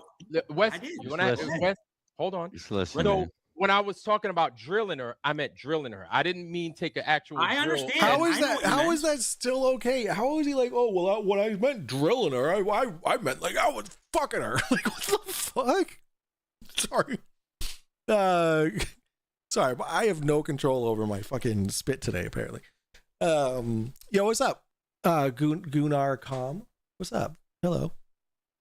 Wes, I did. you wanna? Listen. Wes, hold on. Just listen. So man. when I was talking about drilling her, I meant drilling her. I didn't mean take an actual. I drill. understand. How is I know that? what you How meant. is that still okay? How is he like? Oh well, when I meant drilling her, I meant like I was fucking her. Like what the fuck? Sorry. Sorry, but I have no control over my fucking spit today. Apparently. Yo, what's up? Gunnar Com. What's up? Hello.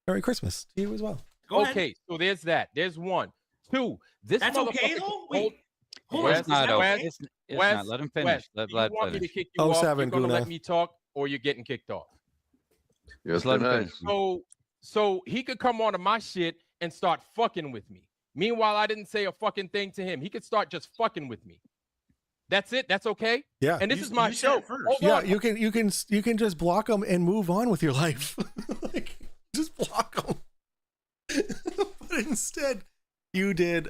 Merry Christmas to you as well. Go ahead. Okay, so there's that. There's one. Two. This That's okay motherfucker- though. Wait. Hold Wes, on. It's not. Is that Okay. okay? It's Wes, not. Let him Wes, finish. Let do you Vlad want me to finish. kick you off? 07 You're gonna Guna. let me talk, or you're getting kicked off. Yes, Just let him nice. finish. So he could come onto my shit and start fucking with me. Meanwhile, I didn't say a fucking thing to him. He could start just fucking with me. That's it. That's okay. Yeah. And this You- is my you said show. it first. Hold Yeah, on. you can just block them and move on with your life. Like, just block them. But instead, you did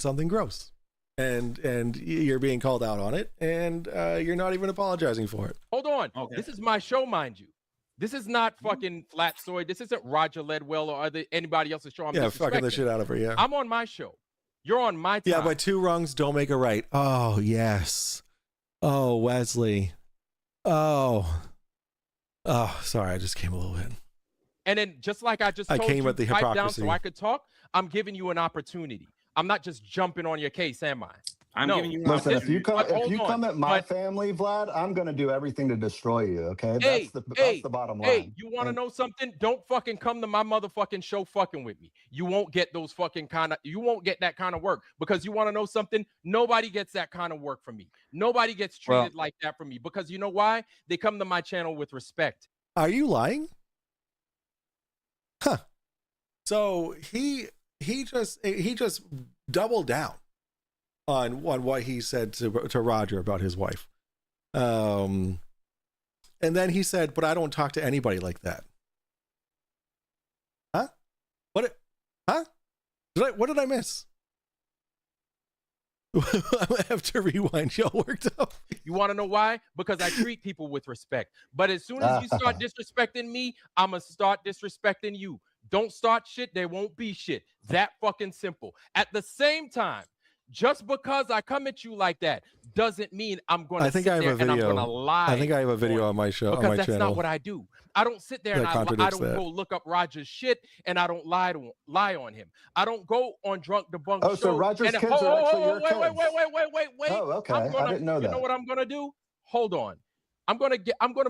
something gross, and you're being called out on it, and you're not even apologizing for it. Hold on. Okay. This is my show, mind you. This is not fucking Flat Soy. This isn't Roger Ledwell or anybody else's show. I'm Yeah, fucking the disrespecting. shit out of her. Yeah. I'm on my show. You're on my time. Yeah, but two wrongs don't make a right. Oh yes. Oh Wesley. Oh. Oh, sorry, I just came a little bit. And then just like I just I told came you, at the pipe down hypocrisy. so I could talk, I'm giving you an opportunity. I'm not just jumping on your case, am I? I'm No. giving you an Listen, if opportunity. you come But if hold you on, come at my but- family, Vlad, I'm gonna do everything to destroy you. Okay, Hey, that's the bottom line. Hey, you want to And- know something? Don't fucking come to my motherfucking show fucking with me. You won't get those fucking you won't get that kind of work because you want to know something? Nobody gets that kind of work from me. Nobody gets treated like that from me because you know why? They come to my channel with respect. Are you lying? Huh. So he just doubled down on what he said to Roger about his wife. And then he said, but I don't talk to anybody like that. Huh? What did I miss? I'm gonna have to rewind. Y'all worked up. You want to know why? Because I treat people with respect. But as soon as you start disrespecting me, I'm going to start disrespecting you. Don't start shit, there won't be shit. That fucking simple. At the same time, just because I come at you like that doesn't mean I'm going to sit there and I'm going to lie. I think I have a video on my show, because on my that's channel. not what I do. I don't sit there and I don't go look up Roger's shit and I don't lie on him. I don't go on Drunk Debunk shows. So Roger's kids are actually your kids. Wait. Oh, okay. I didn't know that. You know what I'm gonna do? Hold on. I'm gonna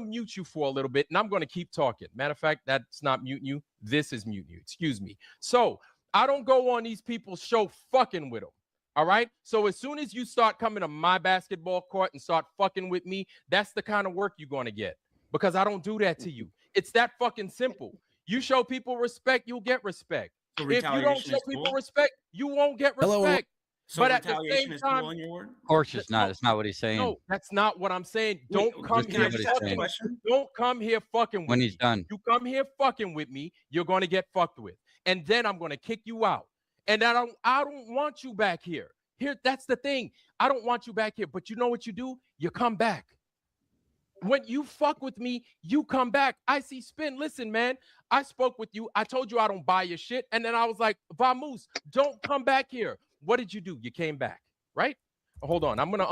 mute you for a little bit and I'm gonna keep talking. Matter of fact, that's not muting you. This is muting you. Excuse me. So I don't go on these people's show fucking with them. All right. So as soon as you start coming to my basketball court and start fucking with me, that's the kind of work you're gonna get. Because I don't do that to you. It's that fucking simple. You show people respect, you'll get respect. So if you don't show people respect, you won't get respect. So but at the retaliation same is time, cool in your word? Of course it's not. It's not what he's saying. no, that's not what I'm saying. Don't come just here give it a fucking. chance. Don't come here fucking with When me. he's done. You come here fucking with me, you're gonna get fucked with, and then I'm gonna kick you out. And I don't want you back here. Here, that's the thing. I don't want you back here. But you know what you do? You come back. When you fuck with me, you come back. I see Spin. Listen, man, I spoke with you. I told you I don't buy your shit. And then I was like, Vamoose, don't come back here. What did you do? You came back, right? Hold on. I'm gonna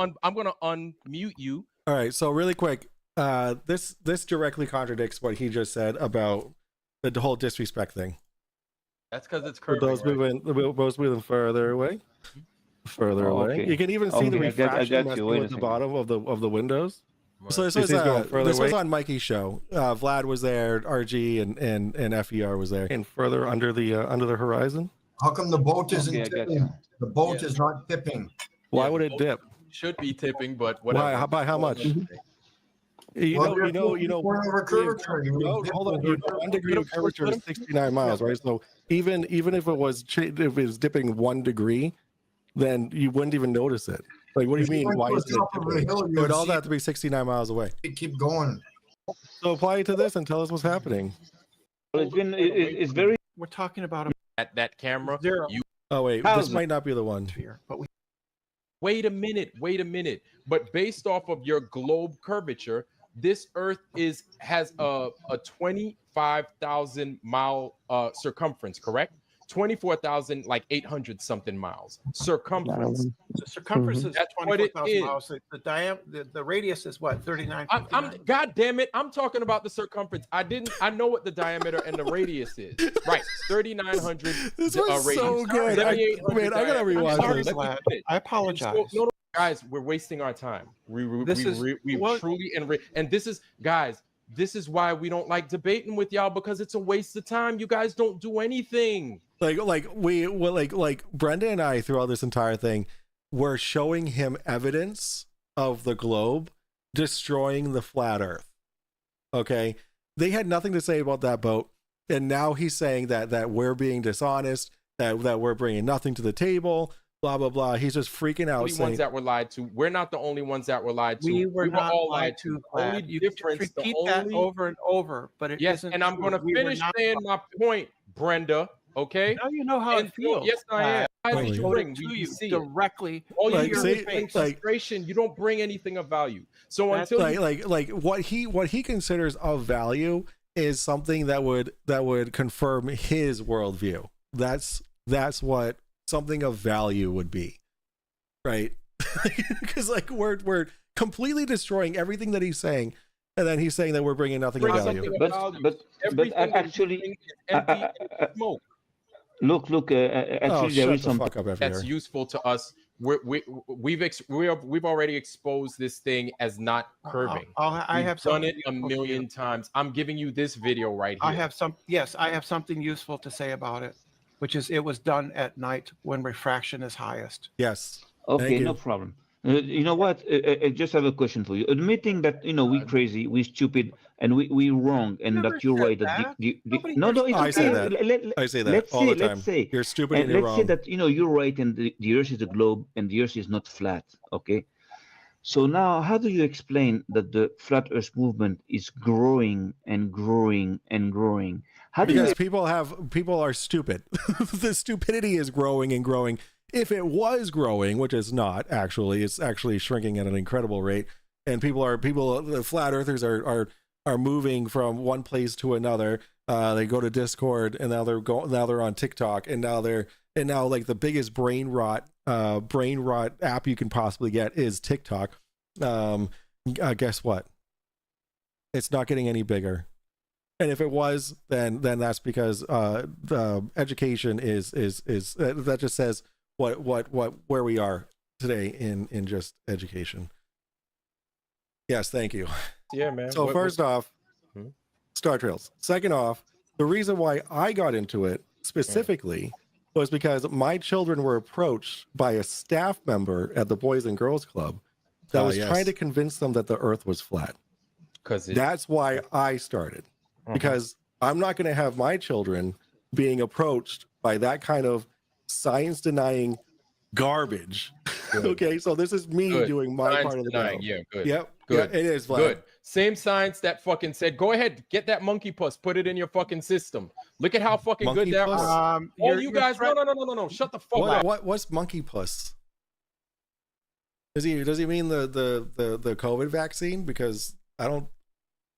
unmute you. All right. So really quick, this directly contradicts what he just said about the whole disrespect thing. That's because it's curving. Those moving further away. Further away. Okay. You can even see the refraction at the bottom of the windows. So this was on Mikey's show. Vlad was there, RG and FER was there, and further under the horizon. How come the boat isn't tipping? The boat is not tipping. Why would it dip? Should be tipping, but whatever. Why? By how much? Hold on. 1 degree of curvature is 69 miles, right? So even if it was dipping 1 degree, then you wouldn't even notice it. Like, what do you mean? Why is it? It would all have to be 69 miles away. Keep going. So apply it to this and tell us what's happening. It's very. We're talking about that camera. Oh wait, this might not be the one. But wait a minute. But based off of your globe curvature, this Earth has a 25,000 mile circumference, correct? 24,800 something miles circumference. The circumference is That's what it 24,000 is. miles. The radius is what, 39? God damn it! I'm talking about the circumference. I know what the diameter and the radius is. Right, 3,900. This was so good. I gotta rewatch this. I apologize. No, guys, we're wasting our time. We truly and this is, guys. This is why we don't like debating with y'all, because it's a waste of time. You guys don't do anything. Like Brenda and I throughout this entire thing, we're showing him evidence of the globe destroying the flat Earth. Okay, they had nothing to say about that boat, and now he's saying that we're being dishonest, that we're bringing nothing to the table. Blah blah blah. He's just freaking out. The ones that were lied to. We're not the only ones that were lied to. We were not all lied to. Only You difference. repeat that over and over, but it yes, isn't and I'm true. going to We were finish not saying my point, Brenda. Okay. Now you know how it feels. Yes, I am. I Really? bring To you see directly. All you Like, hear say- is frustration. You don't bring anything of value. So until like what he considers of value is something that would confirm his worldview. That's what something of value would be, right? Because like we're completely destroying everything that he's saying, and then he's saying that we're bringing nothing of value. But actually, smoke. Look. Actually, there is some. That's useful to us. We've already exposed this thing as not curving. I have done it something a million times. I'm giving you this video right here. I have something useful to say about it, which is it was done at night when refraction is highest. Yes. Okay, no problem. You know what? I just have a question for you. Admitting that we crazy, we stupid, and we wrong, and that you're right. No, it's I say okay. that. I say that all the time. Let's say you're stupid and you're let's wrong. say that you're right, and the Earth is a globe, and the Earth is not flat. Okay. So now, how do you explain that the flat Earth movement is growing and growing and growing? How do because people are stupid. The stupidity is growing and growing. if it was growing, which is not actually, it's actually shrinking at an incredible rate, and the flat earthers are moving from one place to another. They go to Discord, and now they're on TikTok, and now like the biggest brain rot app you can possibly get is TikTok. Guess what? It's not getting any bigger. And if it was, then that's because the education is that just says where we are today in just education. Yes, thank you. Yeah, man. So first off, Star Trails. Second off, the reason why I got into it specifically was because my children were approached by a staff member at the Boys and Girls Club that was trying to convince them that the Earth was flat. That's why I started. Because I'm not going to have my children being approached by that kind of science denying garbage. Okay, so this is me doing my part of the job. Yeah, good. Yep, good. Yeah, it is Vlad. Good. Same science that fucking said, go ahead, get that monkey puss, put it in your fucking system. Look at how fucking Monkey good that puss? was. All you guys, no, shut the fuck up. What's monkey puss? Does he mean the COVID vaccine? Because I don't.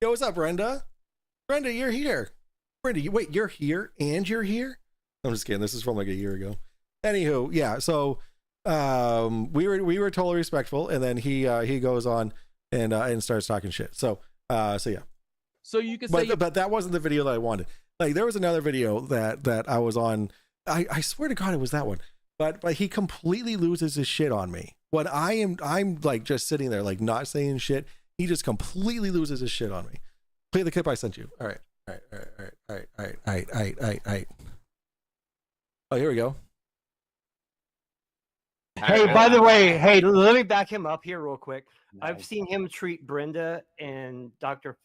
Yo, what's up, Brenda? Brenda, you're here. Brenda, wait, you're here and you're here? I'm just kidding. This is from like a year ago. Anywho, yeah. So we were totally respectful, and then he goes on and starts talking shit. So yeah. So you can say, but that wasn't the video that I wanted. Like there was another video that I was on. I swear to God it was that one. But he completely loses his shit on me. When I'm like just sitting there like not saying shit, he just completely loses his shit on me. Play the clip I sent you. All right. Oh, here we go. Hey, by the way, let me back him up here real quick. Nice. I've seen him treat Brenda and Professor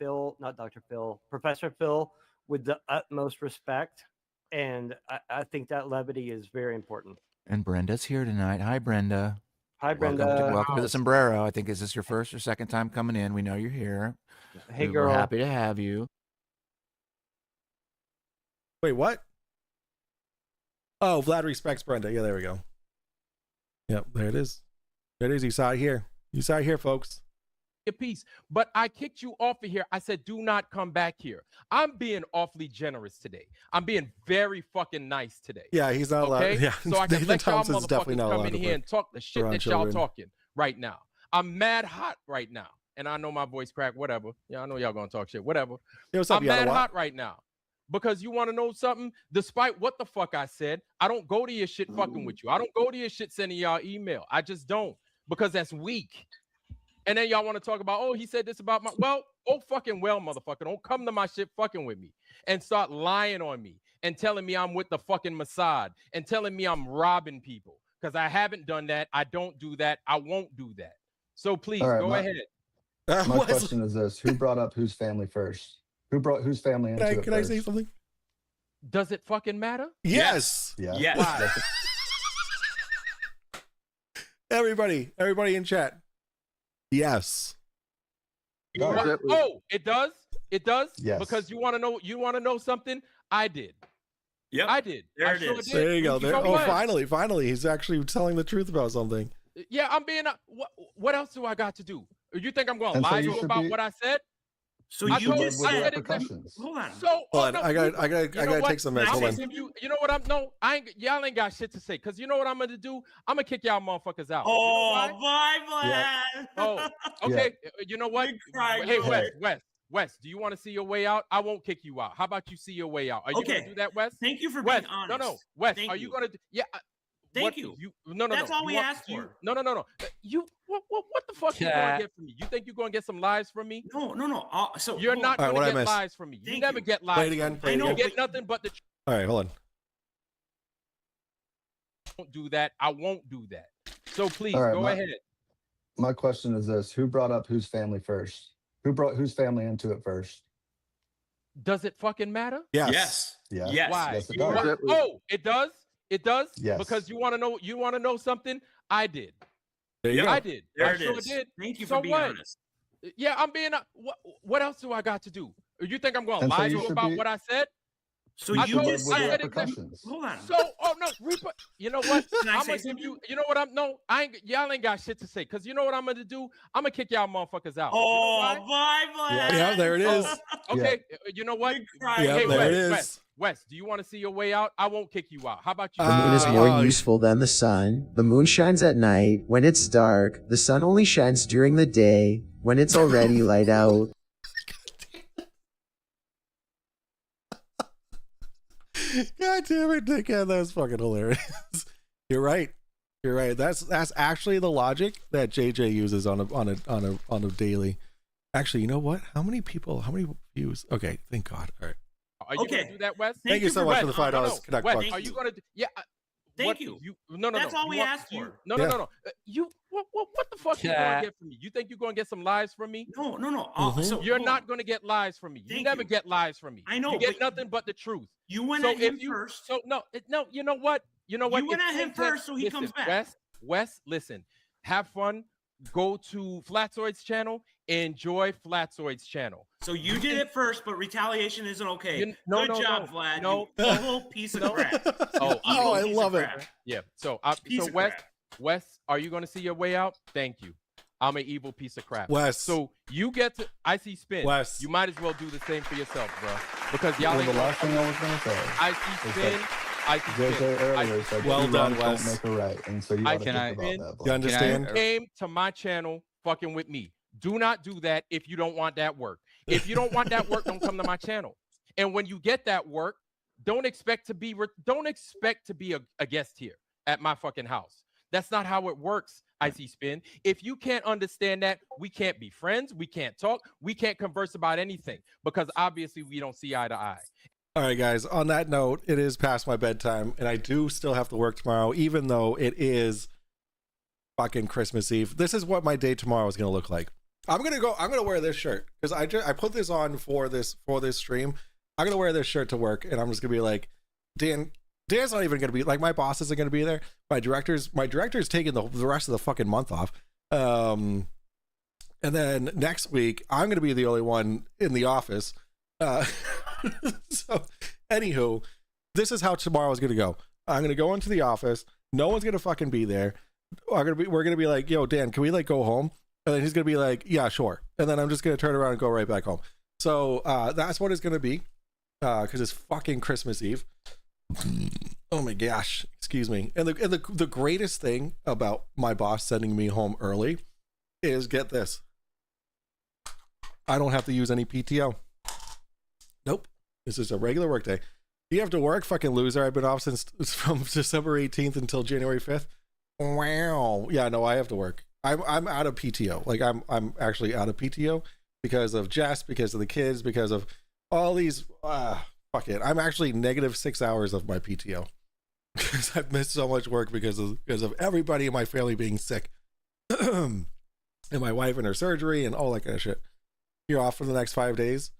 Phil with the utmost respect. And I think that levity is very important. And Brenda's here tonight. Hi, Brenda. Hi, Brenda. Welcome to the Sombrero. I think, is this your first or second time coming in? We know you're here. Hey, girl. We're happy to have you. Wait, what? Oh, Vlad respects Brenda. Yeah, there we go. Yep, there it is. There it is. You saw it here. You saw it here, folks. A piece, but I kicked you off of here. I said, do not come back here. I'm being awfully generous today. I'm being very fucking nice today. Yeah, he's not allowed. Yeah, so I can Nathan let y'all Thompson's definitely motherfuckers not come allowed in to here and talk the shit that y'all talking right now. I'm mad hot right now, and I know my voice crack. Whatever. Yeah, I know y'all gonna talk shit. Whatever. Hey, what's up, I'm mad hot right now because you want to know something. Despite what the fuck I said, I don't go to your shit fucking with you. I don't go to your shit sending y'all email. I just don't, because that's weak. And then y'all want to talk about, oh, he said this about my, well, oh fucking well, motherfucker. Don't come to my shit fucking with me and start lying on me and telling me I'm with the fucking Mossad and telling me I'm robbing people, because I haven't done that. I don't do that. I won't do that. So please go ahead. My question is this: who brought up whose family first? Who brought whose family into it? Can I say something? Does it fucking matter? Yes. Yeah. Yes. Everybody in chat. Yes. Oh, it does. It does. Yes. Because you want to know. You want to know something? I did. Yep. I did. There it is. There you go. There. Oh, finally, he's actually telling the truth about something. Yeah, I'm being. What else do I got to do? You think I'm going to lie to you about what I said? So you just said. Hold on. Hold on. I gotta take some meds. Hold on. You know what I'm? No, I ain't. Y'all ain't got shit to say. Cause you know what I'm gonna do? I'm gonna kick y'all motherfuckers out. Oh, bye, Vlad. Oh, okay. You know what? Hey, Wes, do you want to see your way out? I won't kick you out. How about you see your way out? Are you gonna do that, Wes? Thank you for being honest. No, Wes, are you gonna? Yeah. Thank you. No. That's all we asked for. No. You what the fuck you gonna get from me? You think you're gonna get some lies from me? No. So you're not gonna get lies from me. You never get lies. Play it again. I know. You get nothing but the. All right, hold on. Don't do that. I won't do that. So please go ahead. My question is this: who brought up whose family first? Who brought whose family into it first? Does it fucking matter? Yes. Why? Yes, it does. Oh, it does. It does. Yes. Because you want to know. You want to know something? I did. There you go. I did. There I sure did. Thank you for being honest. Yeah, I'm being. What else do I got to do? You think I'm going to lie to you about what I said? So I you told just I said, said exactly. hold on. So, oh no, you know what? Can I I'm say gonna give something? you. You know what? Y'all ain't got shit to say. Cause you know what I'm gonna do? I'm gonna kick y'all motherfuckers out. Oh, bye, Vlad. Yeah, there it is. Okay, you know what? Yeah, Hey, there it is. Wes, do you want to see your way out? I won't kick you out. How about you? The moon is more useful than the sun. The moon shines at night when it's dark. The sun only shines during the day when it's already light out. God damn it, dickhead. That was fucking hilarious. You're right. You're right. That's actually the logic that JJ uses on a daily. Actually, you know what? How many views? Okay, thank God. All right. Are you gonna do that, Wes? Thank you so much for the $5 Connect Wes, bucks. are you gonna do? Yeah. Thank you. No. That's all we asked for. No. What the fuck you gonna get from me? You think you're gonna get some lives from me? No. So you're not gonna get lies from me. You never get lies from me. I know. You get nothing but the truth. You went at him first. So no. You know what? You went at him first, so he comes back. Wes, listen. Have fun. Go to Flatzoid's channel. Enjoy Flatzoid's channel. So you did it first, but retaliation isn't okay. Good job, Vlad. No, you evil piece of crap. I love it. Yeah. So Wes, are you going to see your way out? Thank you. I'm an evil piece of crap. Wes. So you get to IC Spin. Wes. You might as well do the same for yourself, bro. Because y'all ain't the last thing I was going to say. IC Spin. JJ earlier said well done, Wes. Don't make it right, and so you got to think about that. You understand? Came to my channel fucking with me. Do not do that if you don't want that work. If you don't want that work, don't come to my channel. And when you get that work, don't expect to be a guest here at my fucking house. That's not how it works, IC Spin. If you can't understand that, we can't be friends. We can't talk. We can't converse about anything because obviously we don't see eye to eye. All right, guys. On that note, it is past my bedtime, and I do still have to work tomorrow, even though it is fucking Christmas Eve. This is what my day tomorrow is going to look like. I'm gonna wear this shirt because I put this on for this stream. I'm gonna wear this shirt to work, and I'm just gonna be like, Dan's not even gonna be like, my boss isn't gonna be there. My director's taking the rest of the fucking month off. And then next week I'm gonna be the only one in the office. So anywho, this is how tomorrow is gonna go. I'm gonna go into the office. No one's gonna fucking be there. We're gonna be like, yo, Dan, can we like go home? And then he's going to be like, yeah, sure. And then I'm just going to turn around and go right back home. So that's what it's going to be because it's fucking Christmas Eve. Oh my gosh. Excuse me. And the greatest thing about my boss sending me home early is, get this, I don't have to use any PTO. Nope. This is a regular work day. You have to work, fucking loser. I've been off from December 18th until January 5th. Wow. Yeah, no, I have to work. I'm out of PTO. Like I'm actually out of PTO because of Jess, because of the kids, because of all these. Fuck it. I'm actually negative 6 hours of my PTO because I've missed so much work because of everybody in my family being sick, and my wife and her surgery and all that kind of shit. You're off for the next 5 days.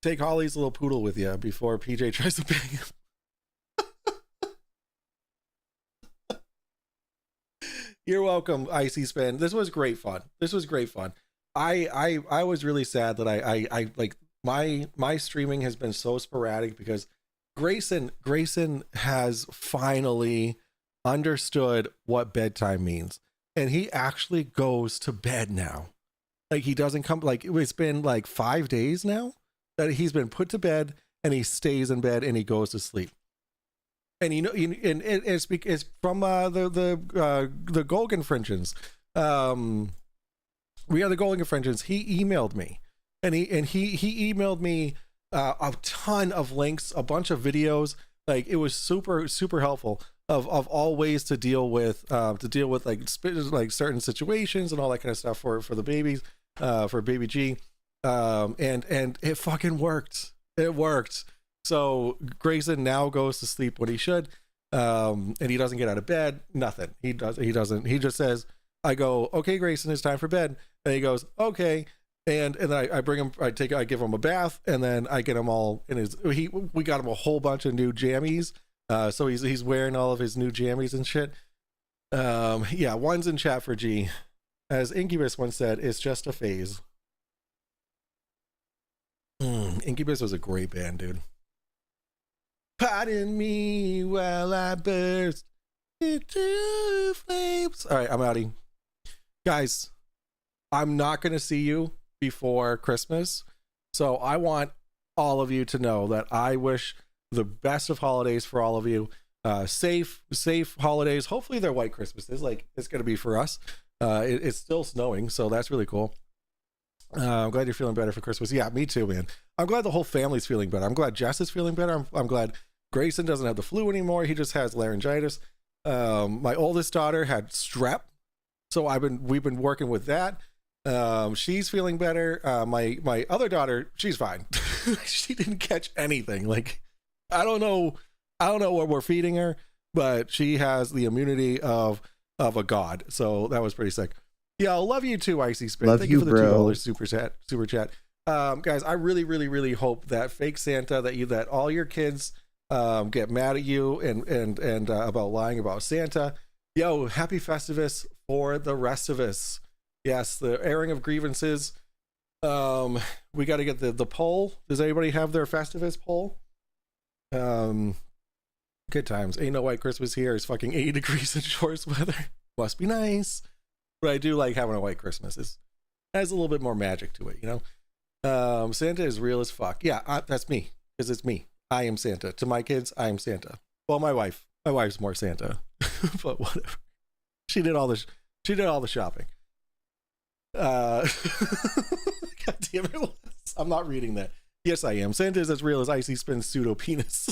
Take Holly's little poodle with you before PJ tries to bang him. You're welcome, IC Spin. This was great fun. I was really sad that I like my streaming has been so sporadic because Grayson has finally understood what bedtime means, and he actually goes to bed now. Like he doesn't come, like it's been like 5 days now that he's been put to bed, and he stays in bed and he goes to sleep. And it's from the Golgan Fringens. We are the Golgan Fringens. He emailed me, and he emailed me a ton of links, a bunch of videos. Like it was super helpful of all ways to deal with like certain situations and all that kind of stuff for the babies, for baby G, and it fucking worked. It worked. So Grayson now goes to sleep when he should, and he doesn't get out of bed. Nothing. He doesn't. He just says, "I go, okay, Grayson, it's time for bed." And he goes, "Okay," and then I bring him. I give him a bath, and then I get him all in his. We got him a whole bunch of new jammies. So he's wearing all of his new jammies and shit. Yeah, one's in chat for G, as Incubus once said, "It's just a phase." Incubus was a great band, dude. Pardon me while I burst into flames. All right, I'm outie. Guys, I'm not going to see you before Christmas. So I want all of you to know that I wish the best of holidays for all of you. Safe holidays. Hopefully they're white Christmases like it's going to be for us. It's still snowing, so that's really cool. I'm glad you're feeling better for Christmas. Yeah, me too, man. I'm glad the whole family's feeling better. I'm glad Jess is feeling better. I'm glad Grayson doesn't have the flu anymore. He just has laryngitis. My oldest daughter had strep, so we've been working with that. She's feeling better. My other daughter, she's fine. She didn't catch anything. Like, I don't know what we're feeding her, but she has the immunity of a god. So that was pretty sick. Yeah, I love you too, Icy Spin. Thank you for the bro. $2 super chat. Guys, I really hope that fake Santa, that all your kids get mad at you and about lying about Santa. Yo, happy Festivus for the rest of us. Yes, the airing of grievances. We got to get the poll. Does anybody have their Festivus poll? Good times. Ain't no white Christmas here. It's fucking 80 degrees in shorts weather. Must be nice. But I do like having a white Christmas. It has a little bit more magic to it, you know? Santa is real as fuck. Yeah, that's me. Because it's me. I am Santa. To my kids, I am Santa. Well, my wife's more Santa. But whatever. She did all the shopping. God damn it. I'm not reading that. Yes, I am. Santa is as real as Icy Spin's pseudo penis.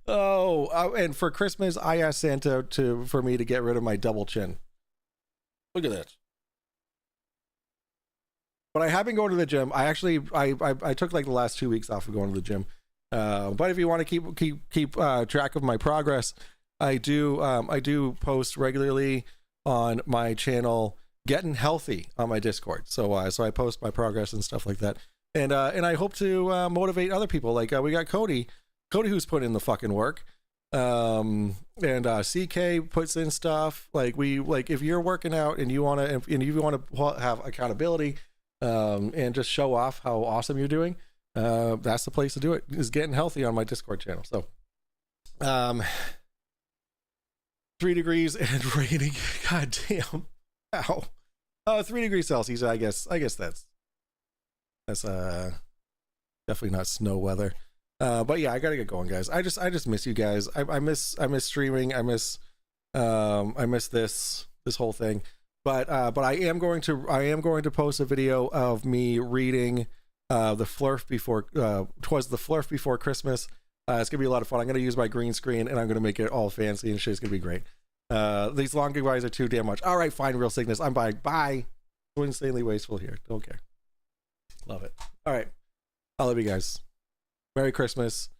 And for Christmas, I asked Santa for me to get rid of my double chin. Look at that. But I have been going to the gym. I took like the last 2 weeks off of going to the gym. But if you want to keep track of my progress, I do post regularly on my channel, Getting Healthy, on my Discord. So I post my progress and stuff like that. And I hope to motivate other people. Like we got Cody who's putting in the fucking work. And CK puts in stuff. If you're working out and you want to have accountability and just show off how awesome you're doing, that's the place to do it, is Getting Healthy on my Discord channel. So 3 degrees and raining. God damn. Ow. 3 degrees Celsius. I guess that's definitely not snow weather. But yeah, I gotta get going, guys. I just miss you guys. I miss streaming. I miss this whole thing. But I am going to post a video of me reading the Flurf before 'Twas the Flurf Before Christmas. It's gonna be a lot of fun. I'm gonna use my green screen and I'm gonna make it all fancy and shit. It's gonna be great. These long goodbyes are too damn much. All right, fine, Real Cygnus. I'm buying. Bye. So insanely wasteful here. Don't care. Love it. All right. I love you guys. Merry Christmas.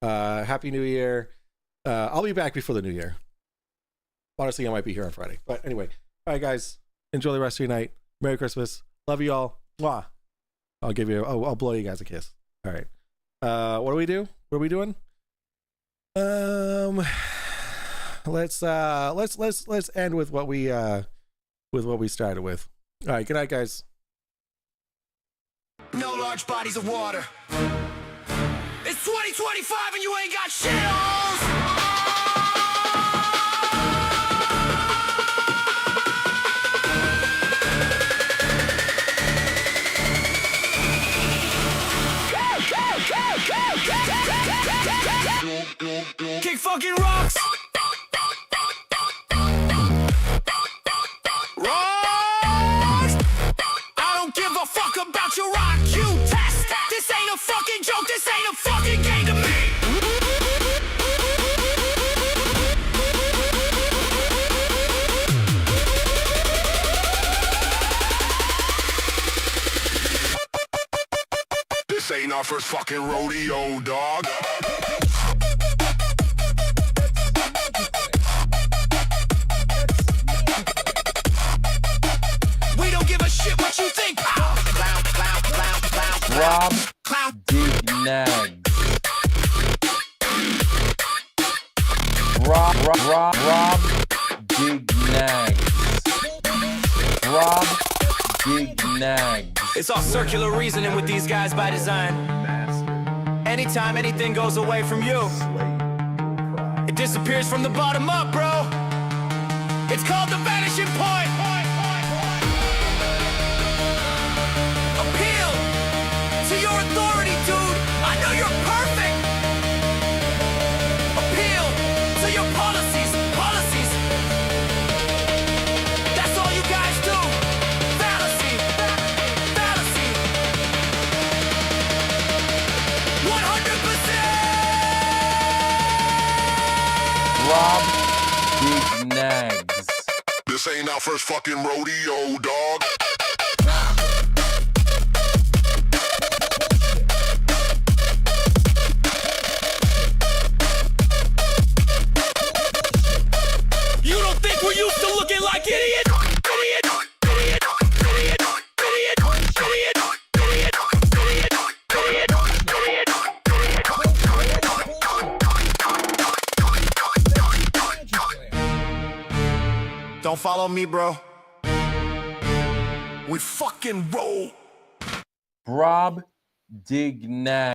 Happy New Year. I'll be back before the New Year. Honestly, I might be here on Friday. But anyway. All right, guys. Enjoy the rest of your night. Merry Christmas. Love you all. Mwah. I'll blow you guys a kiss. All right. What do we do? What are we doing? Let's end with what we started with. All right. Good night, guys. No large bodies of water. It's 2025 and you ain't got shit. Kick fucking rocks. Rocks. I don't give a fuck about your rock you test. This ain't a fucking joke. This ain't a fucking game to me. This ain't our first fucking rodeo, dog. Shit, what you think? Rob Dignags. Rob Dignags. Rob Dignags. It's all circular reasoning with these guys by design. Anytime anything goes away from you, it disappears from the bottom up, bro. It's called the vanishing point. Appeal to your authority, dude. I know you're perfect. Appeal to your policies. That's all you guys do. Fallacy. 100%. Rob Big Nags. This ain't our first fucking rodeo, dog. You don't think we're used to looking like idiots? Don't follow me, bro. We fucking roll. Rob Dignag.